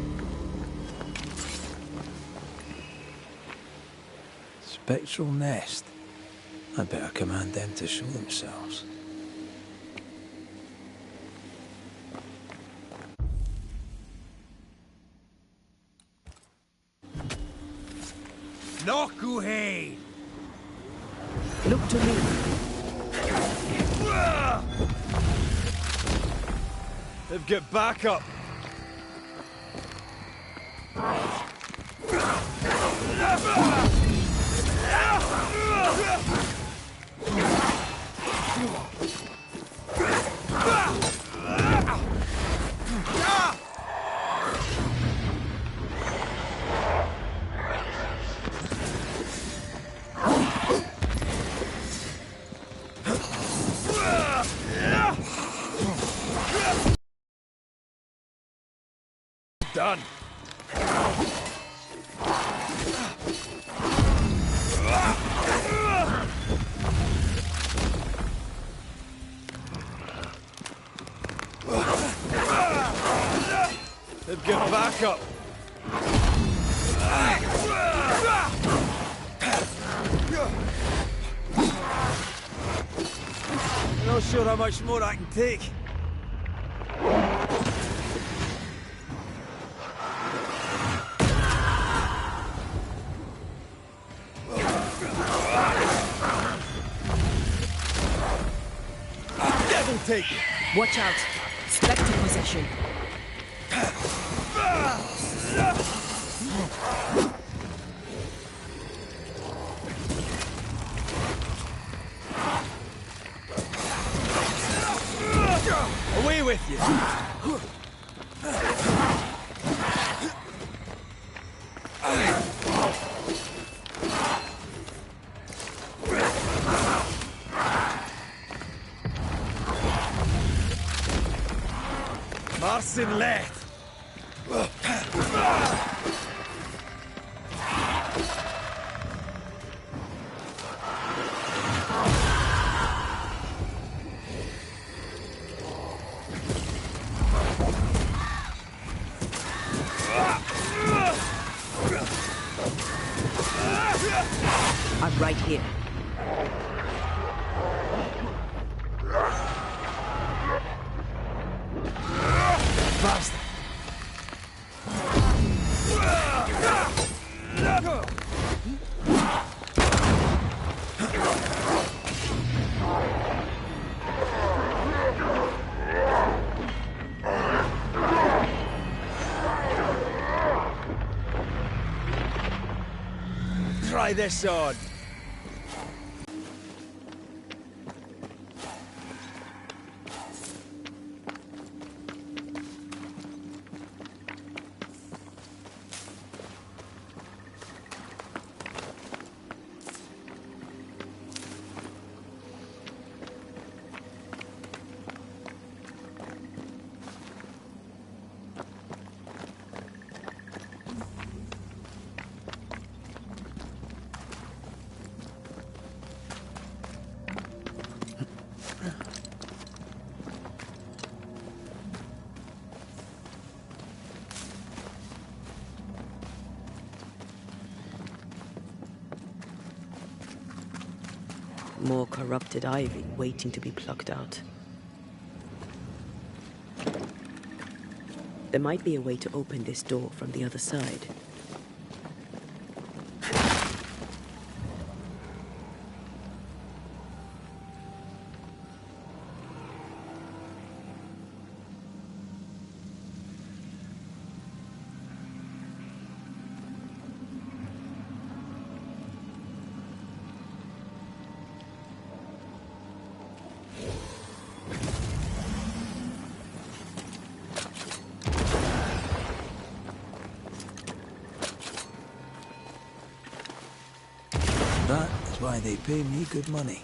Spectral nest. I'd better command them to show themselves. Nokuhei! Look to me. They've got backup. Done. They've got backup. I'm not sure how much more I can take. Devil take it. Watch out. Spectre possession. Away with you. Marcin left. I'm right here. Basta. Try this on. More corrupted ivy waiting to be plucked out. There might be a way to open this door from the other side. That is why they pay me good money.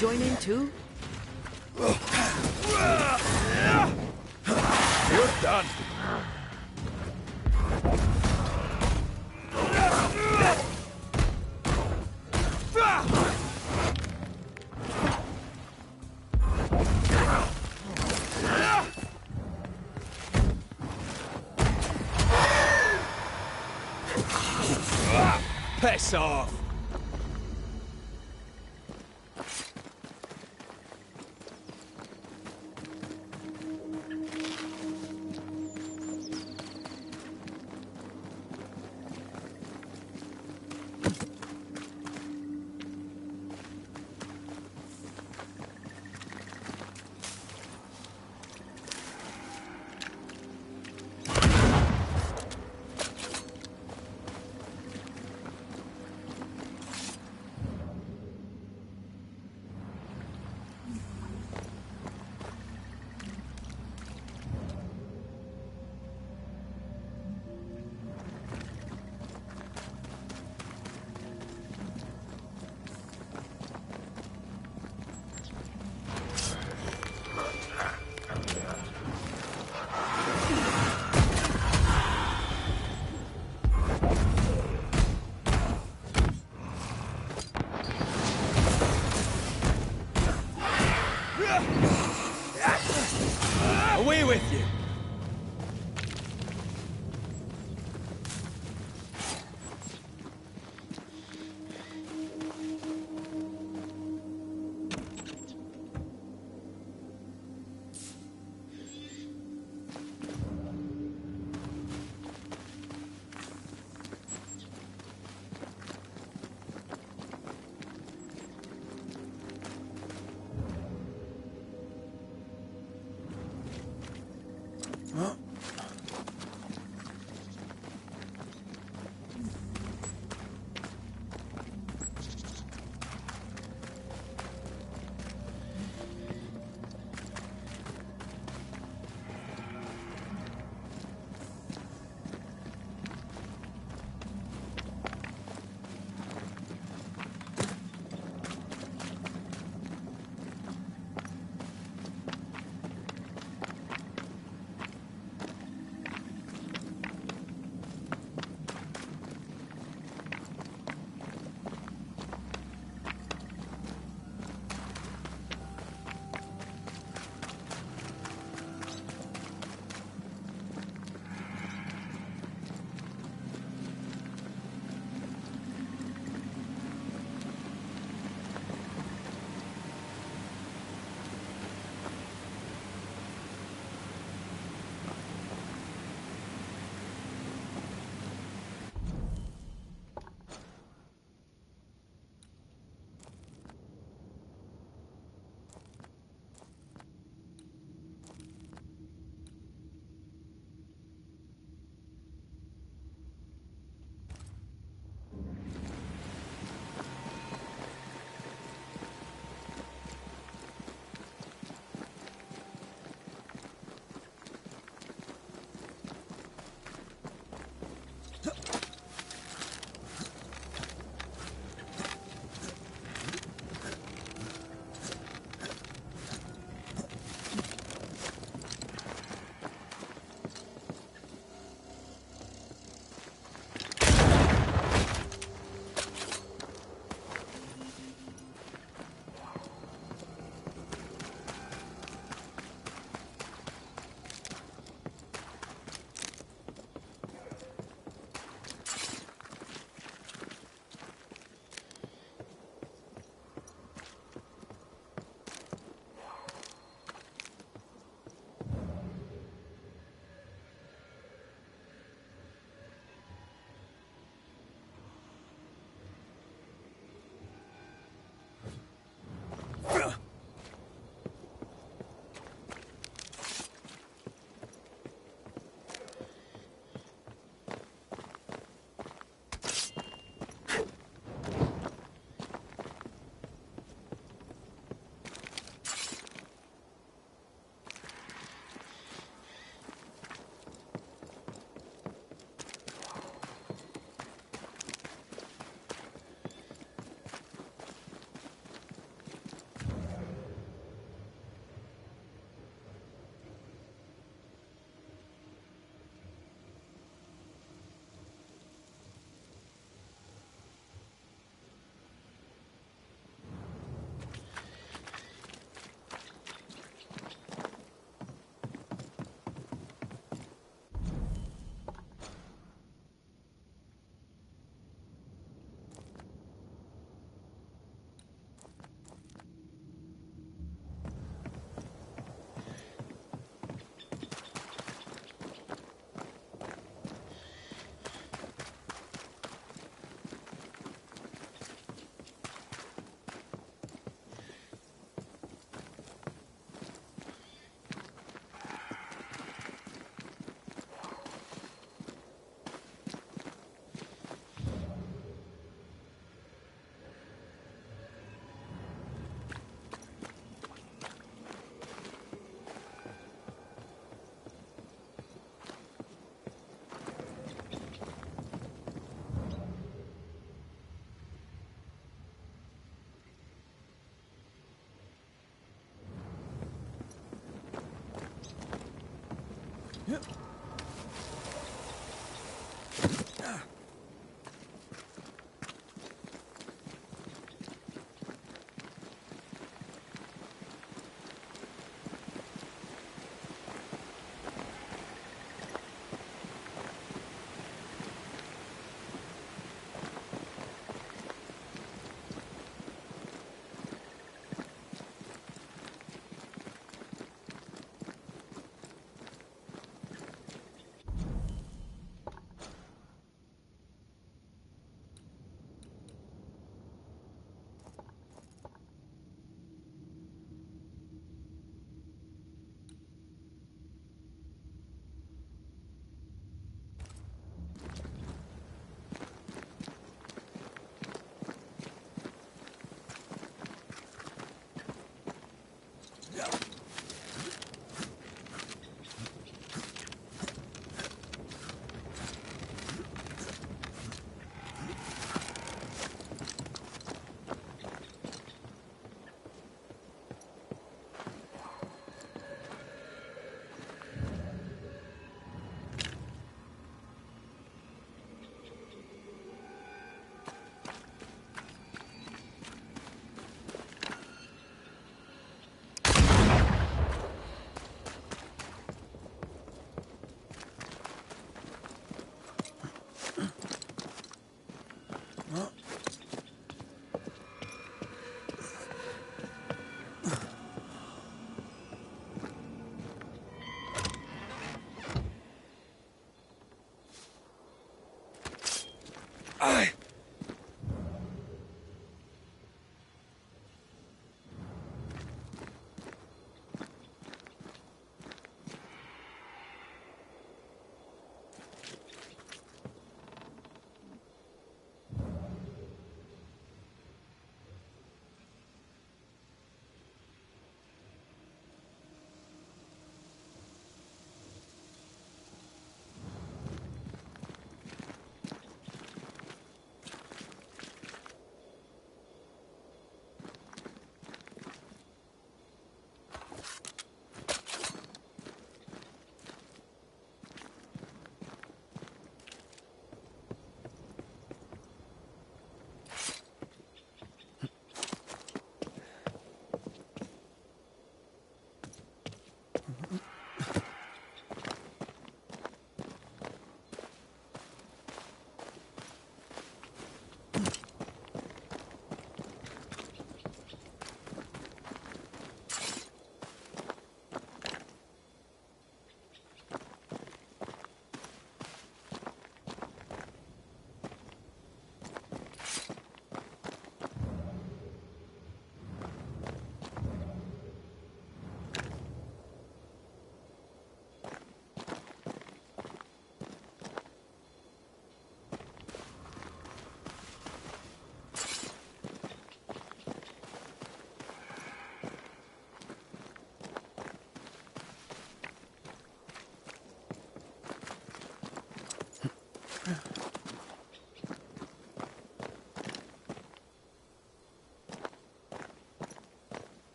join in too? You're done. Piss off! Away with you!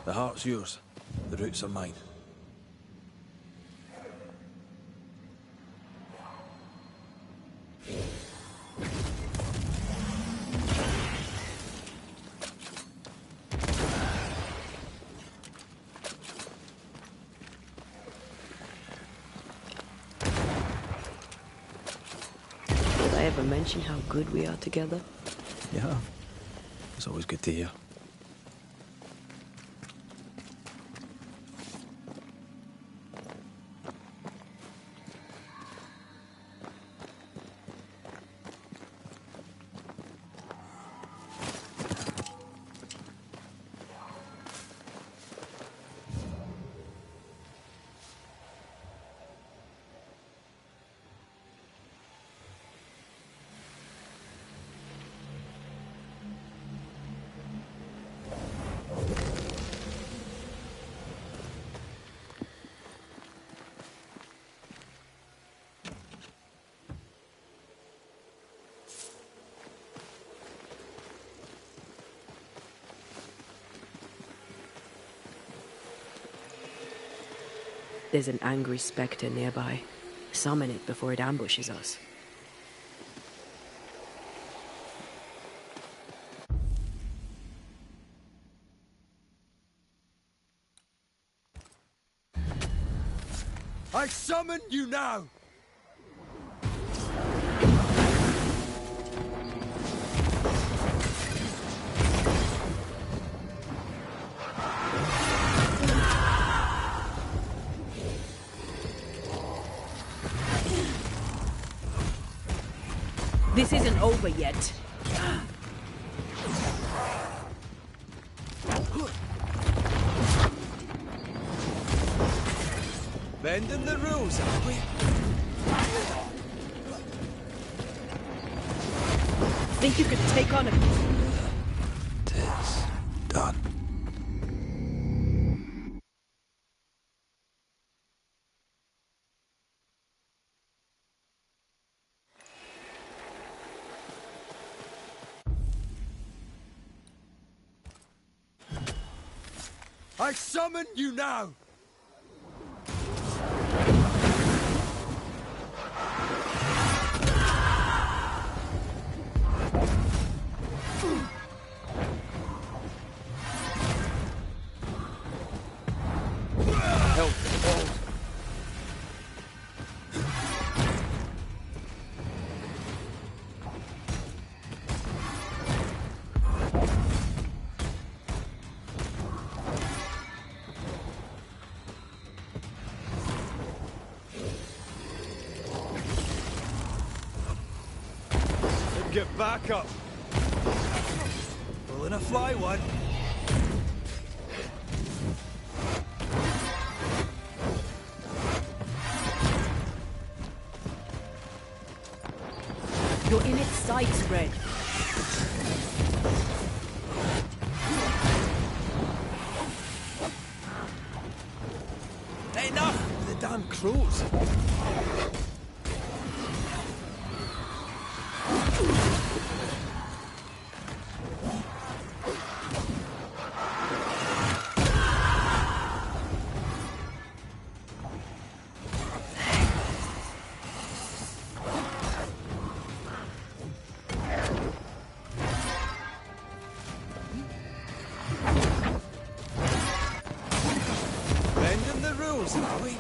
The heart's yours. The roots are mine. Did I ever mention how good we are together? Yeah. It's always good to hear. There's an angry spectre nearby. Summon it before it ambushes us. I summon you now! This isn't over yet. Bending the rules, are we? Think you could take on a... Tis done. I summon you now! Help all. Get back up! Pulling a fly one. You're in its side spread. Enough with the damn crows. ourselves then, are we?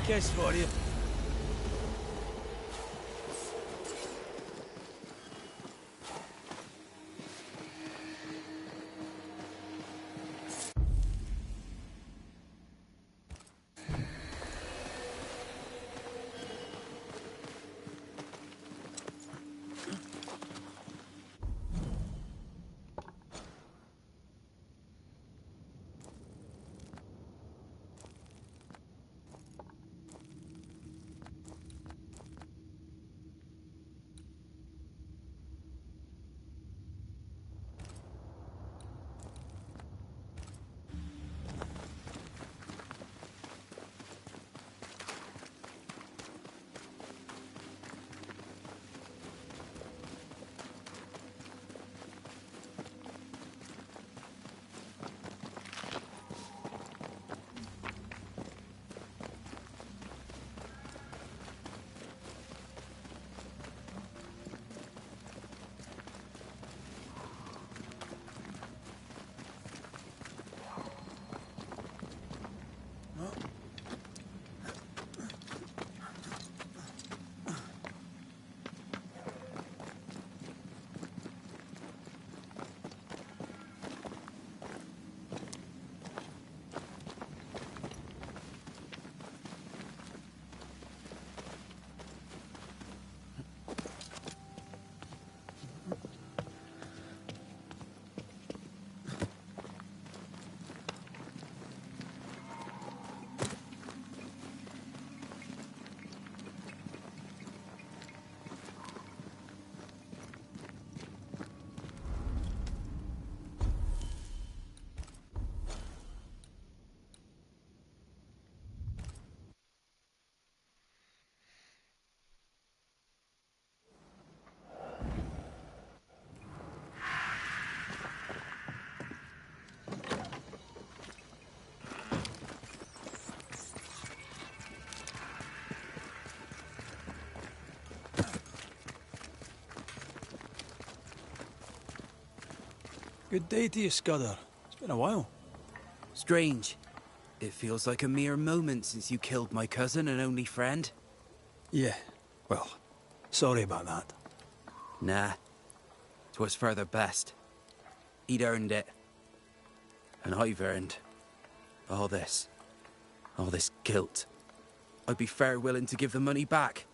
Kiss for you. Good day to you, Scudder. It's been a while. Strange. It feels like a mere moment since you killed my cousin and only friend. Yeah, well, sorry about that. Nah. 'Twas for the best. He'd earned it. And I've earned all this. All this guilt. I'd be fair willing to give the money back.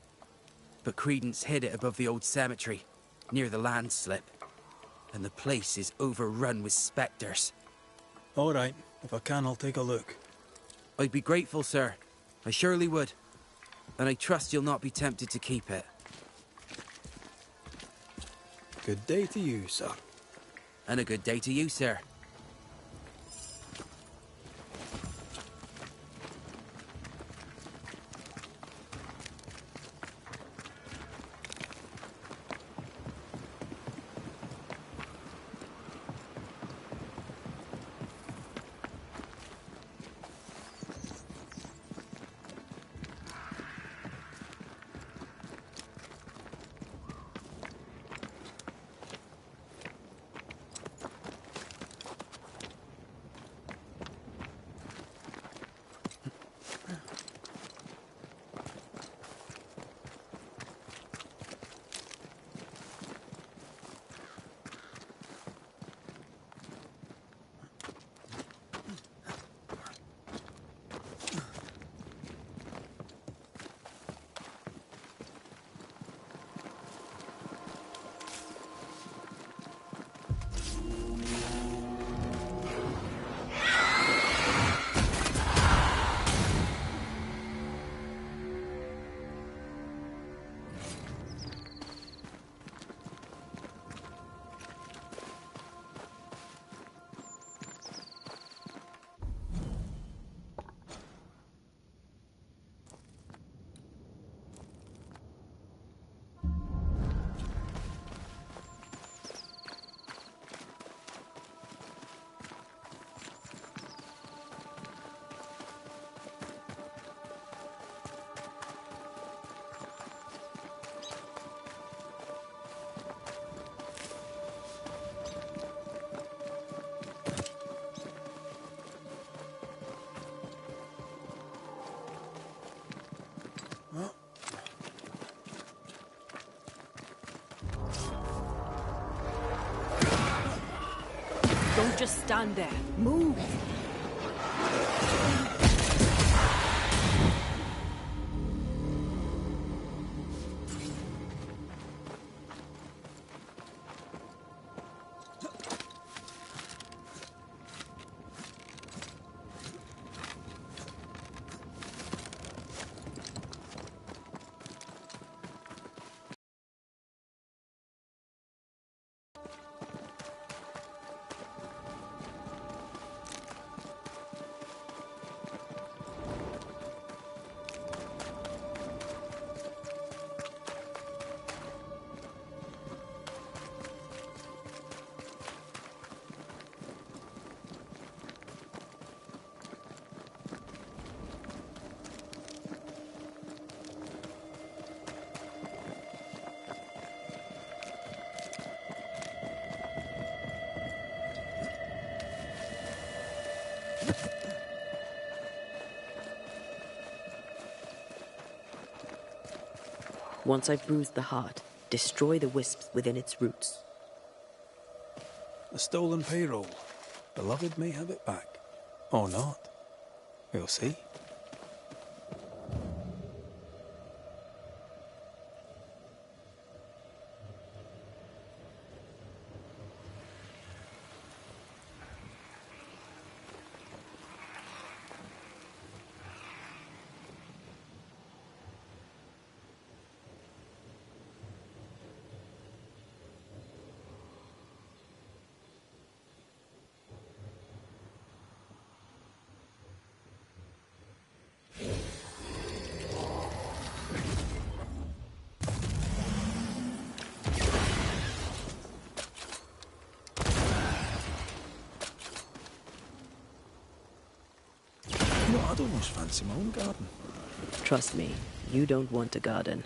But Credence hid it above the old cemetery, near the landslip. And the place is overrun with spectres. All right. If I can, I'll take a look. I'd be grateful, sir. I surely would. And I trust you'll not be tempted to keep it. Good day to you, sir. And a good day to you, sir. Don't just stand there. Move! Once I've bruised the heart, destroy the wisps within its roots. A stolen payroll. Beloved may have it back. Or not. We'll see. You know, I'd almost fancy my own garden. Trust me, you don't want a garden.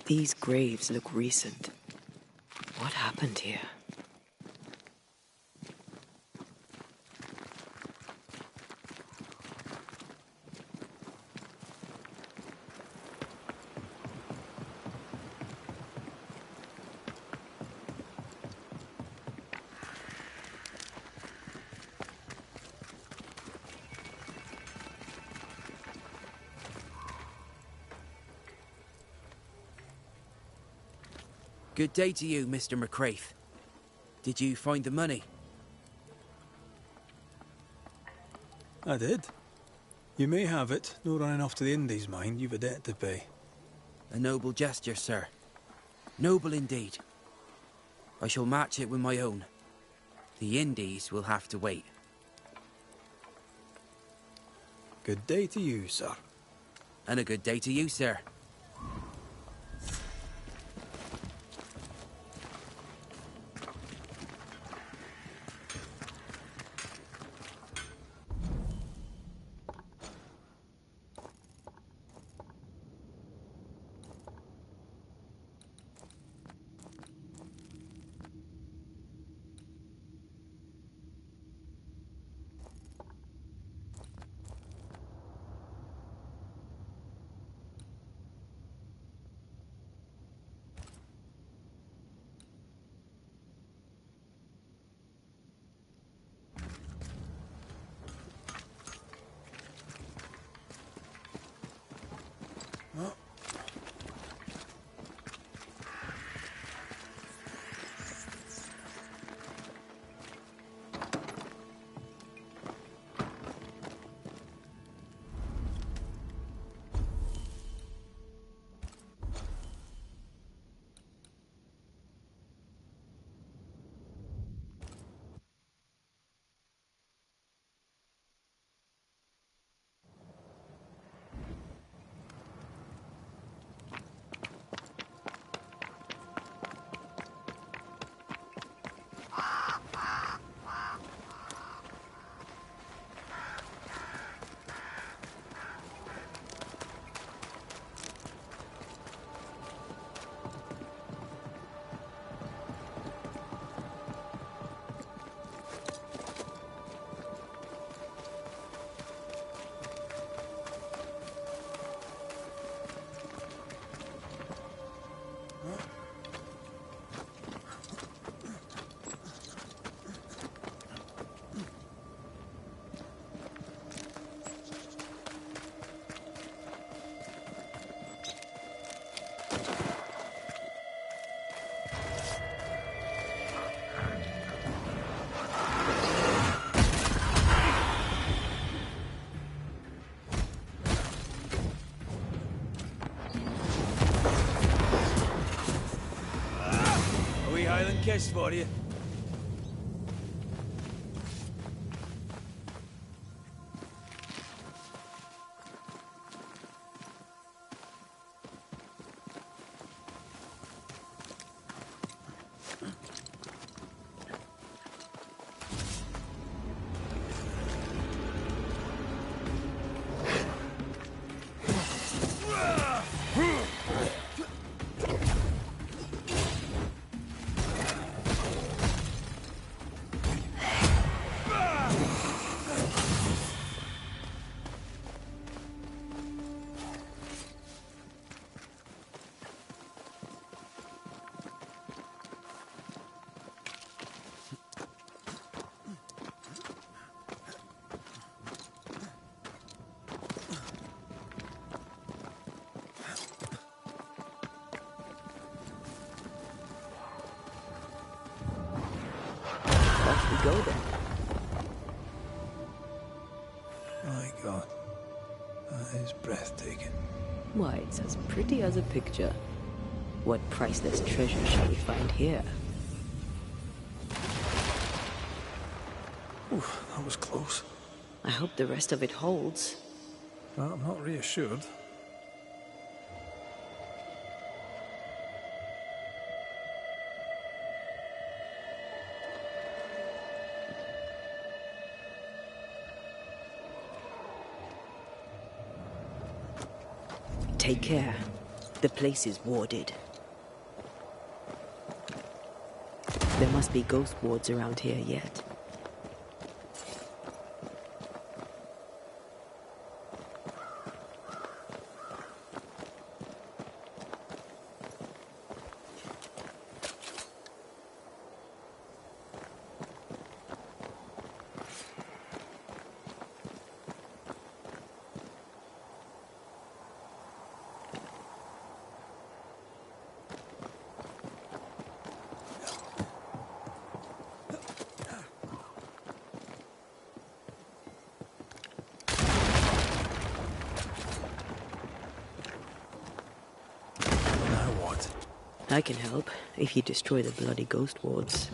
These graves look recent. What happened here? Good day to you, Mr. McCraith. Did you find the money? I did. You may have it. No running off to the Indies, mind. You've a debt to pay. A noble gesture, sir. Noble indeed. I shall match it with my own. The Indies will have to wait. Good day to you, sir. And a good day to you, sir. kiss for you. Off we go then. My God, that is breathtaking. Why, it's as pretty as a picture. What priceless treasure shall we find here? Oof, that was close. I hope the rest of it holds. Well, I'm not reassured. Take care. The place is warded. There must be ghost wards around here yet. I can help, if you destroy the bloody ghost wards.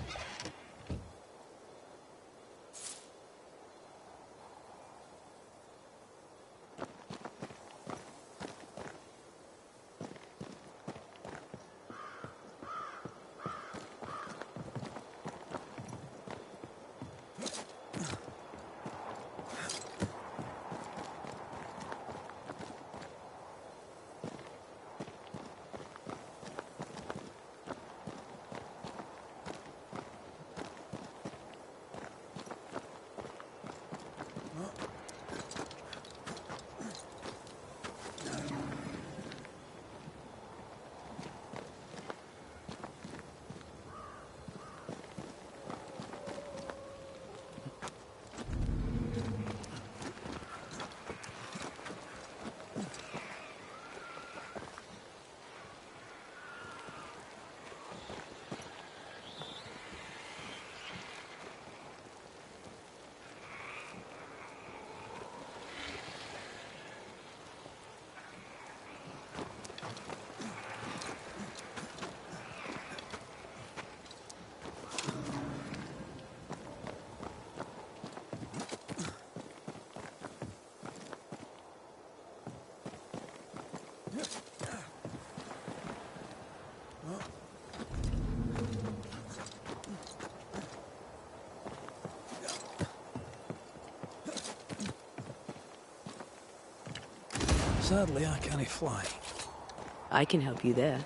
Sadly, I can't fly. I can help you there.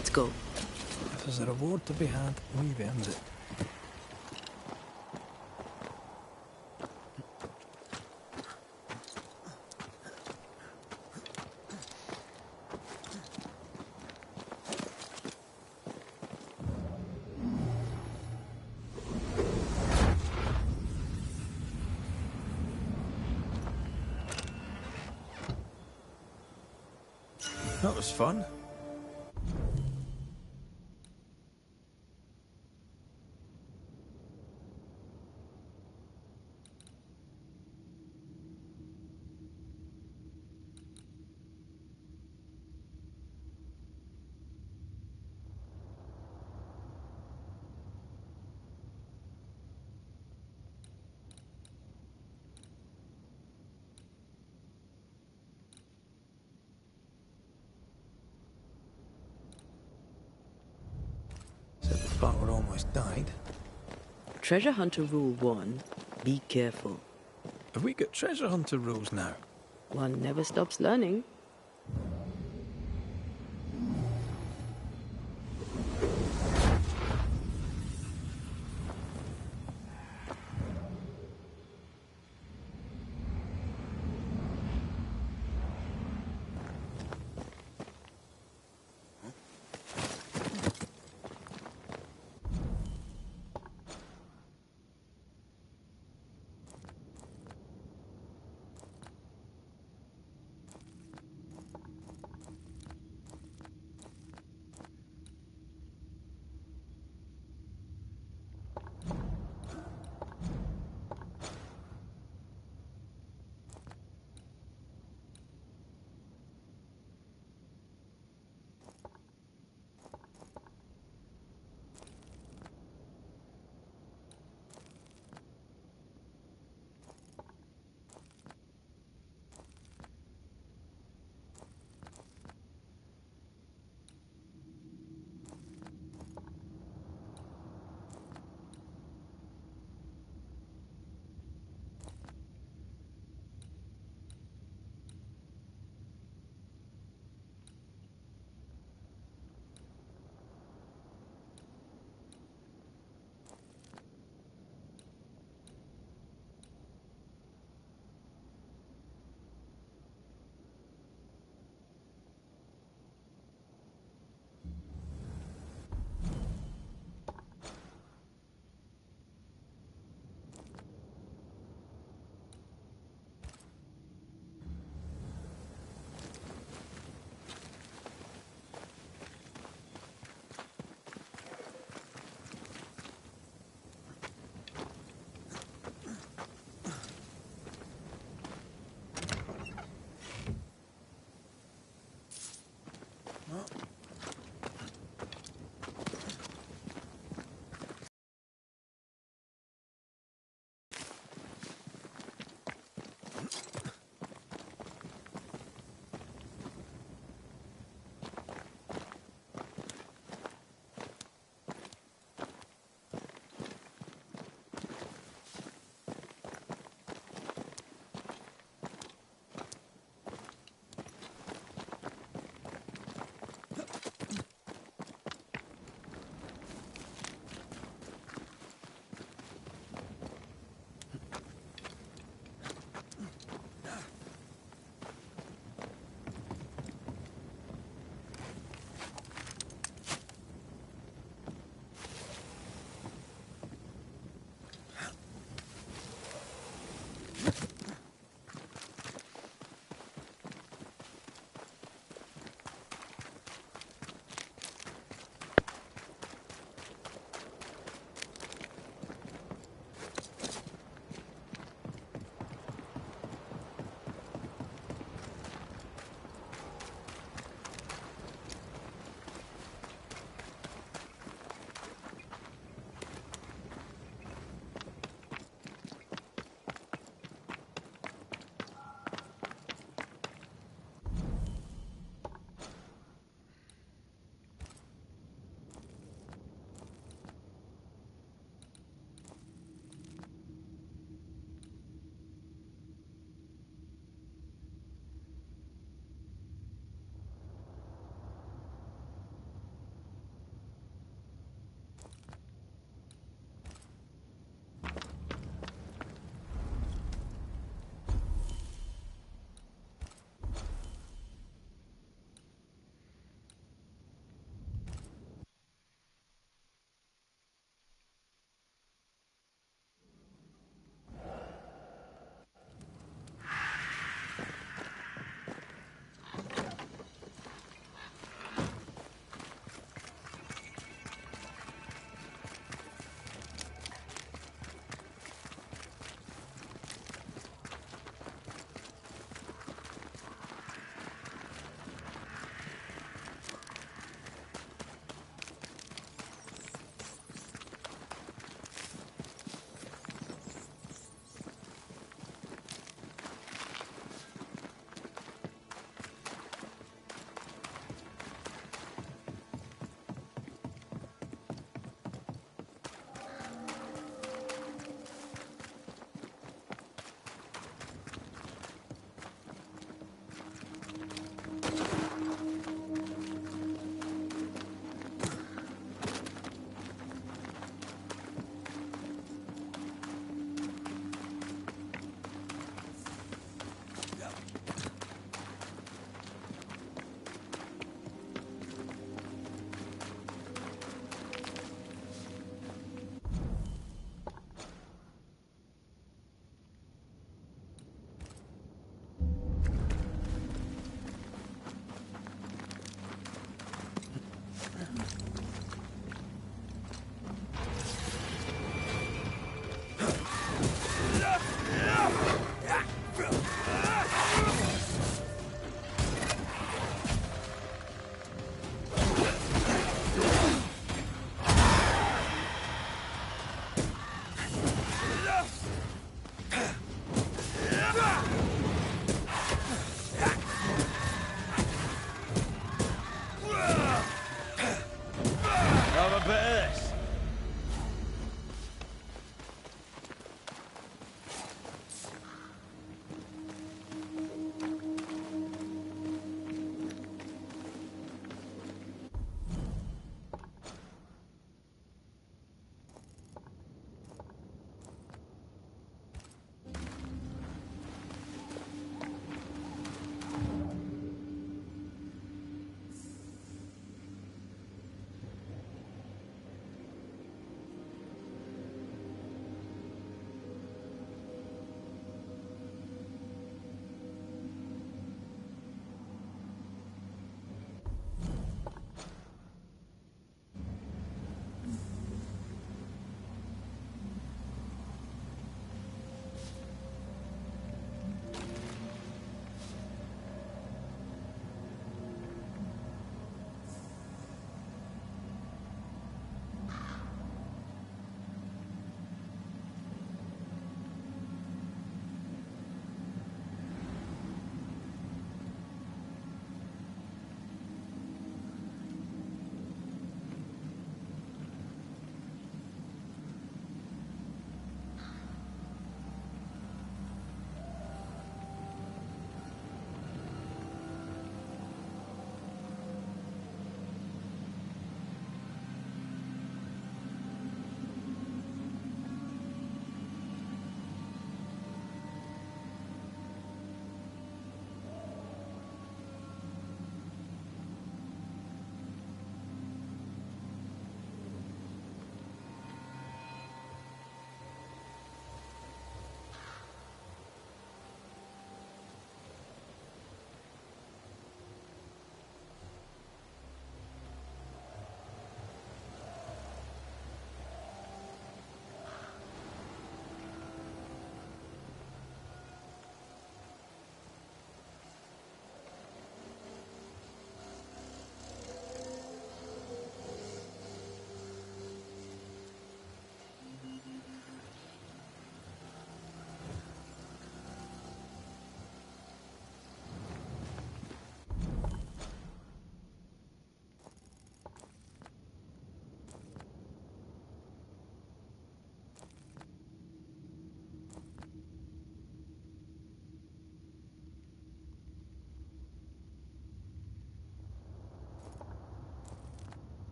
Let's go. If there's a reward to be had, we've earned it. That was fun. Said the butler almost died. Treasure Hunter Rule 1, be careful. Have we got treasure hunter rules now? One never stops learning.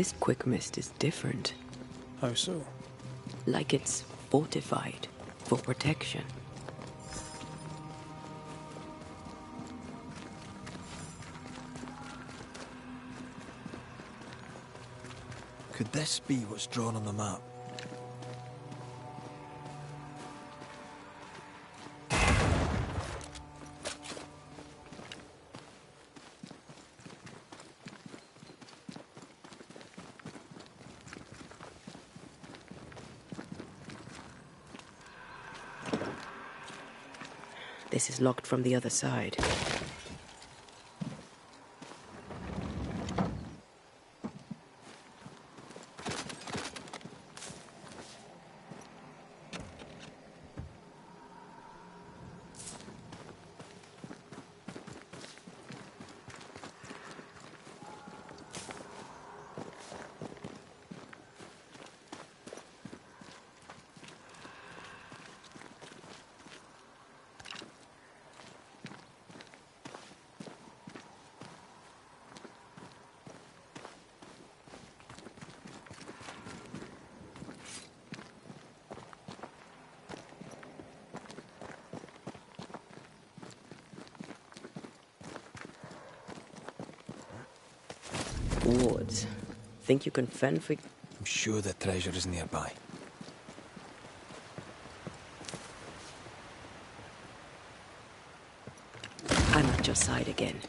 This quick mist is different. How so? Like it's fortified for protection. Could this be what's drawn on the map? This is locked from the other side. Wards, think you can fend for... I'm sure the treasure is nearby. I'm at your side again.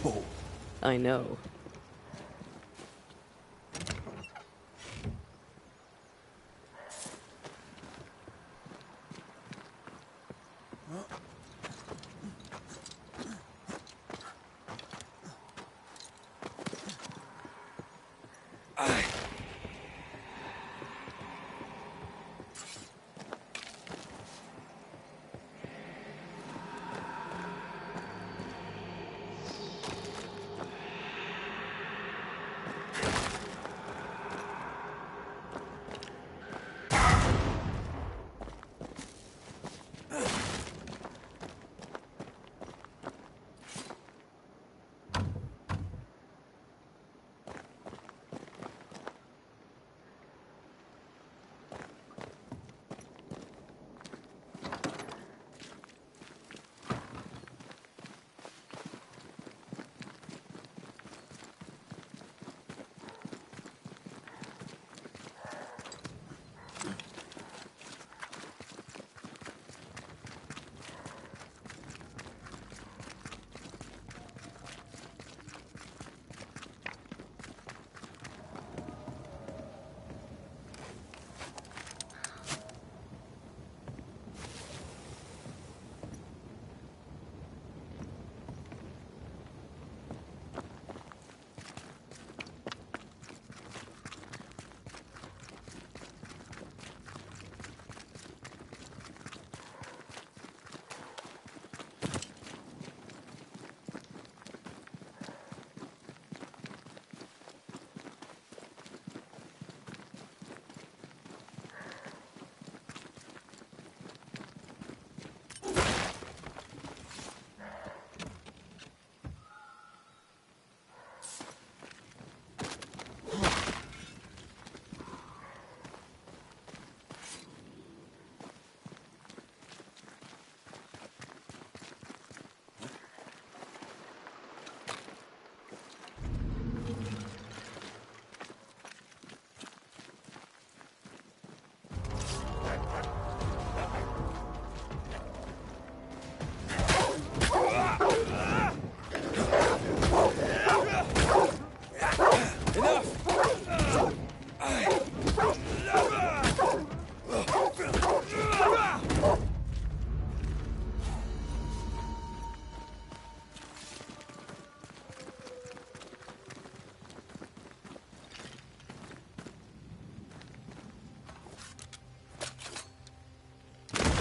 Whoa. I know.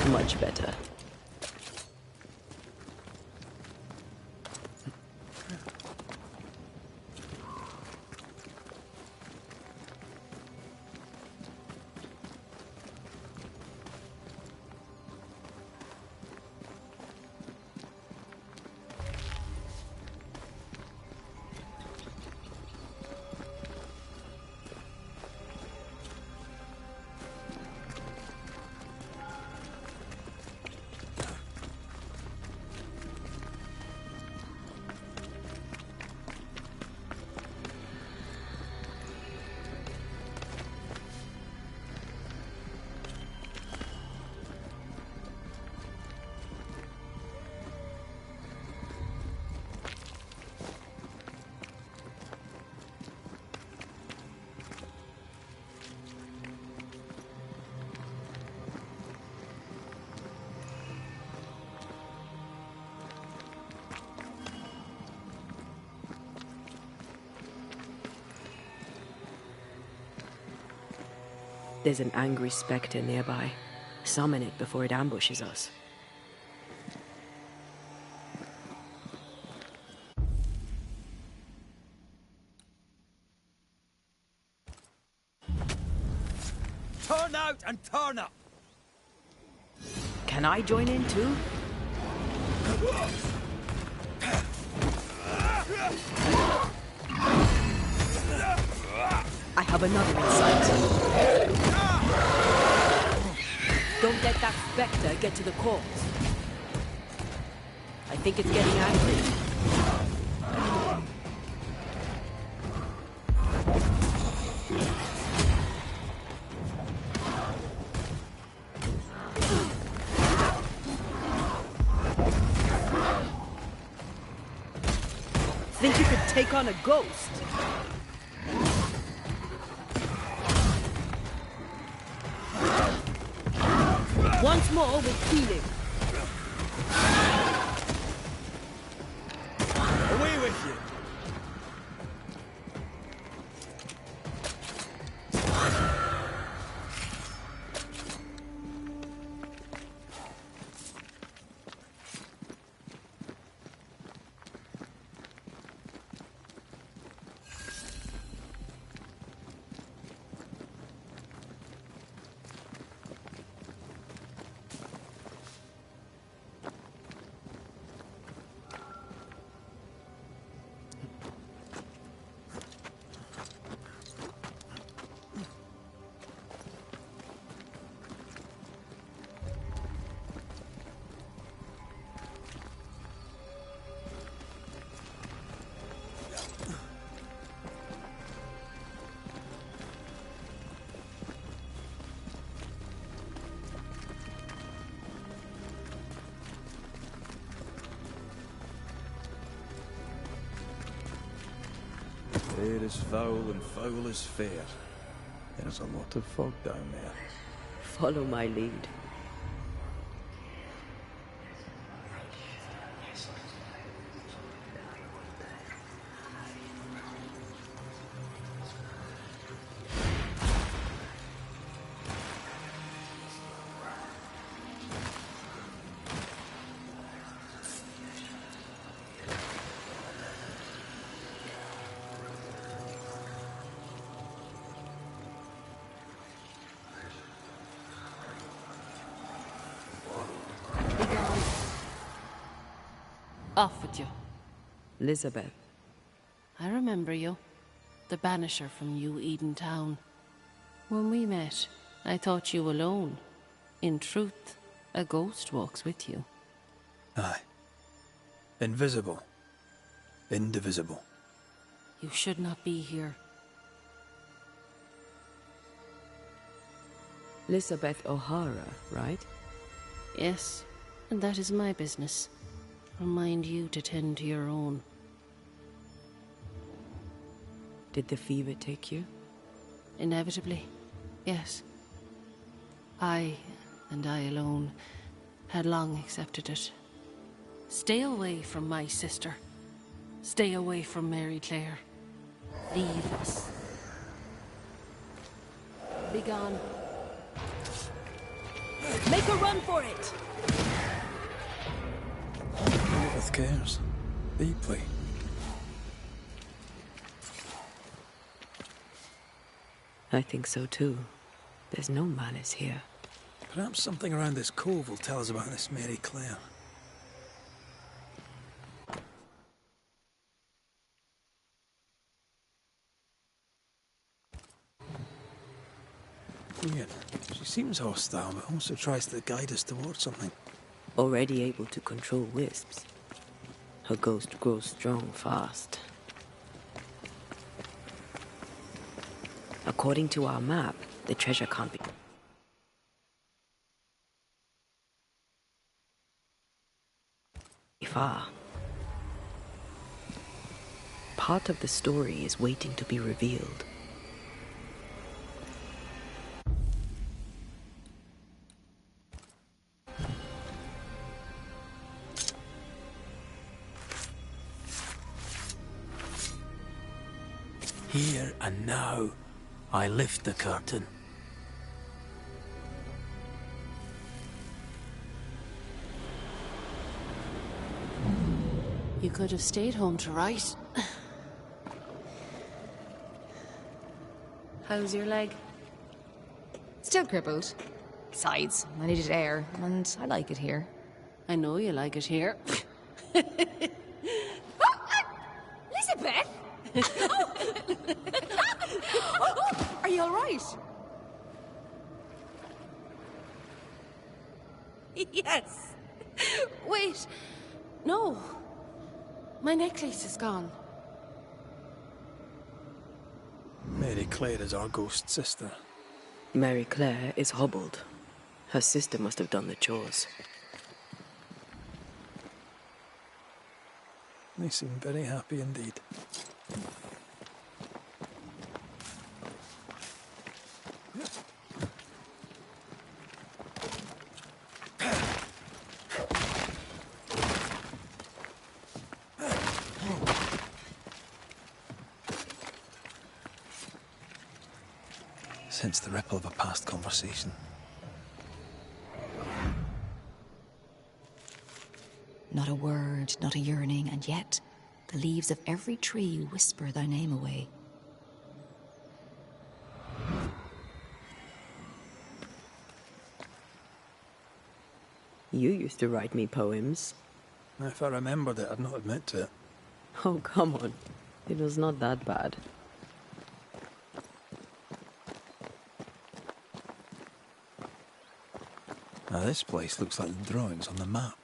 Much better. There's an angry spectre nearby. Summon it before it ambushes us. Turn out and turn up! Can I join in too? I have another in sight. Don't let that spectre get to the corpse. I think it's getting angry. Think you could take on a ghost? Once more with healing. Away with you! Fair is foul and foul is fair. There's a lot of fog down there. Follow my lead. Off with you. Elizabeth. I remember you. The Banisher from New Eden Town. When we met, I thought you alone. In truth, a ghost walks with you. Aye. Invisible. Indivisible. You should not be here. Elizabeth O'Hara, right? Yes, and that is my business. Remind you to tend to your own. Did the fever take you? Inevitably, yes. I, and I alone, had long accepted it. Stay away from my sister. Stay away from Mary Clare. Leave us. Be gone. Make a run for it! Elizabeth cares. Deeply. I think so too. There's no malice here. Perhaps something around this cove will tell us about this Mary Clare. Weird. She seems hostile, but also tries to guide us towards something. Already able to control wisps. Her ghost grows strong fast. According to our map, the treasure can't be far. Part of the story is waiting to be revealed. Here and now, I lift the curtain. You could have stayed home to write. How's your leg? Still crippled. Besides, I needed air, and I like it here. I know you like it here. Elizabeth! Are you all right? Yes. Wait. No. My necklace is gone. Mary Claire is our ghost sister. Mary Claire is hobbled. Her sister must have done the chores. They seem very happy indeed. Sense the ripple of a past conversation. Not a word, not a yearning, and yet the leaves of every tree whisper thy name away. You used to write me poems. If I remembered it, I'd not admit to it. Oh, come on. It was not that bad. Now this place looks like the drawings on the map.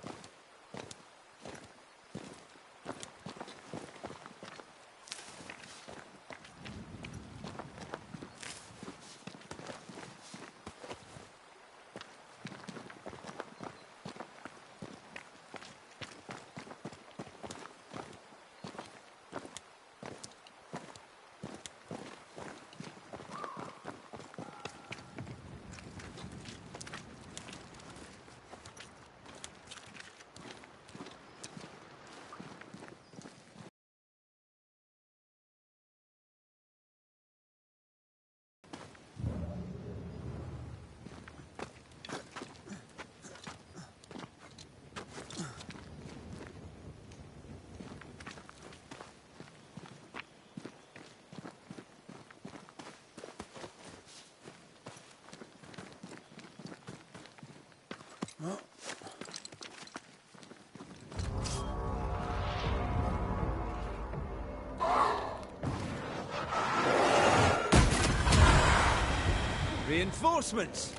Reinforcements!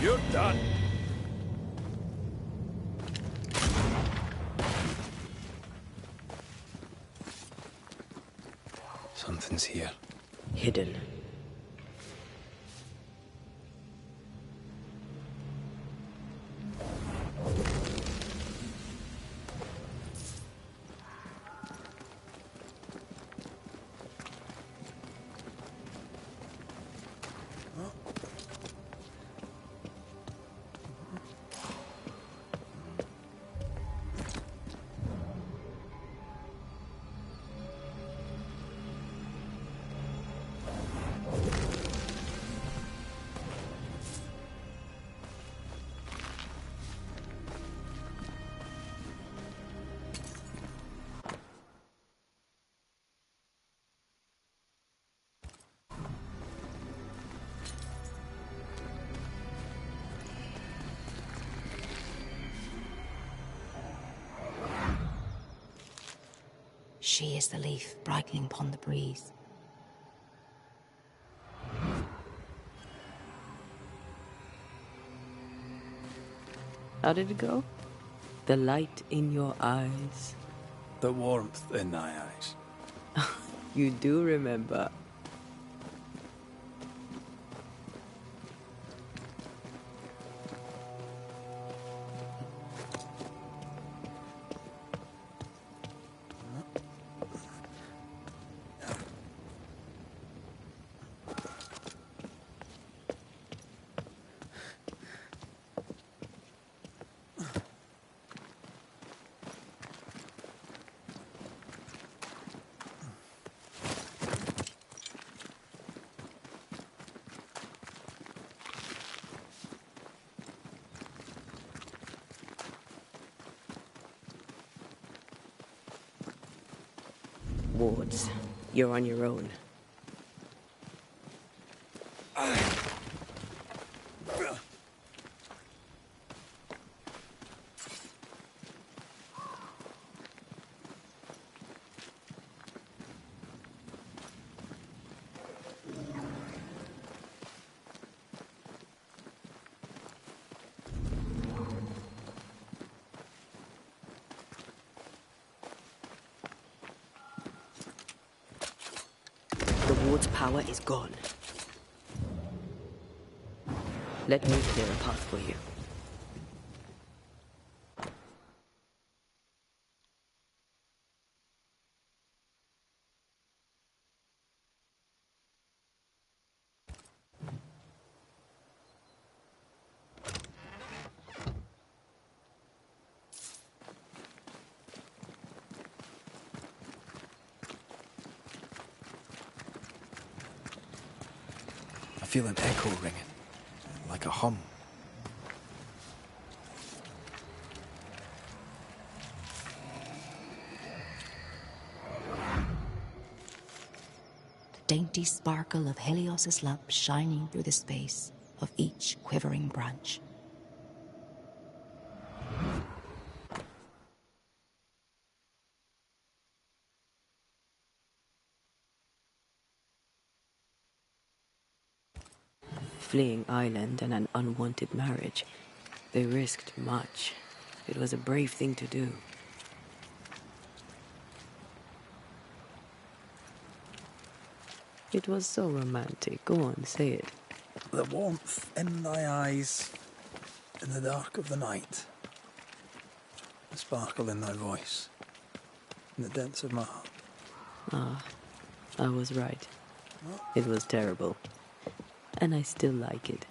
You're done. Something's here. Hidden. She is the leaf brightening upon the breeze. How did it go? The light in your eyes. The warmth in thy eyes. You do remember. Wards, you're on your own. The ward's power is gone. Let me clear a path for you. I feel an echo ringing, like a hum. The dainty sparkle of Helios's lamp shining through the space of each quivering branch. Fleeing island and an unwanted marriage. They risked much. It was a brave thing to do. It was so romantic. Go on, say it. The warmth in thy eyes, in the dark of the night. The sparkle in thy voice, in the depths of my heart. Ah, I was right. It was terrible. And I still like it.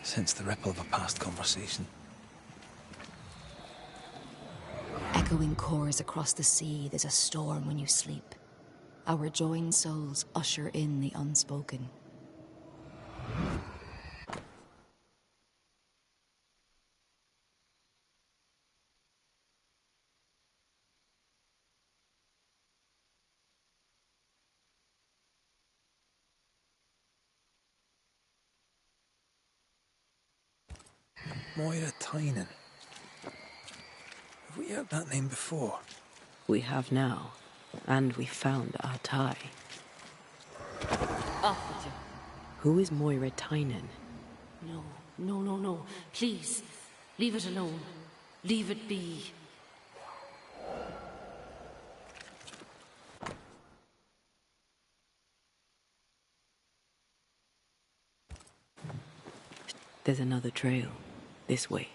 Sense the ripple of a past conversation. Echoing chorus across the sea, there's a storm when you sleep. Our joined souls usher in the unspoken. Moira Tynan. Have we heard that name before? We have now. And we found our tie. Off with you. Who is Moira Tynan? No. Please, leave it alone. Leave it be. There's another trail. This way.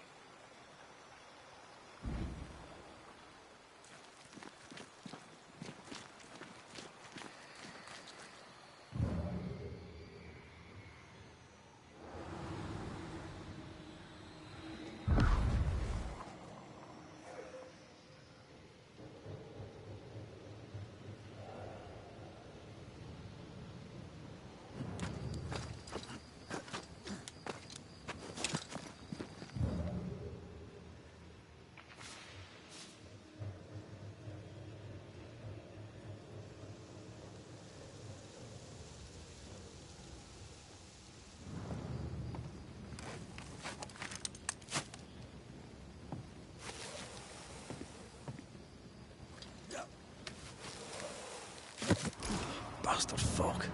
Bastard folk.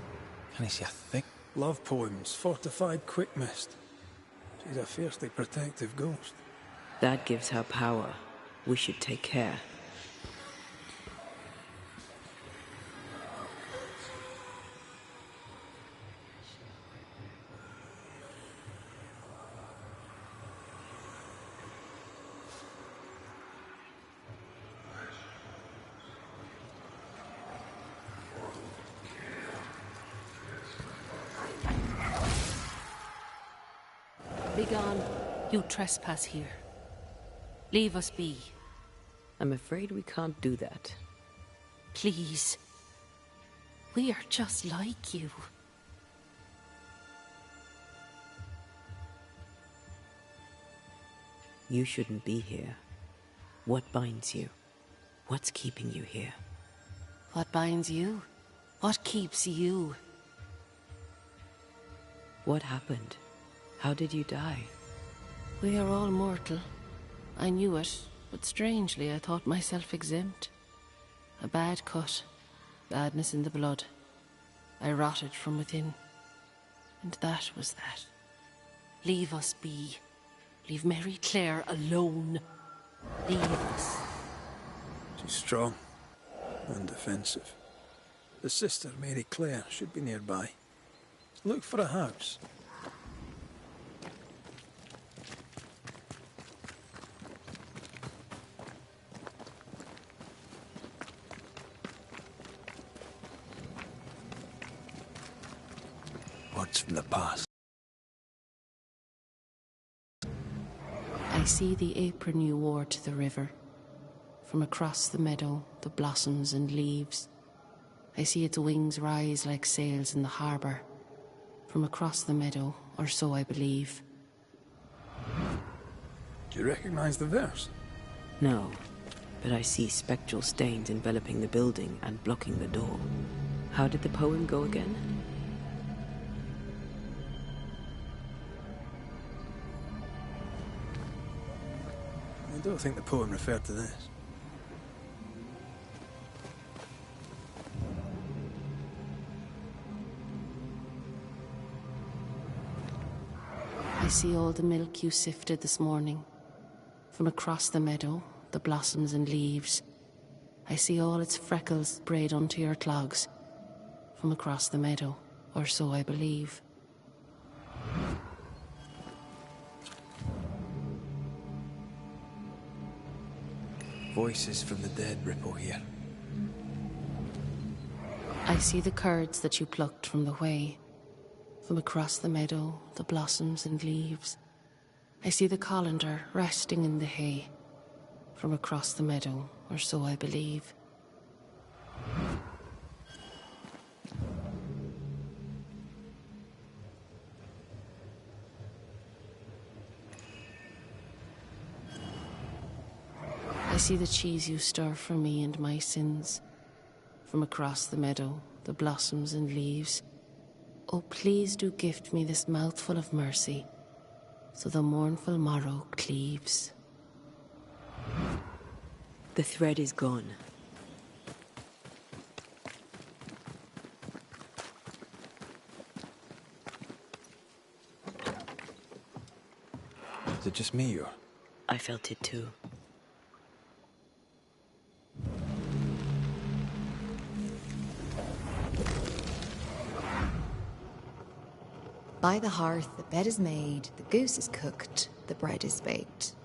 Can he see a thing? Love poems, fortified quick mist. She's a fiercely protective ghost. That gives her power. We should take care. Begone. You trespass here. Leave us be. I'm afraid we can't do that. Please. We are just like you. You shouldn't be here. What binds you? What's keeping you here? What binds you? What keeps you? What happened? How did you die? We are all mortal. I knew it, but strangely I thought myself exempt. A bad cut, badness in the blood. I rotted from within. And that was that. Leave us be. Leave Mary Claire alone. Leave us. She's strong and defensive. The sister, Mary Claire, should be nearby. Look for a house. Words from the past. I see the apron you wore to the river. From across the meadow, the blossoms and leaves. I see its wings rise like sails in the harbour. From across the meadow, or so I believe. Do you recognize the verse? No, but I see spectral stains enveloping the building and blocking the door. How did the poem go again? I don't think the poem referred to this. I see all the milk you sifted this morning. From across the meadow, the blossoms and leaves. I see all its freckles braid onto your clogs. From across the meadow, or so I believe. Voices from the dead ripple here. I see the curds that you plucked from the way. From across the meadow, the blossoms and leaves. I see the colander resting in the hay. From across the meadow, or so I believe. I see the cheese you stir for me and my sins. From across the meadow, the blossoms and leaves. Oh, please do gift me this mouthful of mercy, so the mournful morrow cleaves. The thread is gone. Is it just me or? I felt it too. By the hearth, the bed is made, the goose is cooked, the bread is baked.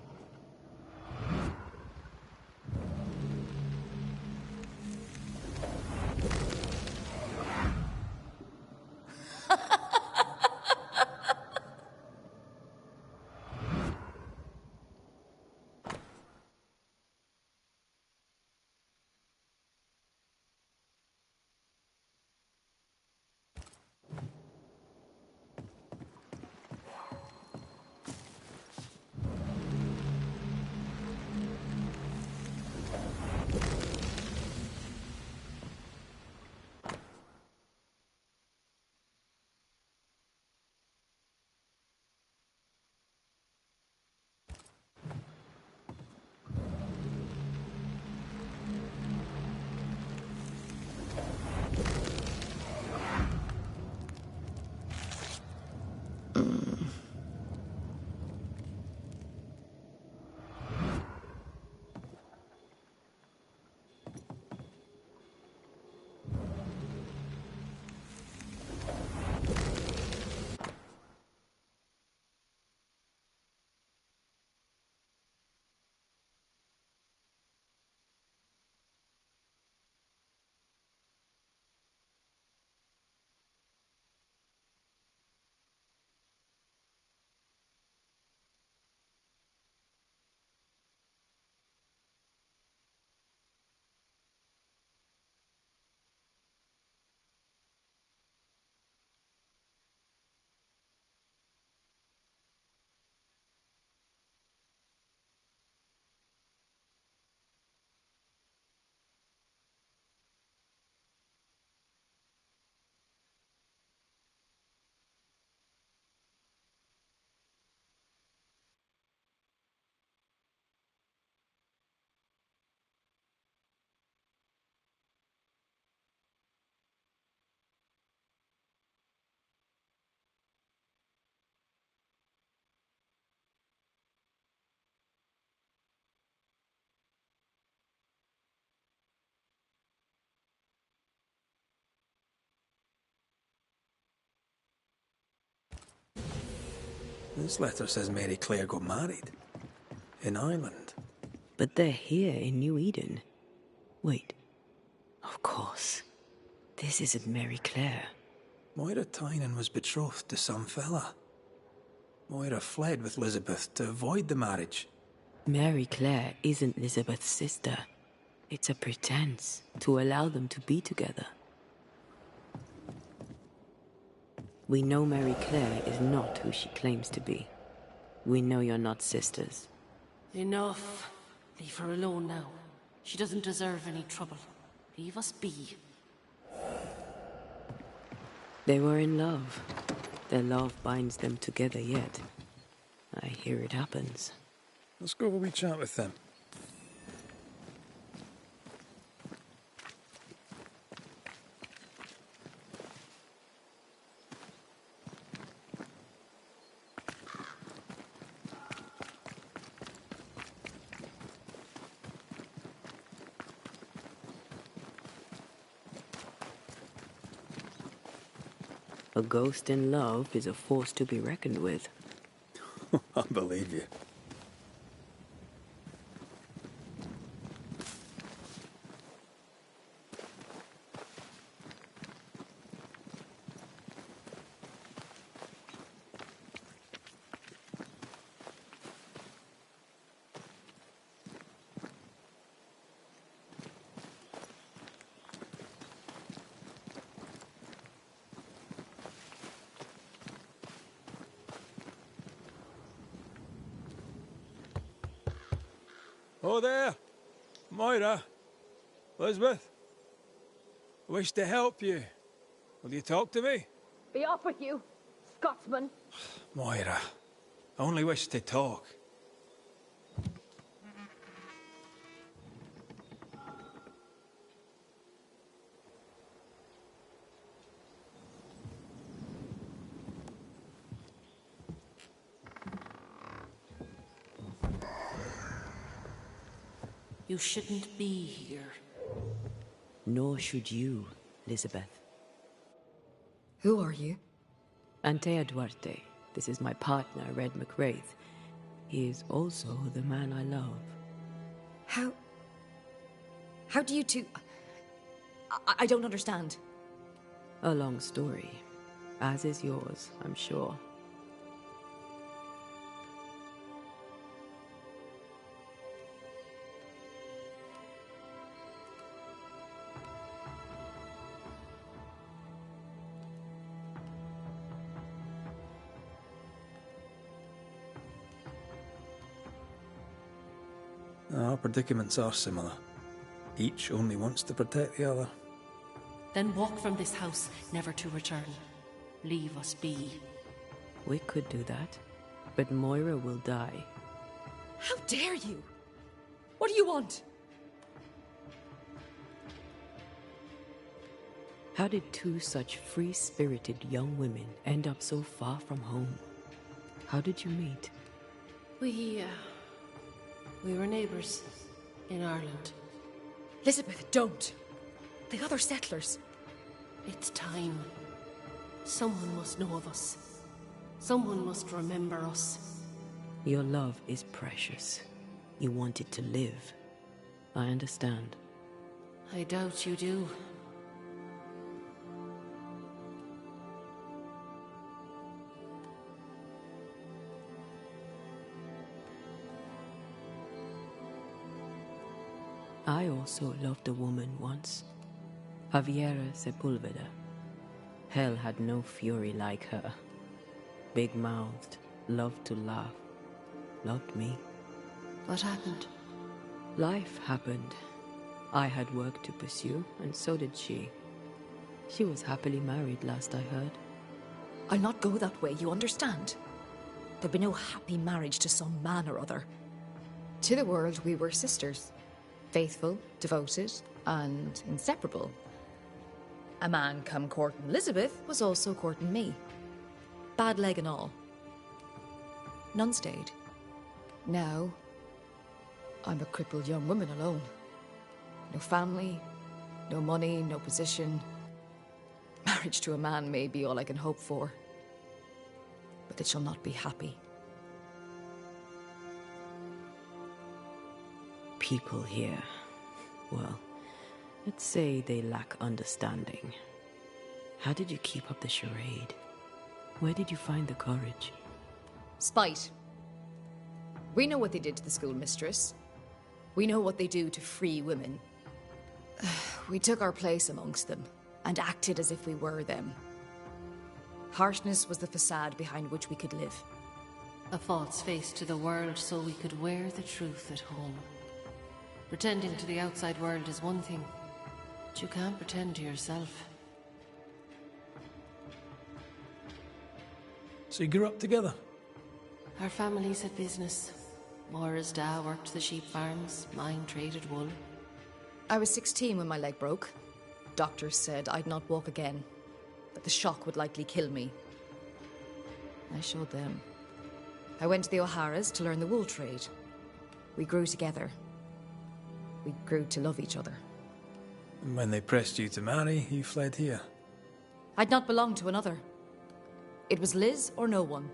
This letter says Mary Clare got married. In Ireland. But they're here in New Eden. Wait. Of course. This isn't Mary Clare. Moira Tynan was betrothed to some fella. Moira fled with Elizabeth to avoid the marriage. Mary Clare isn't Elizabeth's sister. It's a pretense to allow them to be together. We know Mary Clare is not who she claims to be. We know you're not sisters. Enough. Leave her alone now. She doesn't deserve any trouble. Leave us be. They were in love. Their love binds them together yet. I hear it happens. Let's go have a wee chat with them. A ghost in love is a force to be reckoned with. I believe you. Oh there! Moira! Elizabeth! I wish to help you. Will you talk to me? Be off with you, Scotsman. Moira, I only wish to talk. You shouldn't be here. Nor should you, Elizabeth. Who are you? Antea Duarte. This is my partner, Red McWraith. He is also the man I love. How do you two... I don't understand. A long story. As is yours, I'm sure. Our predicaments are similar. Each only wants to protect the other. Then walk from this house, never to return. Leave us be. We could do that, but Moira will die. How dare you? What do you want? How did two such free-spirited young women end up so far from home? How did you meet? We were neighbours in Ireland. Elizabeth, don't. The other settlers. It's time. Someone must know of us. Someone must remember us. Your love is precious. You want it to live. I understand. I doubt you do. I also loved a woman once. Javiera Sepulveda. Hell had no fury like her. Big-mouthed, loved to laugh. Loved me. What happened? Life happened. I had work to pursue, and so did she. She was happily married, last I heard. I'll not go that way, you understand? There'll be no happy marriage to some man or other. To the world, we were sisters. Faithful, devoted, and inseparable. A man come courting Elizabeth was also courting me. Bad leg and all. None stayed. Now, I'm a crippled young woman alone. No family, no money, no position. Marriage to a man may be all I can hope for. But it shall not be happy. people here, well, let's say they lack understanding. How did you keep up the charade? Where did you find the courage? Spite. We know what they did to the schoolmistress. We know what they do to free women. We took our place amongst them and acted as if we were them. Harshness was the facade behind which we could live. A false face to the world so we could wear the truth at home. Pretending to the outside world is one thing, but you can't pretend to yourself. So you grew up together? Our families had business. Moira's dad worked the sheep farms, mine traded wool. I was 16 when my leg broke. Doctors said I'd not walk again, that the shock would likely kill me. I showed them. I went to the O'Haras to learn the wool trade. We grew together. We grew to love each other. And when they pressed you to marry, you fled here. I'd not belonged to another. It was Liz or no one.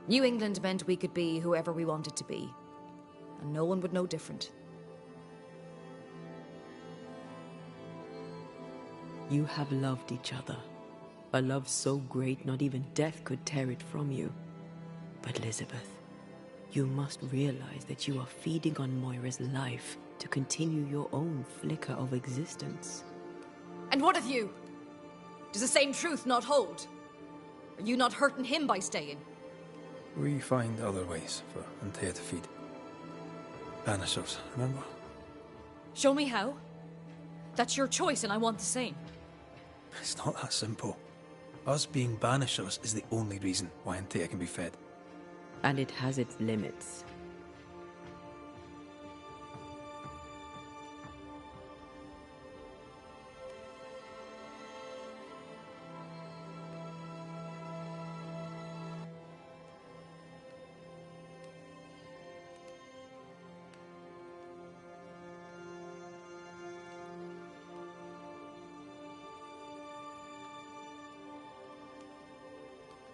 New England meant we could be whoever we wanted to be, and no one would know different. You have loved each other. A love so great not even death could tear it from you. But Elizabeth, you must realize that you are feeding on Moira's life to continue your own flicker of existence. And what of you? Does the same truth not hold? Are you not hurting him by staying? We find other ways for Antea to feed. Banishers, remember? Show me how. That's your choice and I want the same. It's not that simple. Us being Banishers is the only reason why Antea can be fed. And it has its limits.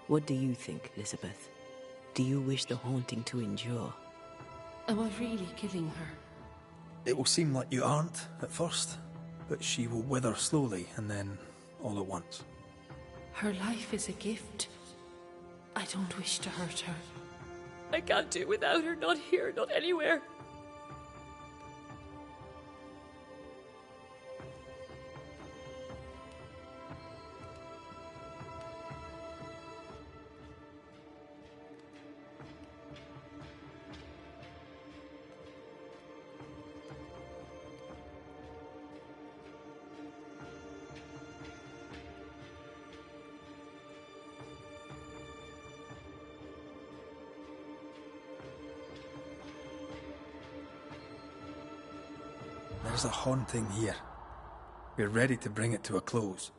What do you think, Elizabeth? Do you wish the haunting to endure? Am I really killing her? It will seem like you aren't at first, but she will wither slowly and then all at once. Her life is a gift. I don't wish to hurt her. I can't do without her, not here, not anywhere. There's a haunting here. We're ready to bring it to a close.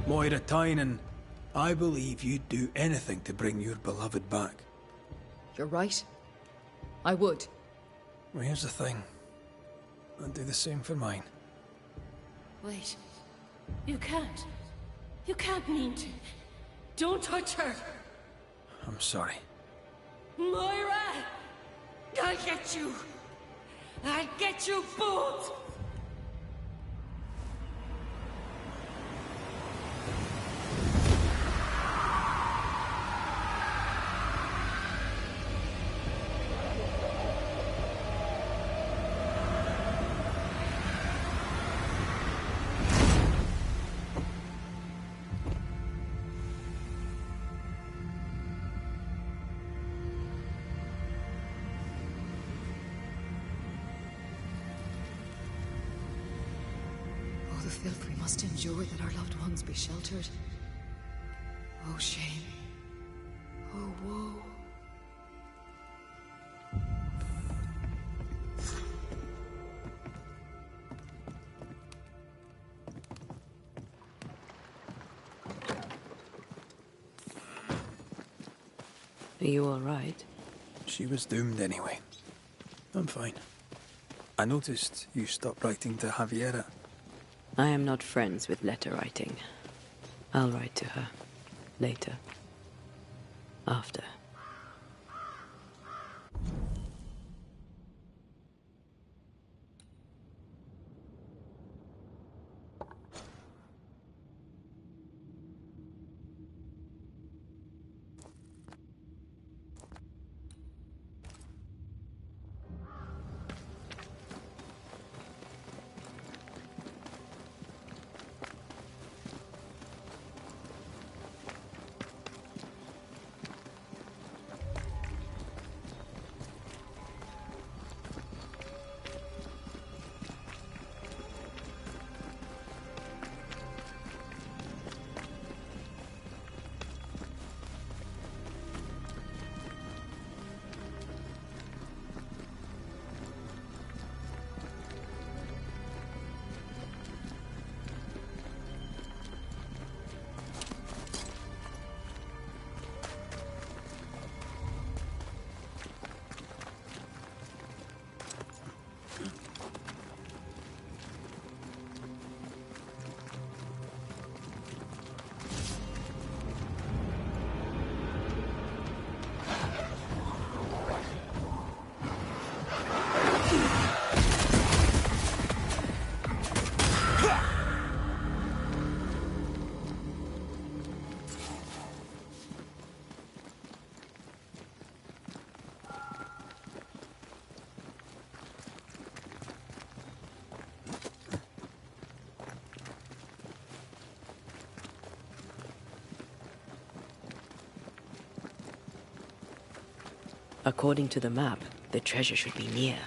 Moira Tynan, I believe you'd do anything to bring your beloved back. You're right. I would. Well, here's the thing. I'd do the same for mine. Wait. You can't. You can't mean to. Don't touch her. I'm sorry. Moira! I'll get you. I'll get you both. Oh, the filth we must endure that our loved ones be sheltered. Oh, shame. Oh, woe. Are you all right? She was doomed anyway. I'm fine. I noticed you stopped writing to Javiera. I am not friends with letter writing. I'll write to her. Later. After. According to the map, the treasure should be near.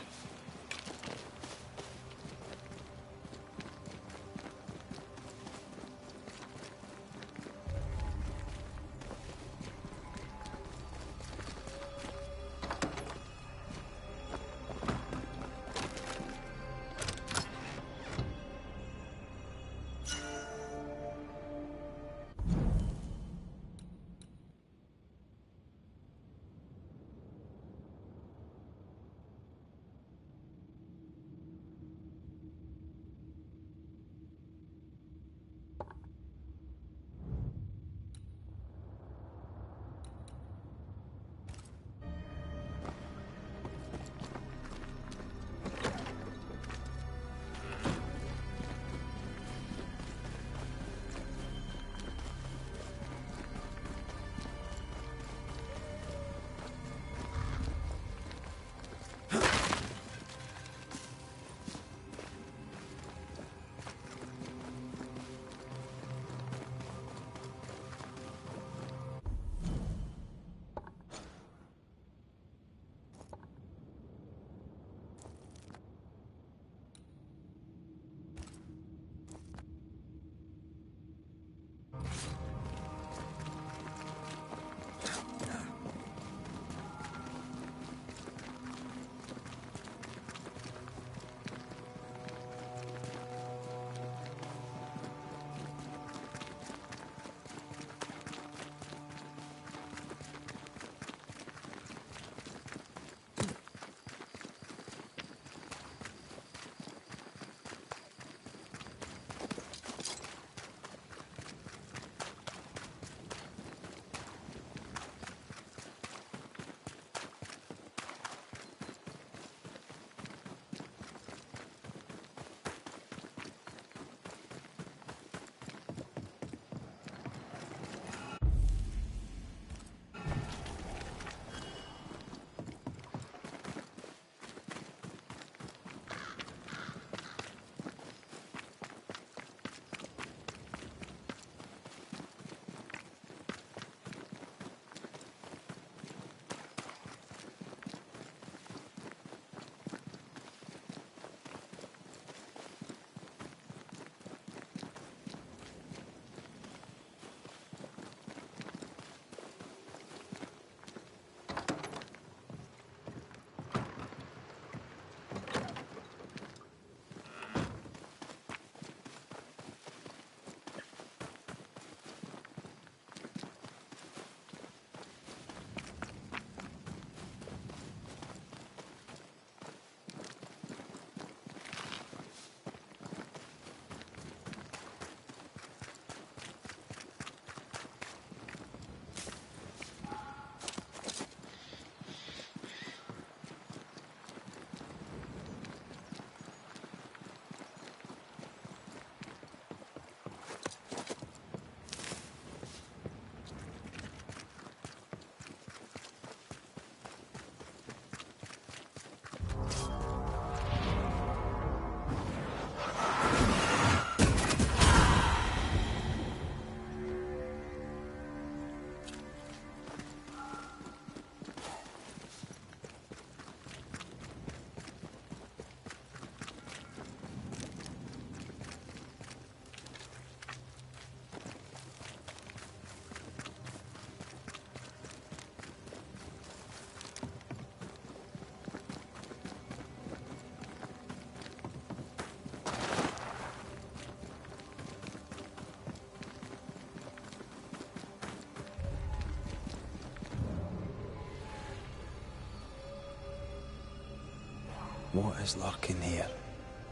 What is lurking here?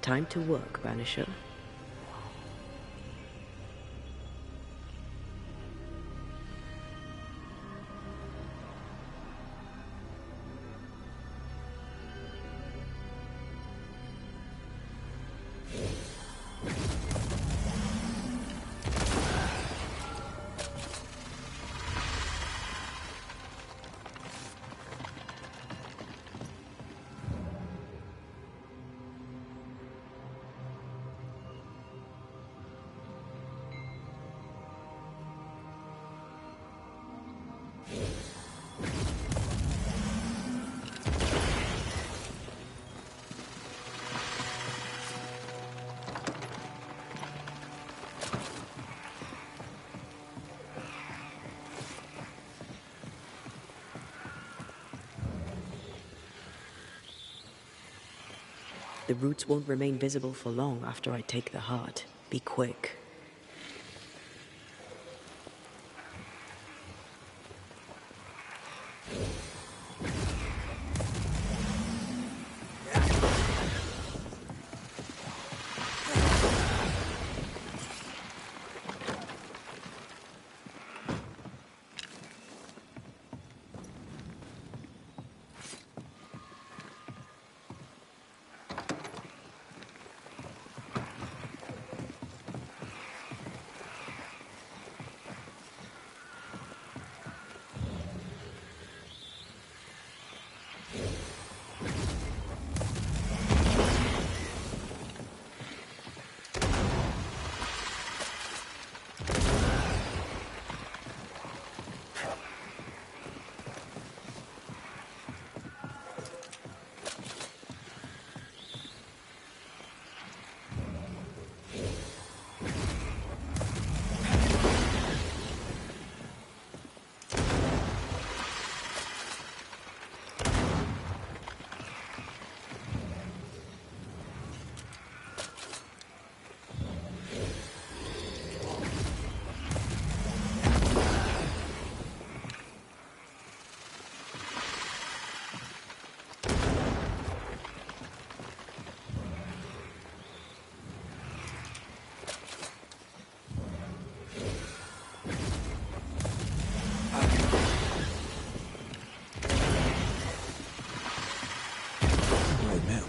Time to work, Banisher. The roots won't remain visible for long after I take the heart. Be quick.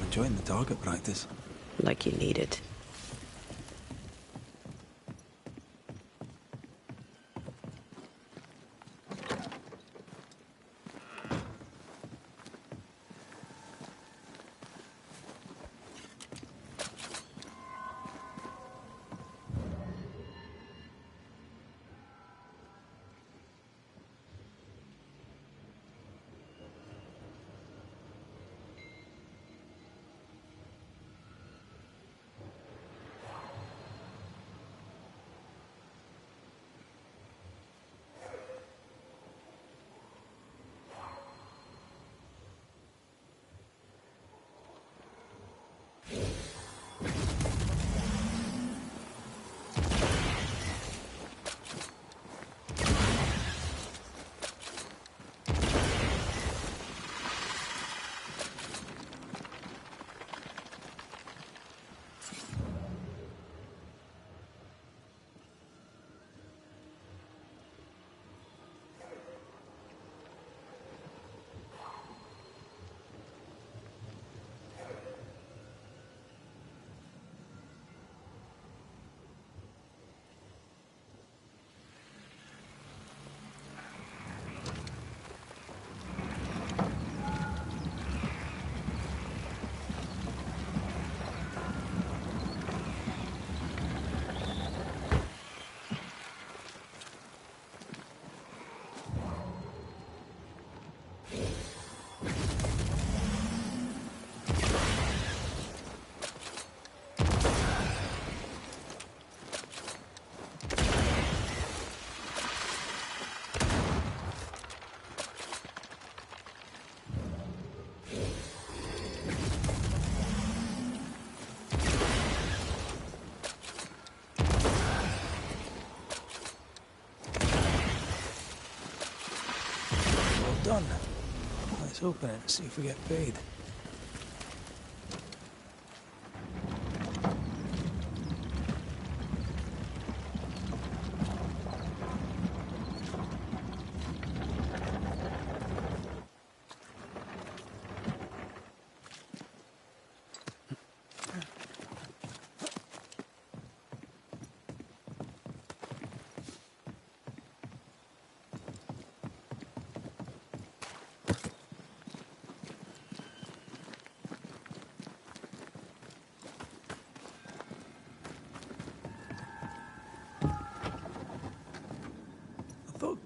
Enjoying the target practice. Like you need it. Done. Let's open it and see if we get paid.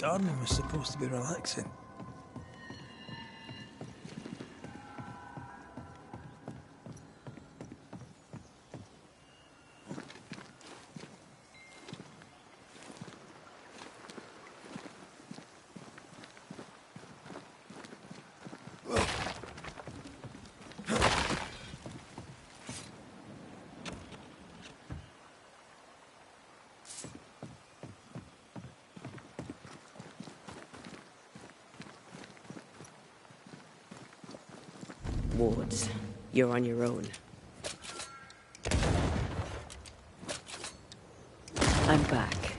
Gardening was supposed to be relaxing. Wards, you're on your own. I'm back.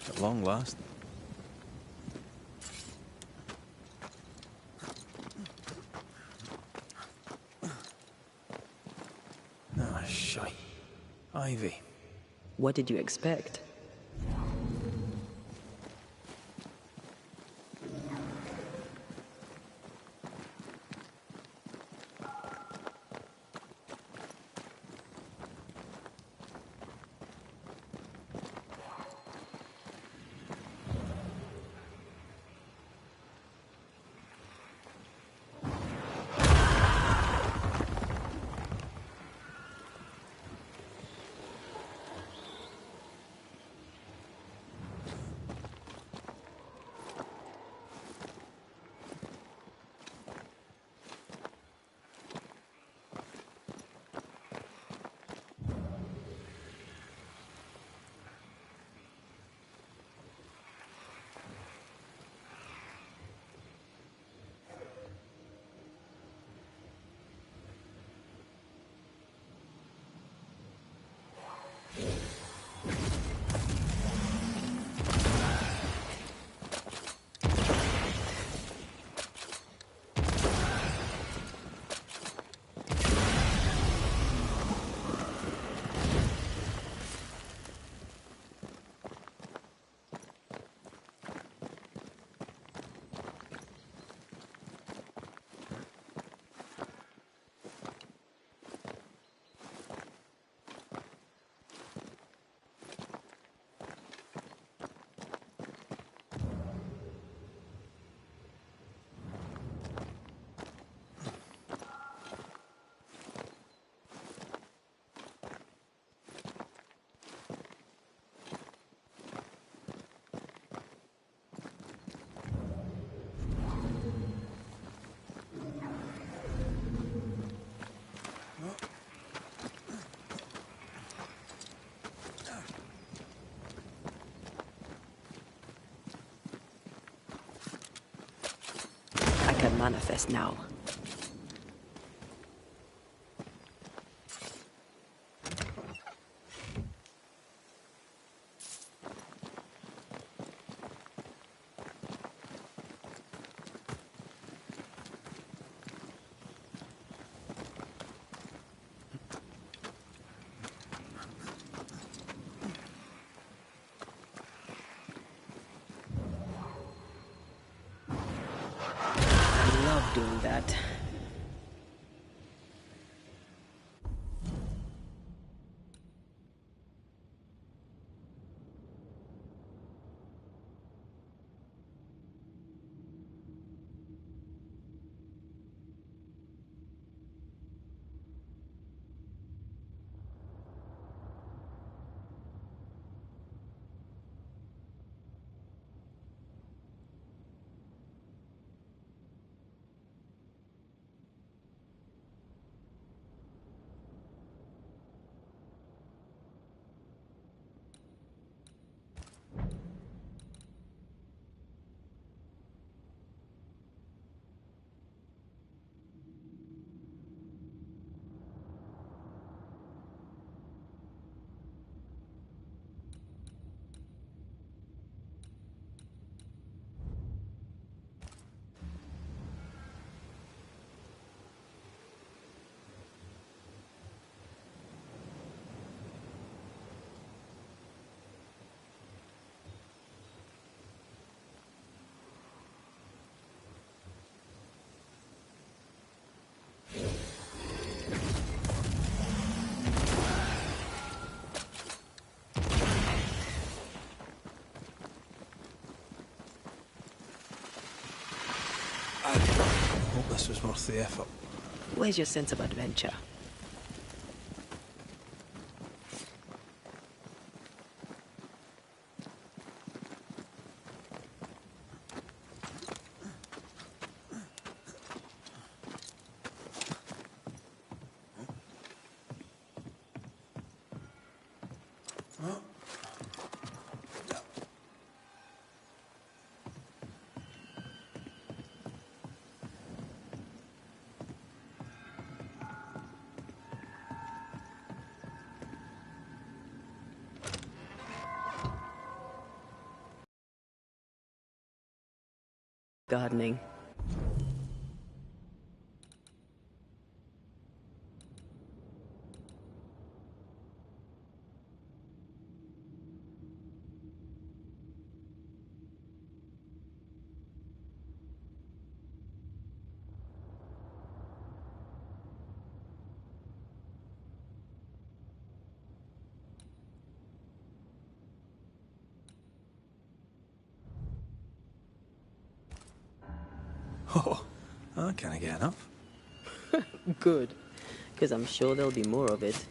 At long last. Ah, shite. Ivy. What did you expect? I can manifest now. I love doing that. this was worth the effort. Where's your sense of adventure? Gardening. Oh, can I get enough? Good, because I'm sure there'll be more of it.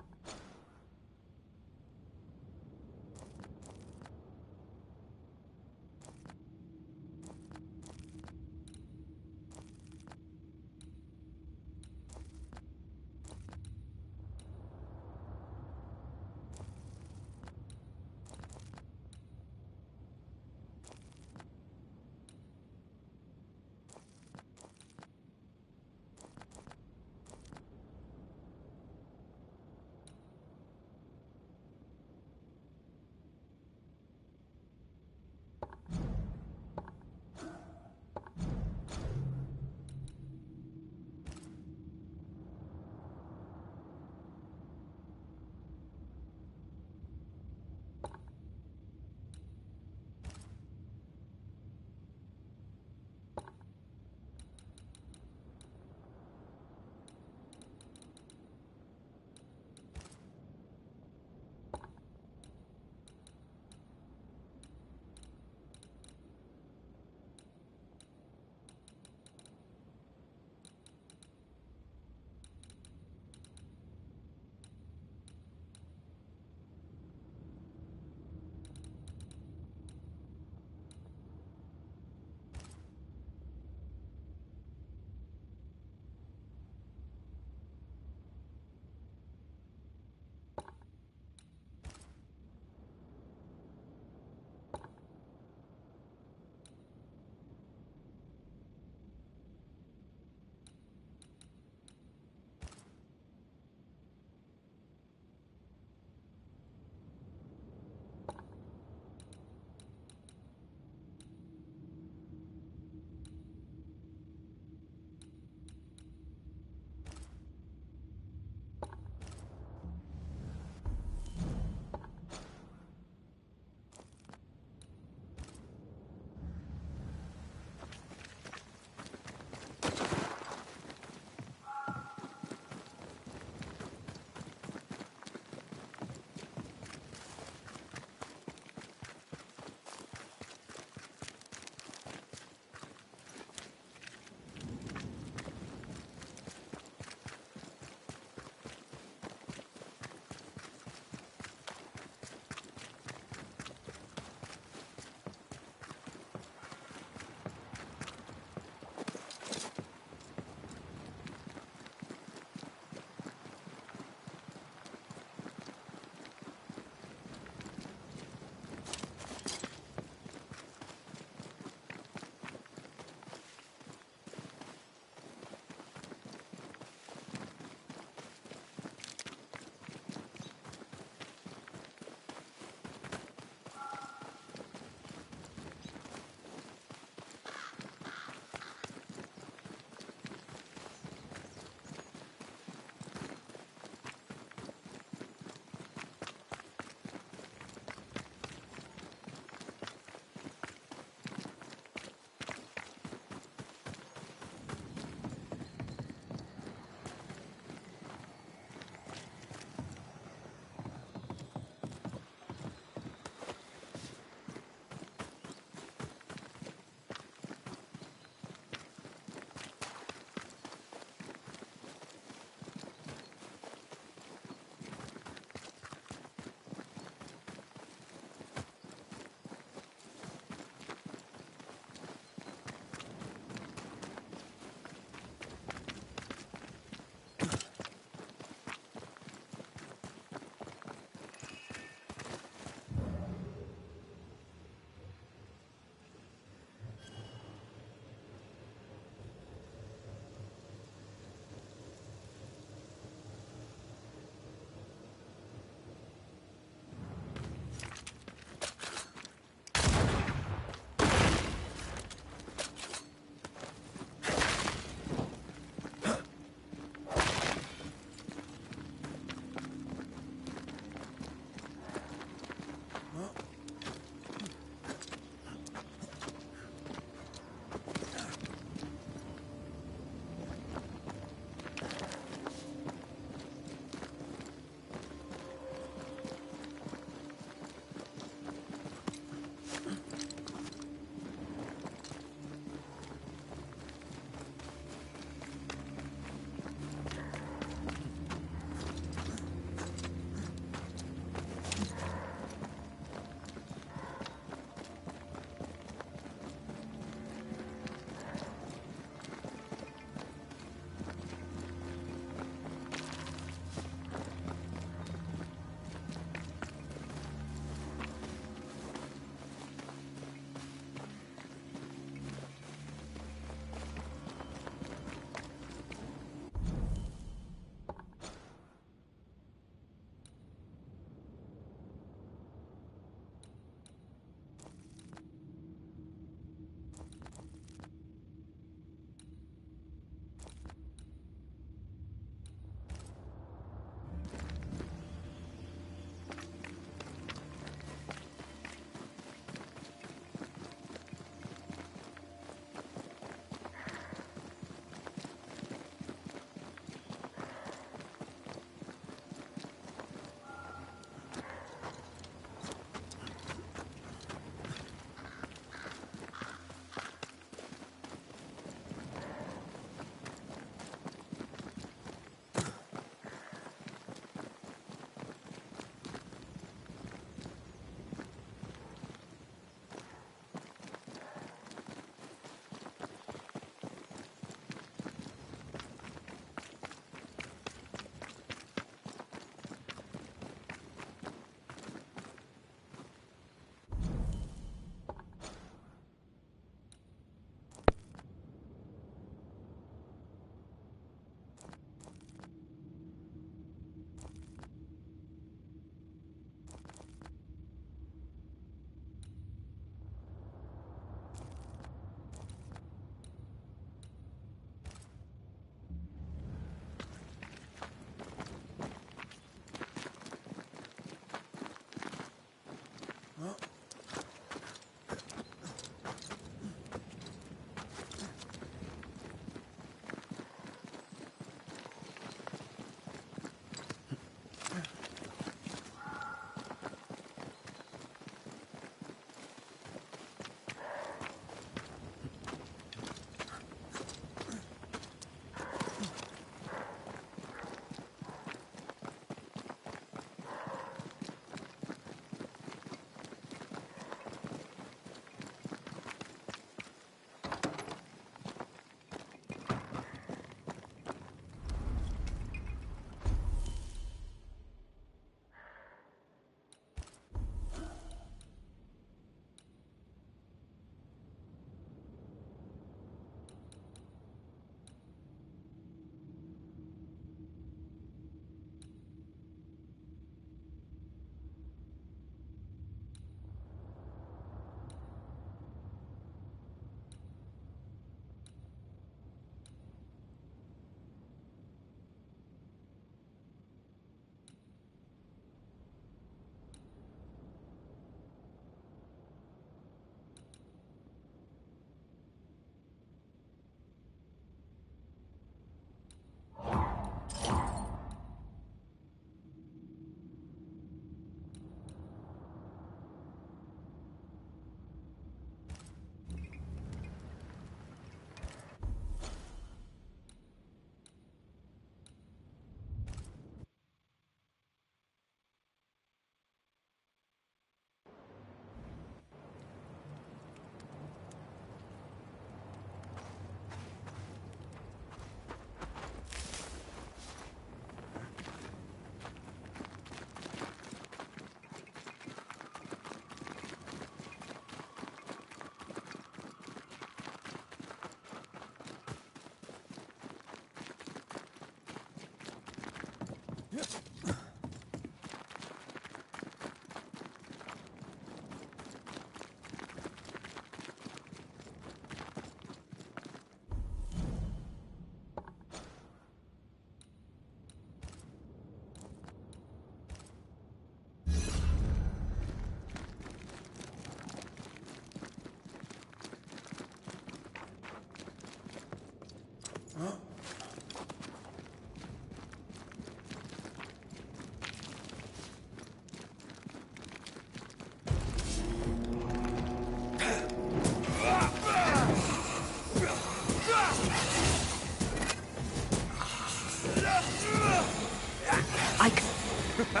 You're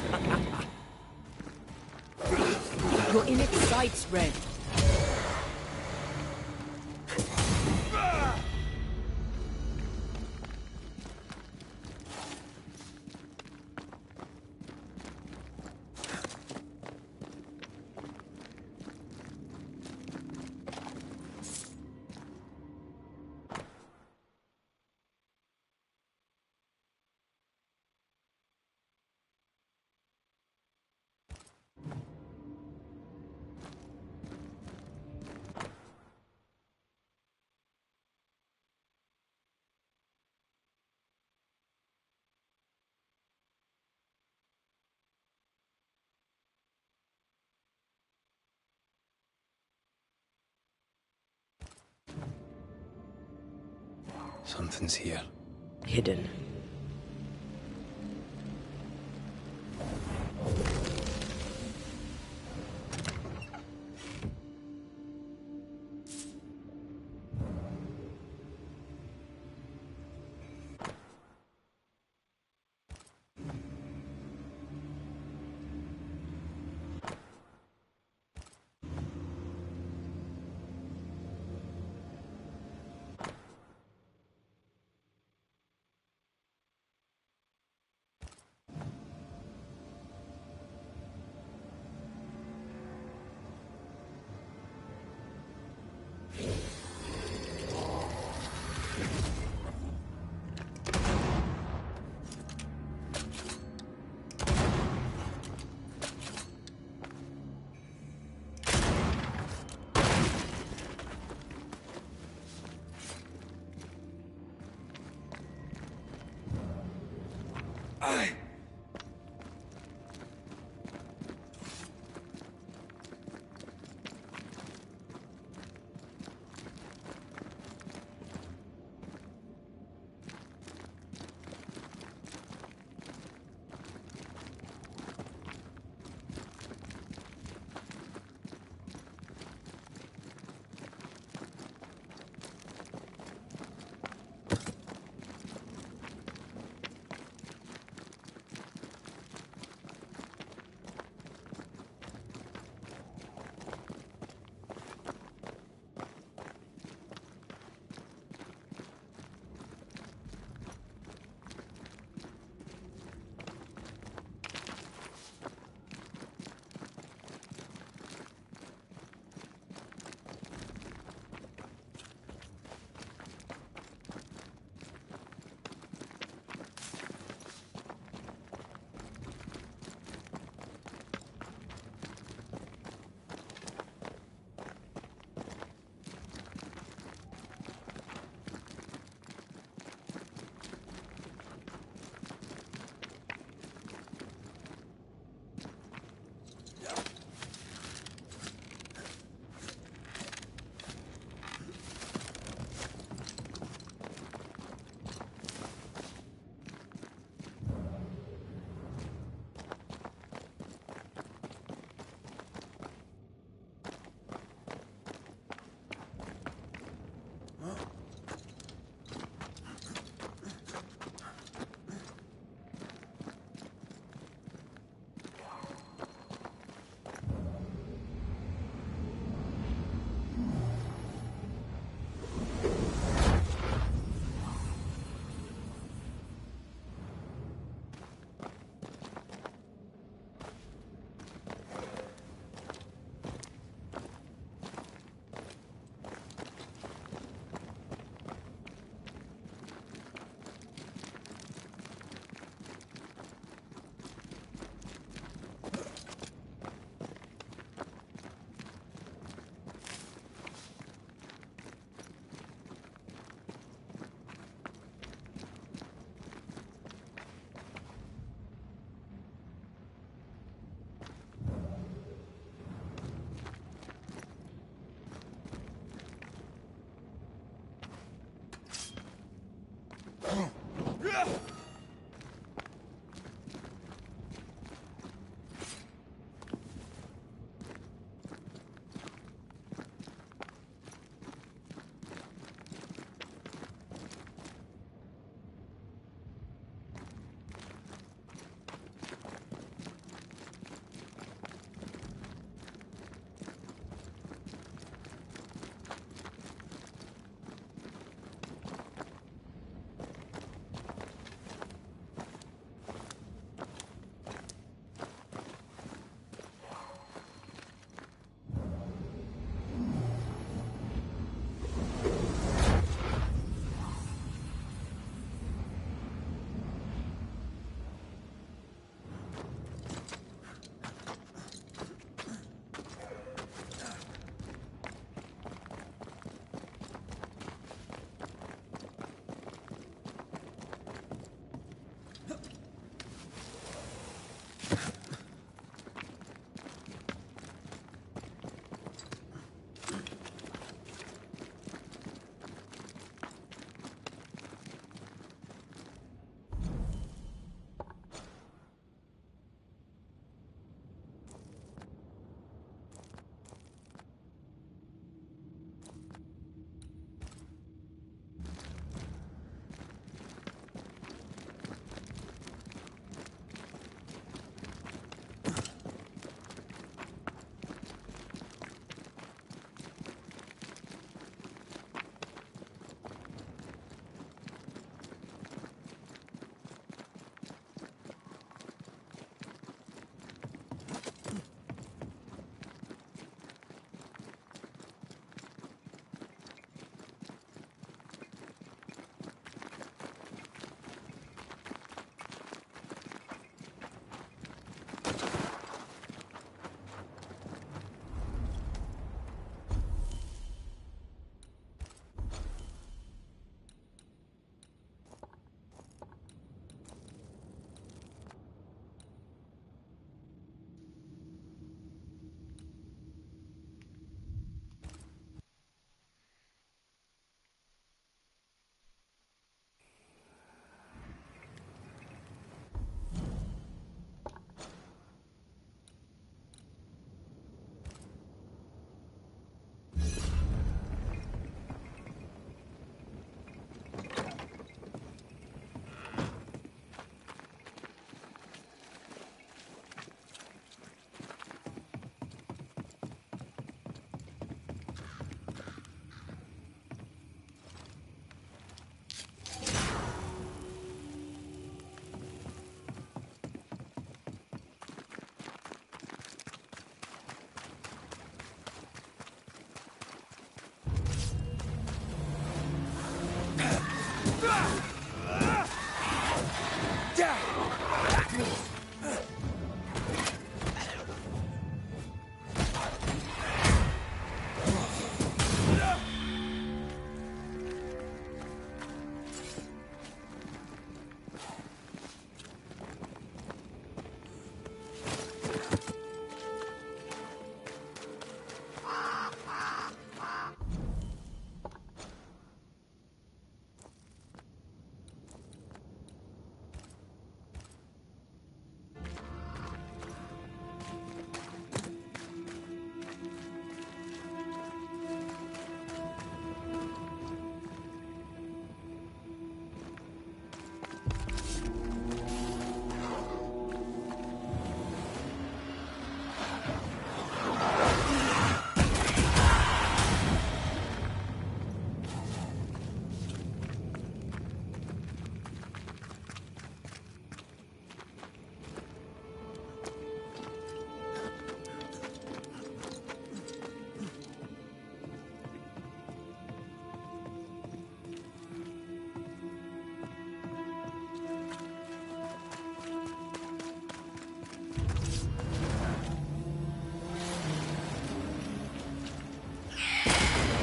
in its sights, Red. Something's here. Hidden.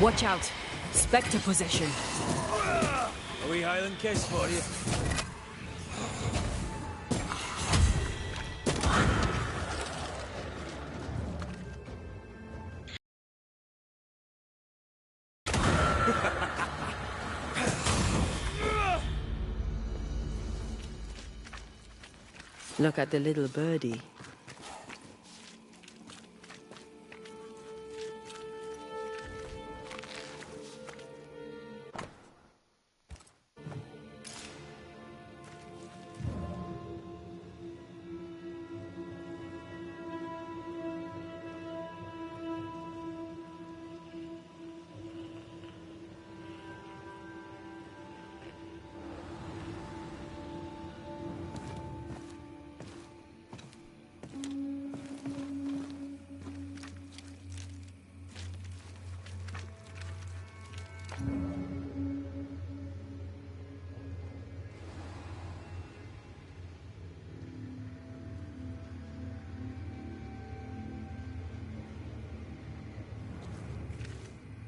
Watch out! Spectre possession. A wee Highland kiss for you. Look at the little birdie.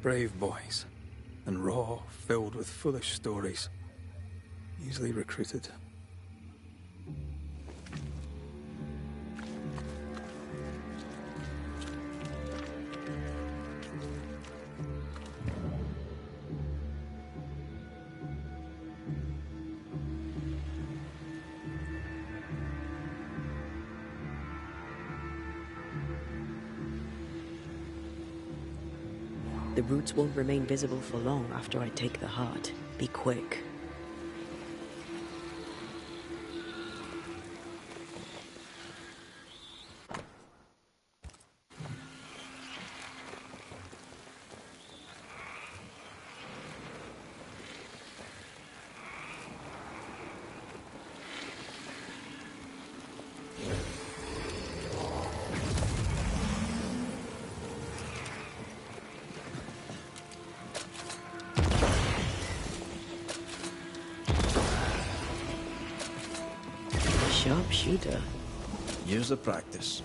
Brave boys, and raw, filled with foolish stories. Easily recruited. The roots won't remain visible for long after I take the heart. Be quick. Sharpshooter. Years of practice.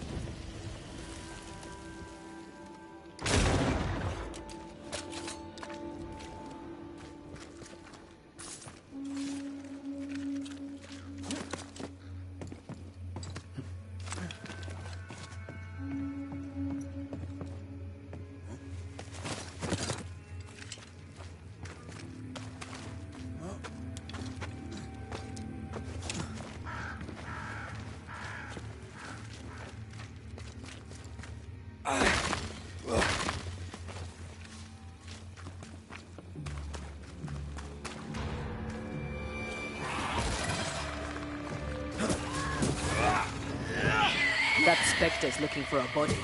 That Spectre's looking for a body.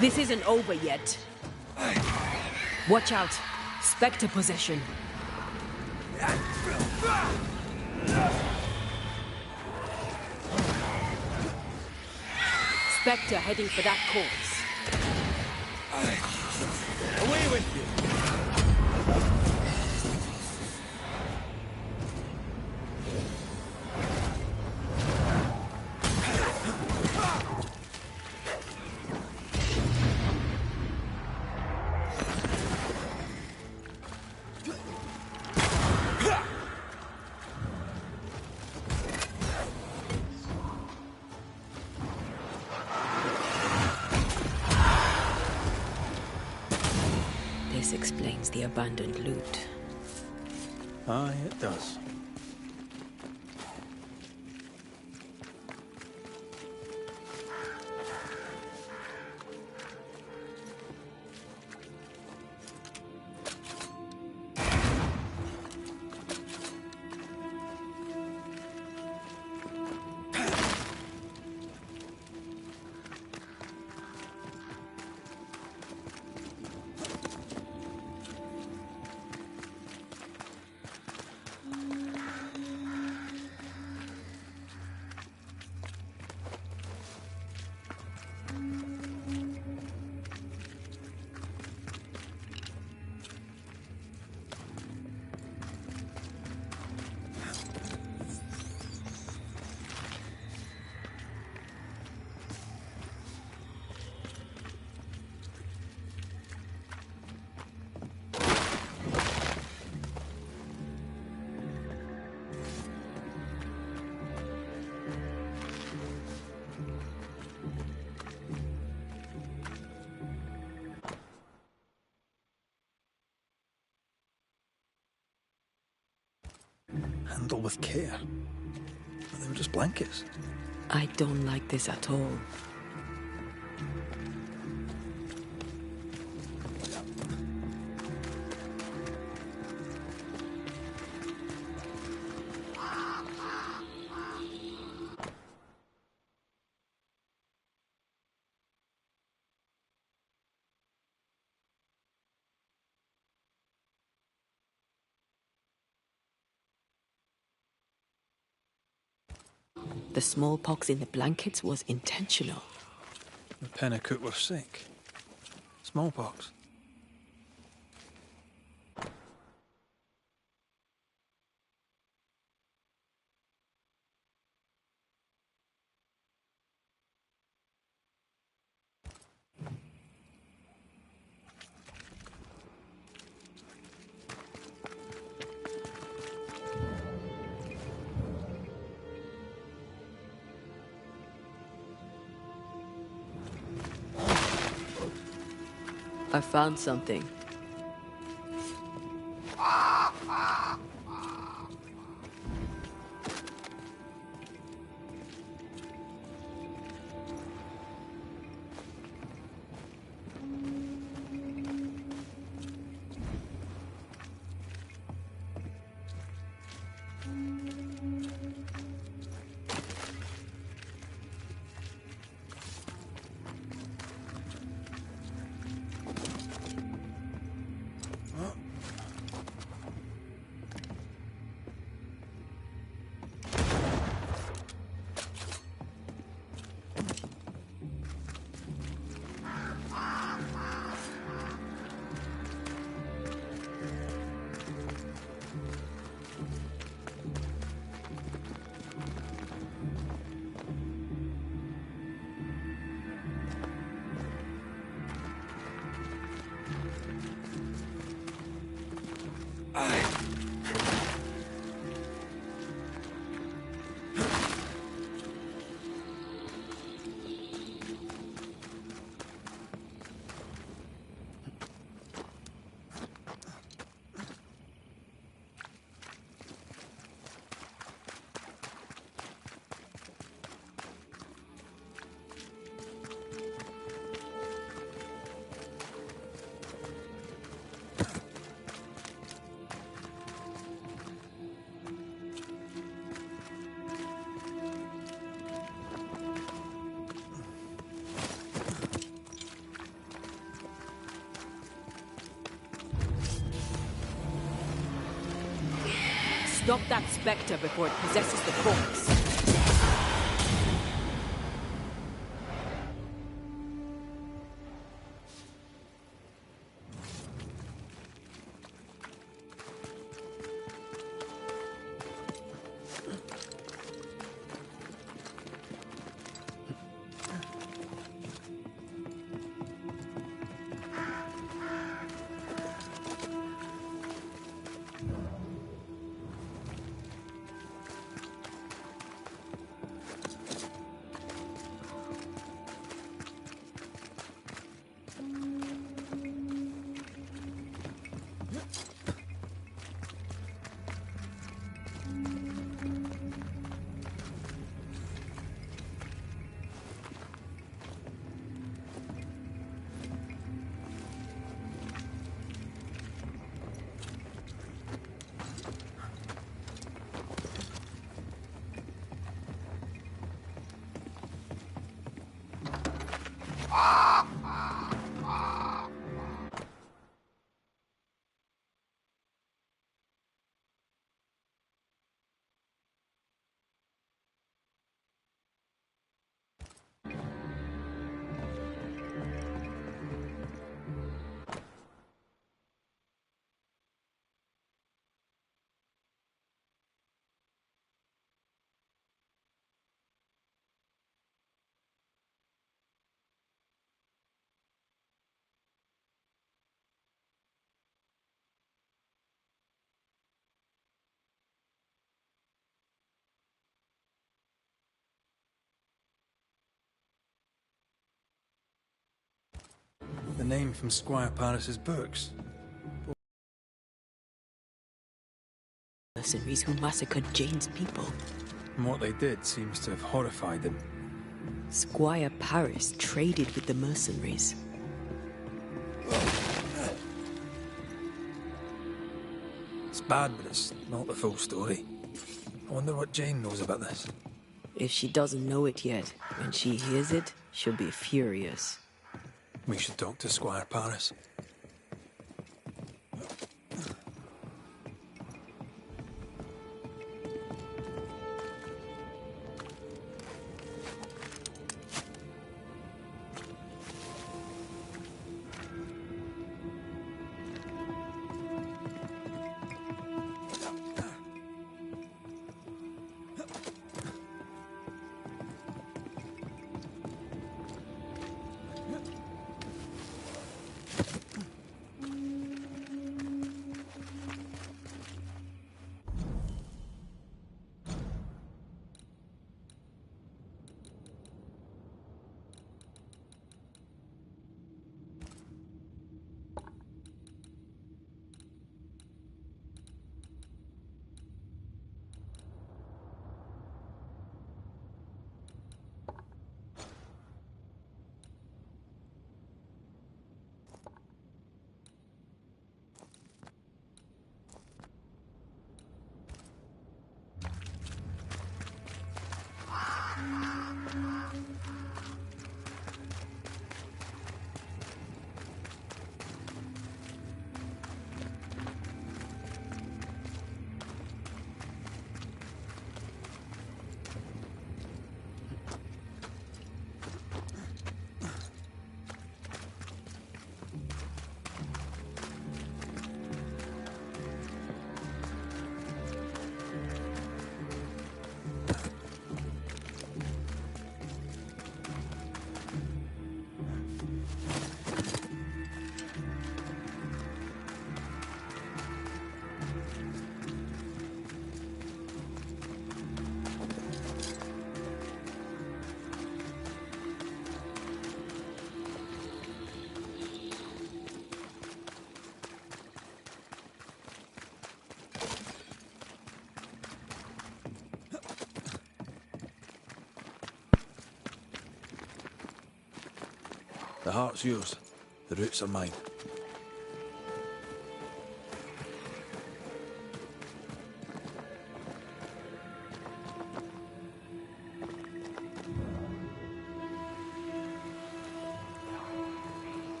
This isn't over yet. Watch out. Spectre possession. Spectre heading for that corpse. Away with you! This explains the abandoned loot. Aye, it does. handle with care. But they were just blankets. I don't like this at all. The smallpox in the blankets was intentional. The Pennicook were sick. Smallpox. I found something. Stop that spectre before it possesses the corpse. The name from Squire Paris's books. mercenaries who massacred Jane's people. And what they did seems to have horrified them. Squire Paris traded with the mercenaries. It's bad, but it's not the full story. I wonder what Jane knows about this. If she doesn't know it yet, when she hears it, she'll be furious. We should talk to Squire Paris. The heart's yours. The roots are mine.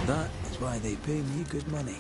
That is why they pay me good money.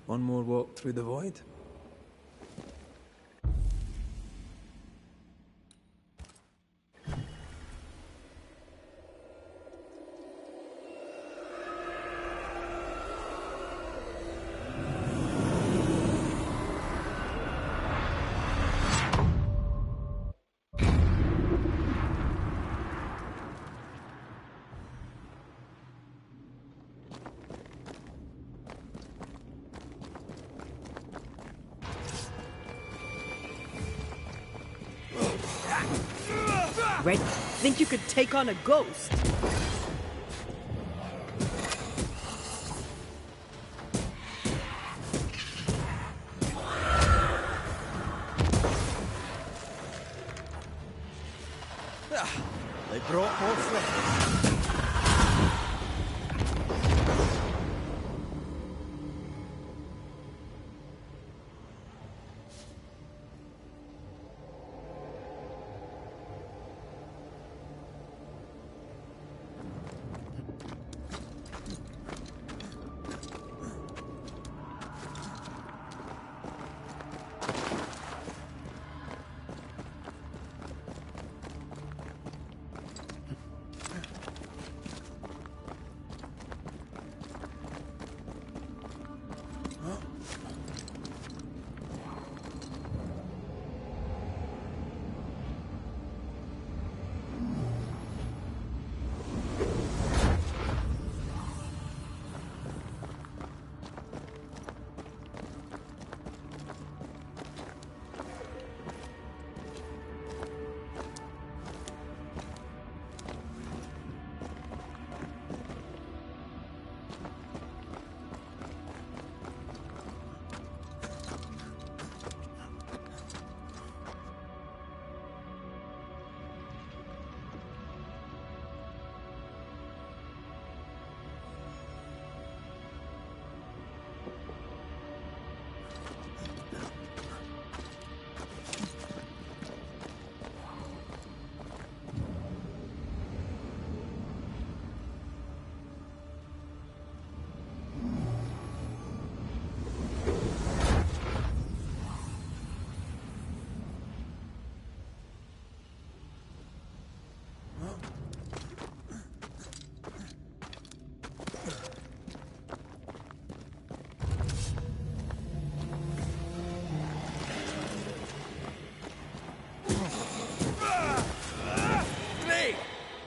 One more walk through the void. Red, think you could take on a ghost? They brought more friends.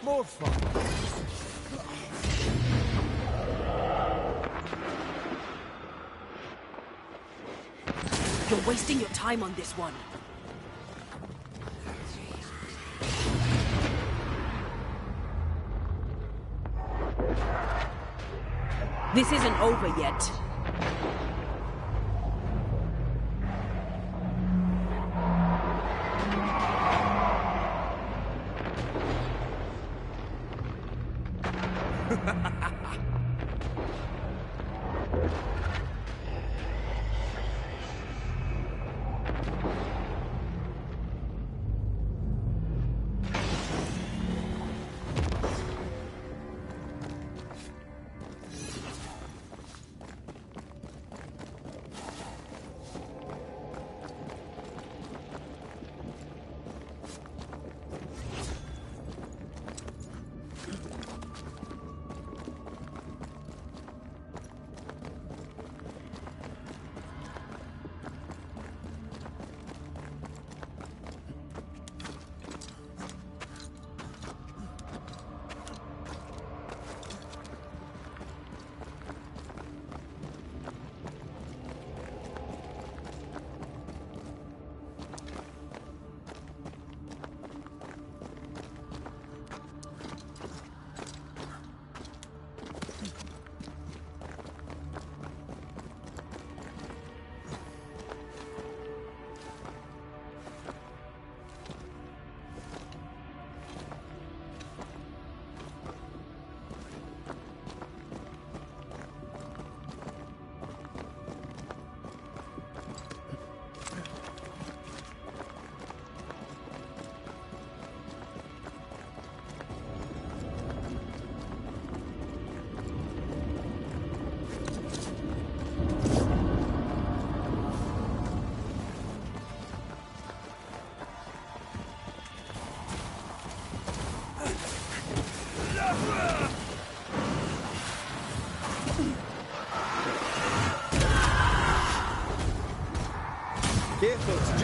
More fun. You're wasting your time on this one. This isn't over yet.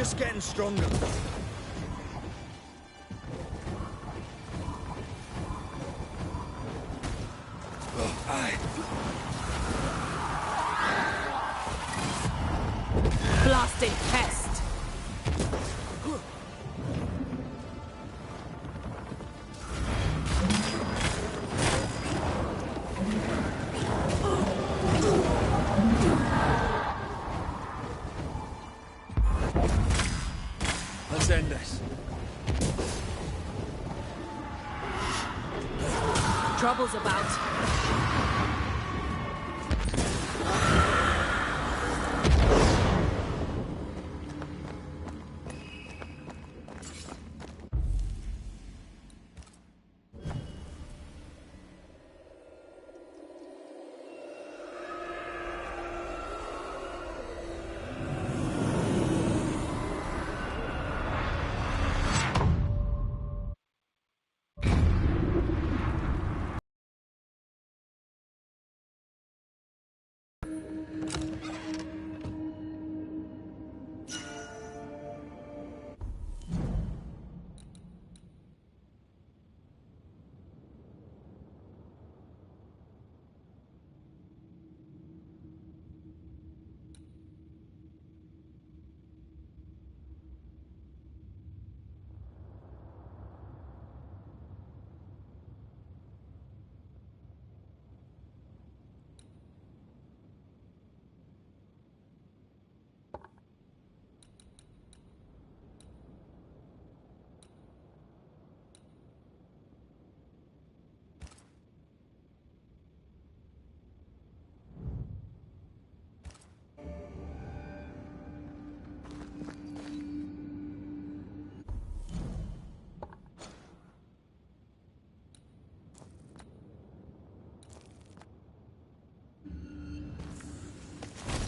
just getting stronger. Blasted pest! Let's end this. Trouble's about.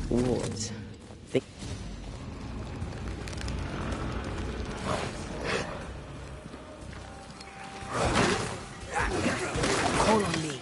Wards. Call on me.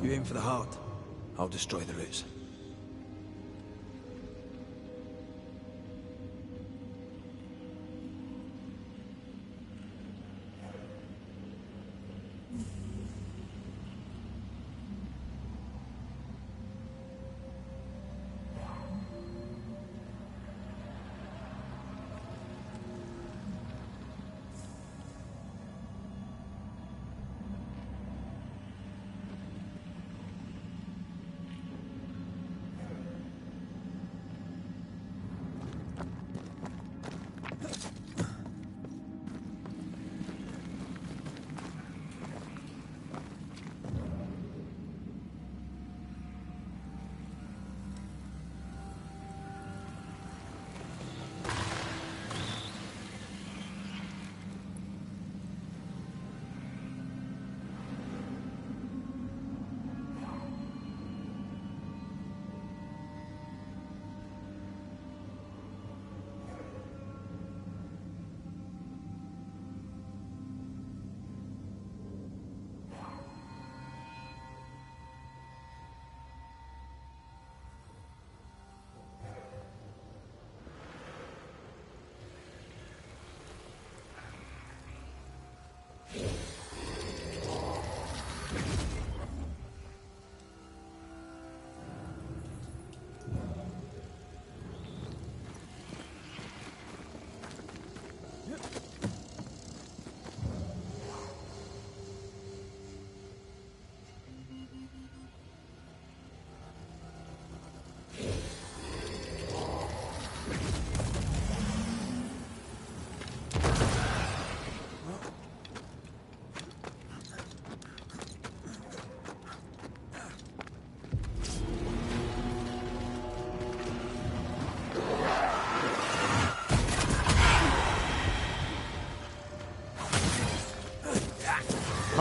You aim for the heart. I'll destroy the roots.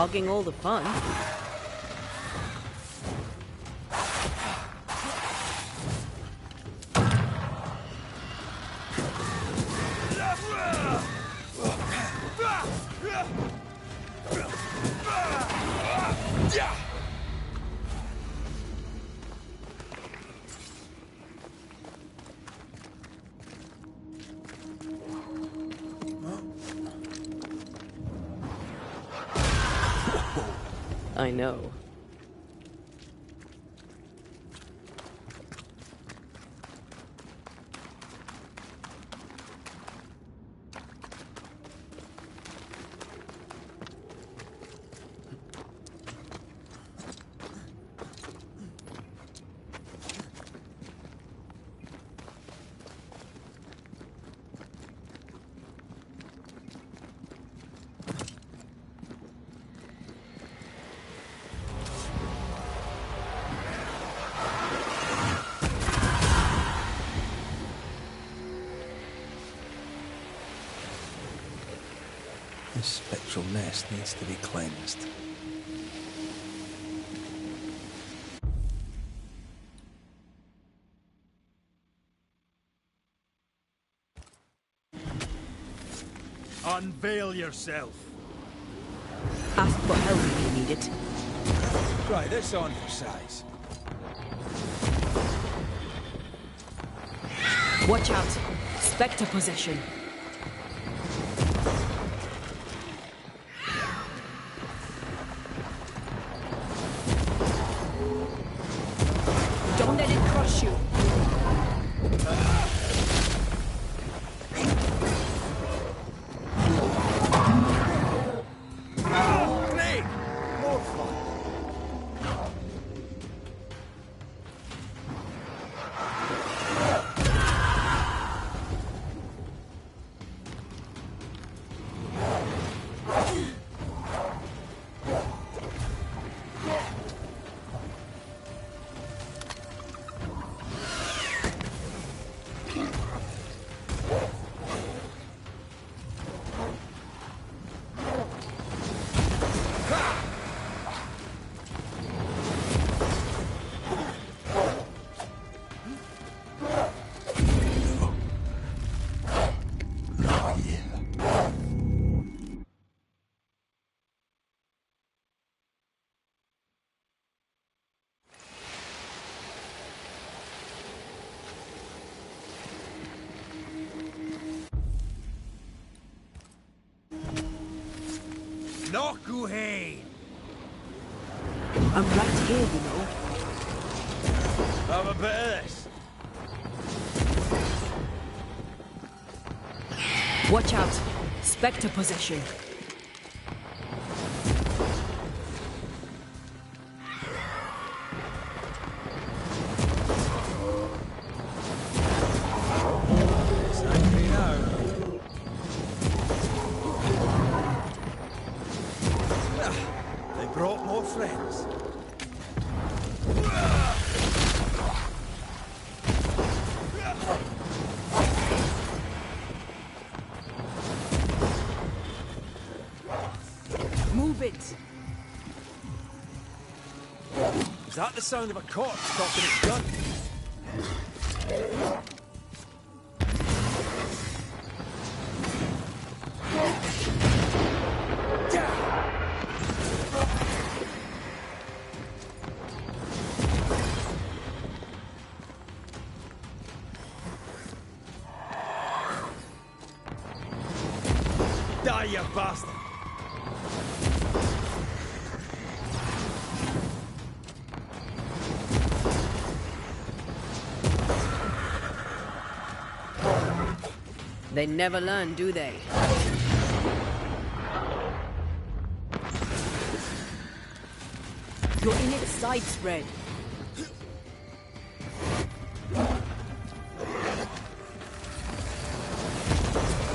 hogging all the fun. I know. This spectral nest needs to be cleansed. Unveil yourself. Ask for help if you need it. Try this on for size. Watch out! Spectre possession. Don't let it crush you. Great! More fun. Knock who hay. I'm right here, you know. Have a bit of this. Watch out! Spectre possession. They brought more friends. Move it! Is that the sound of a corpse cocking its gun? Die, you bastard! They never learn, do they? You're in its side spread.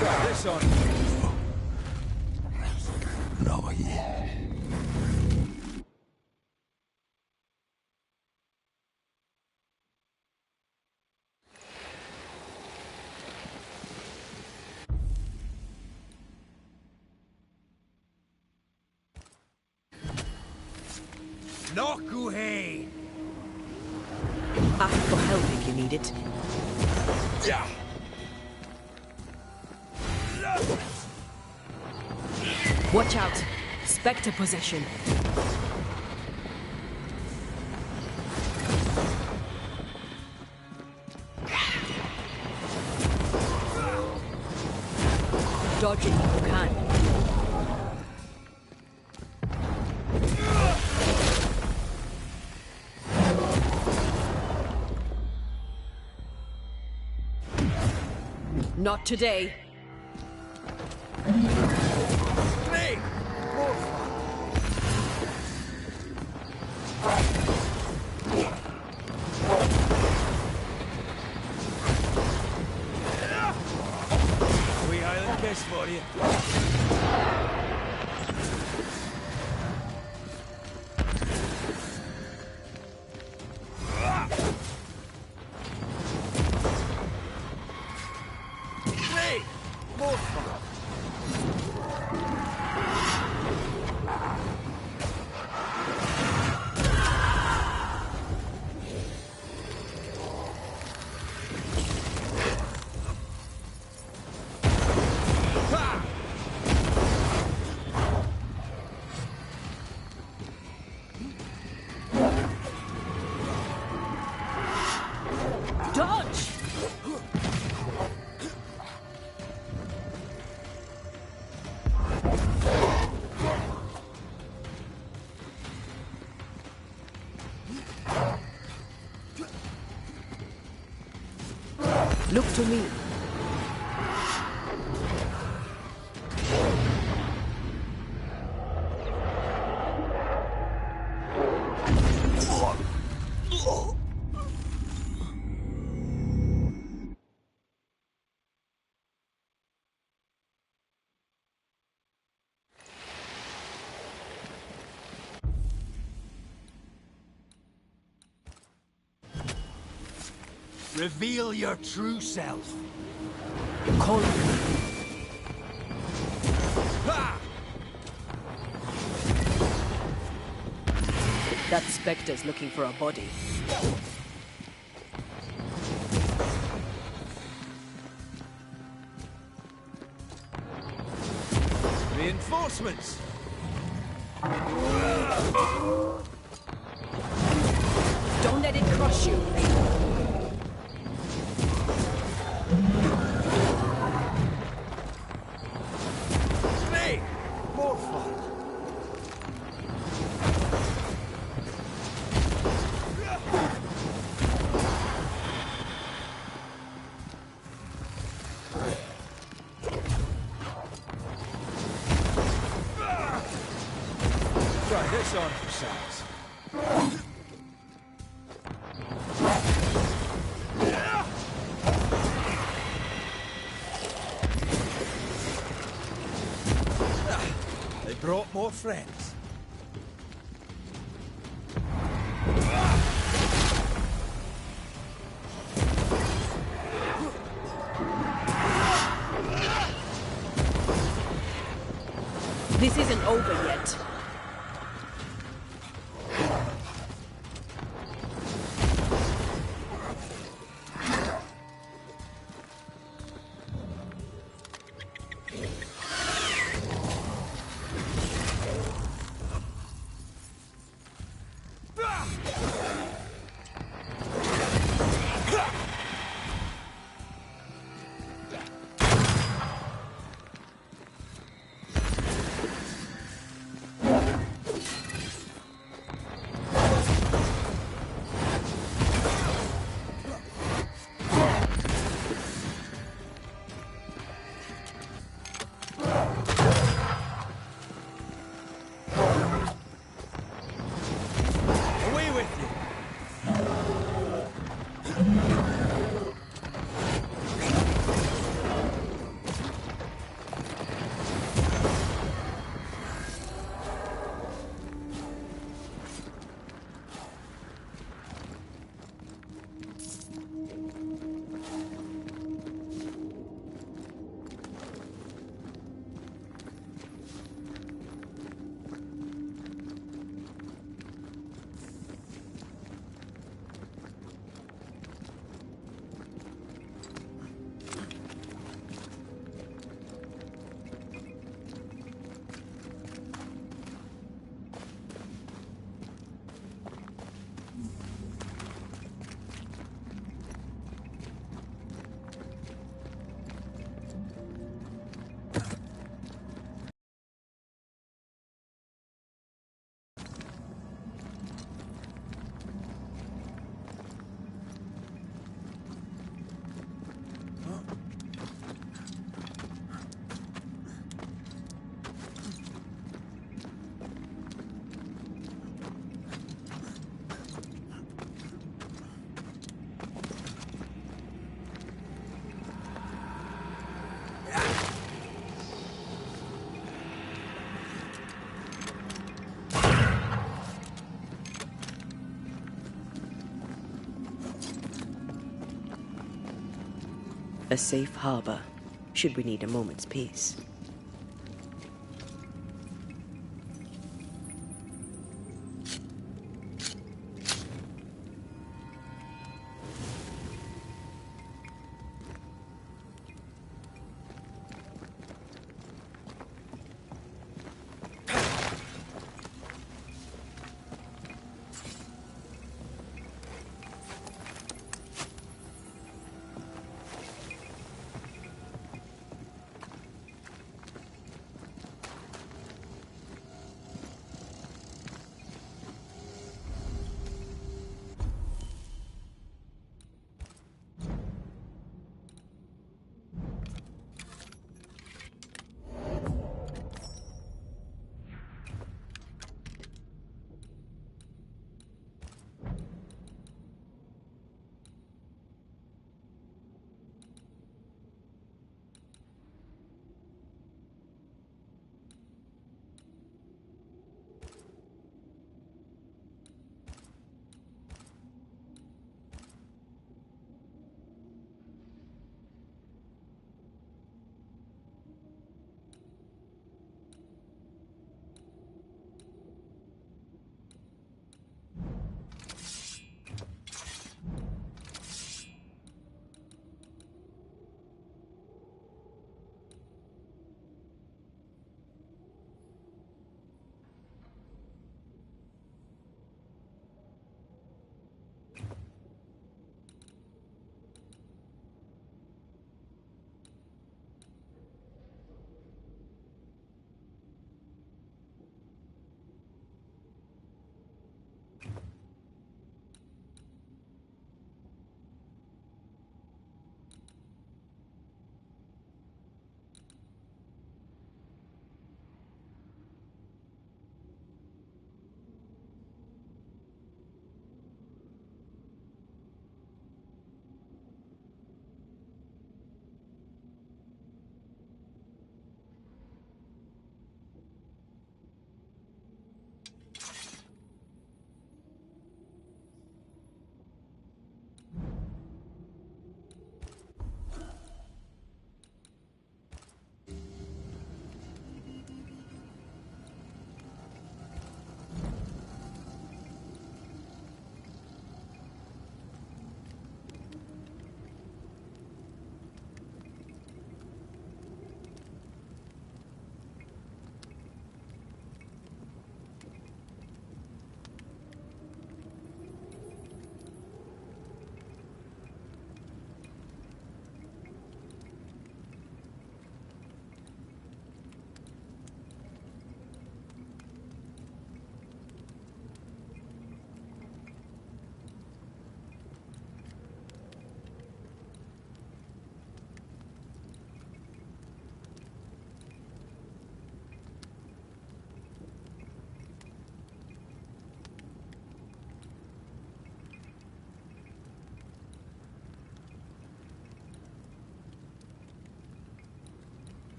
Got this on. No, yeah. Nokuhei! Ask for help if you need it. Watch out! Spectre possession. Dodge it if you can. Not today. Wee Island kiss for you. Dodge! Look to me. Reveal your true self. Call me. That Spectre's looking for a body. Reinforcements! Don't let it crush you. More fun! Try this on for size. They brought more friends. This isn't over yet. A safe harbor, should we need a moment's peace.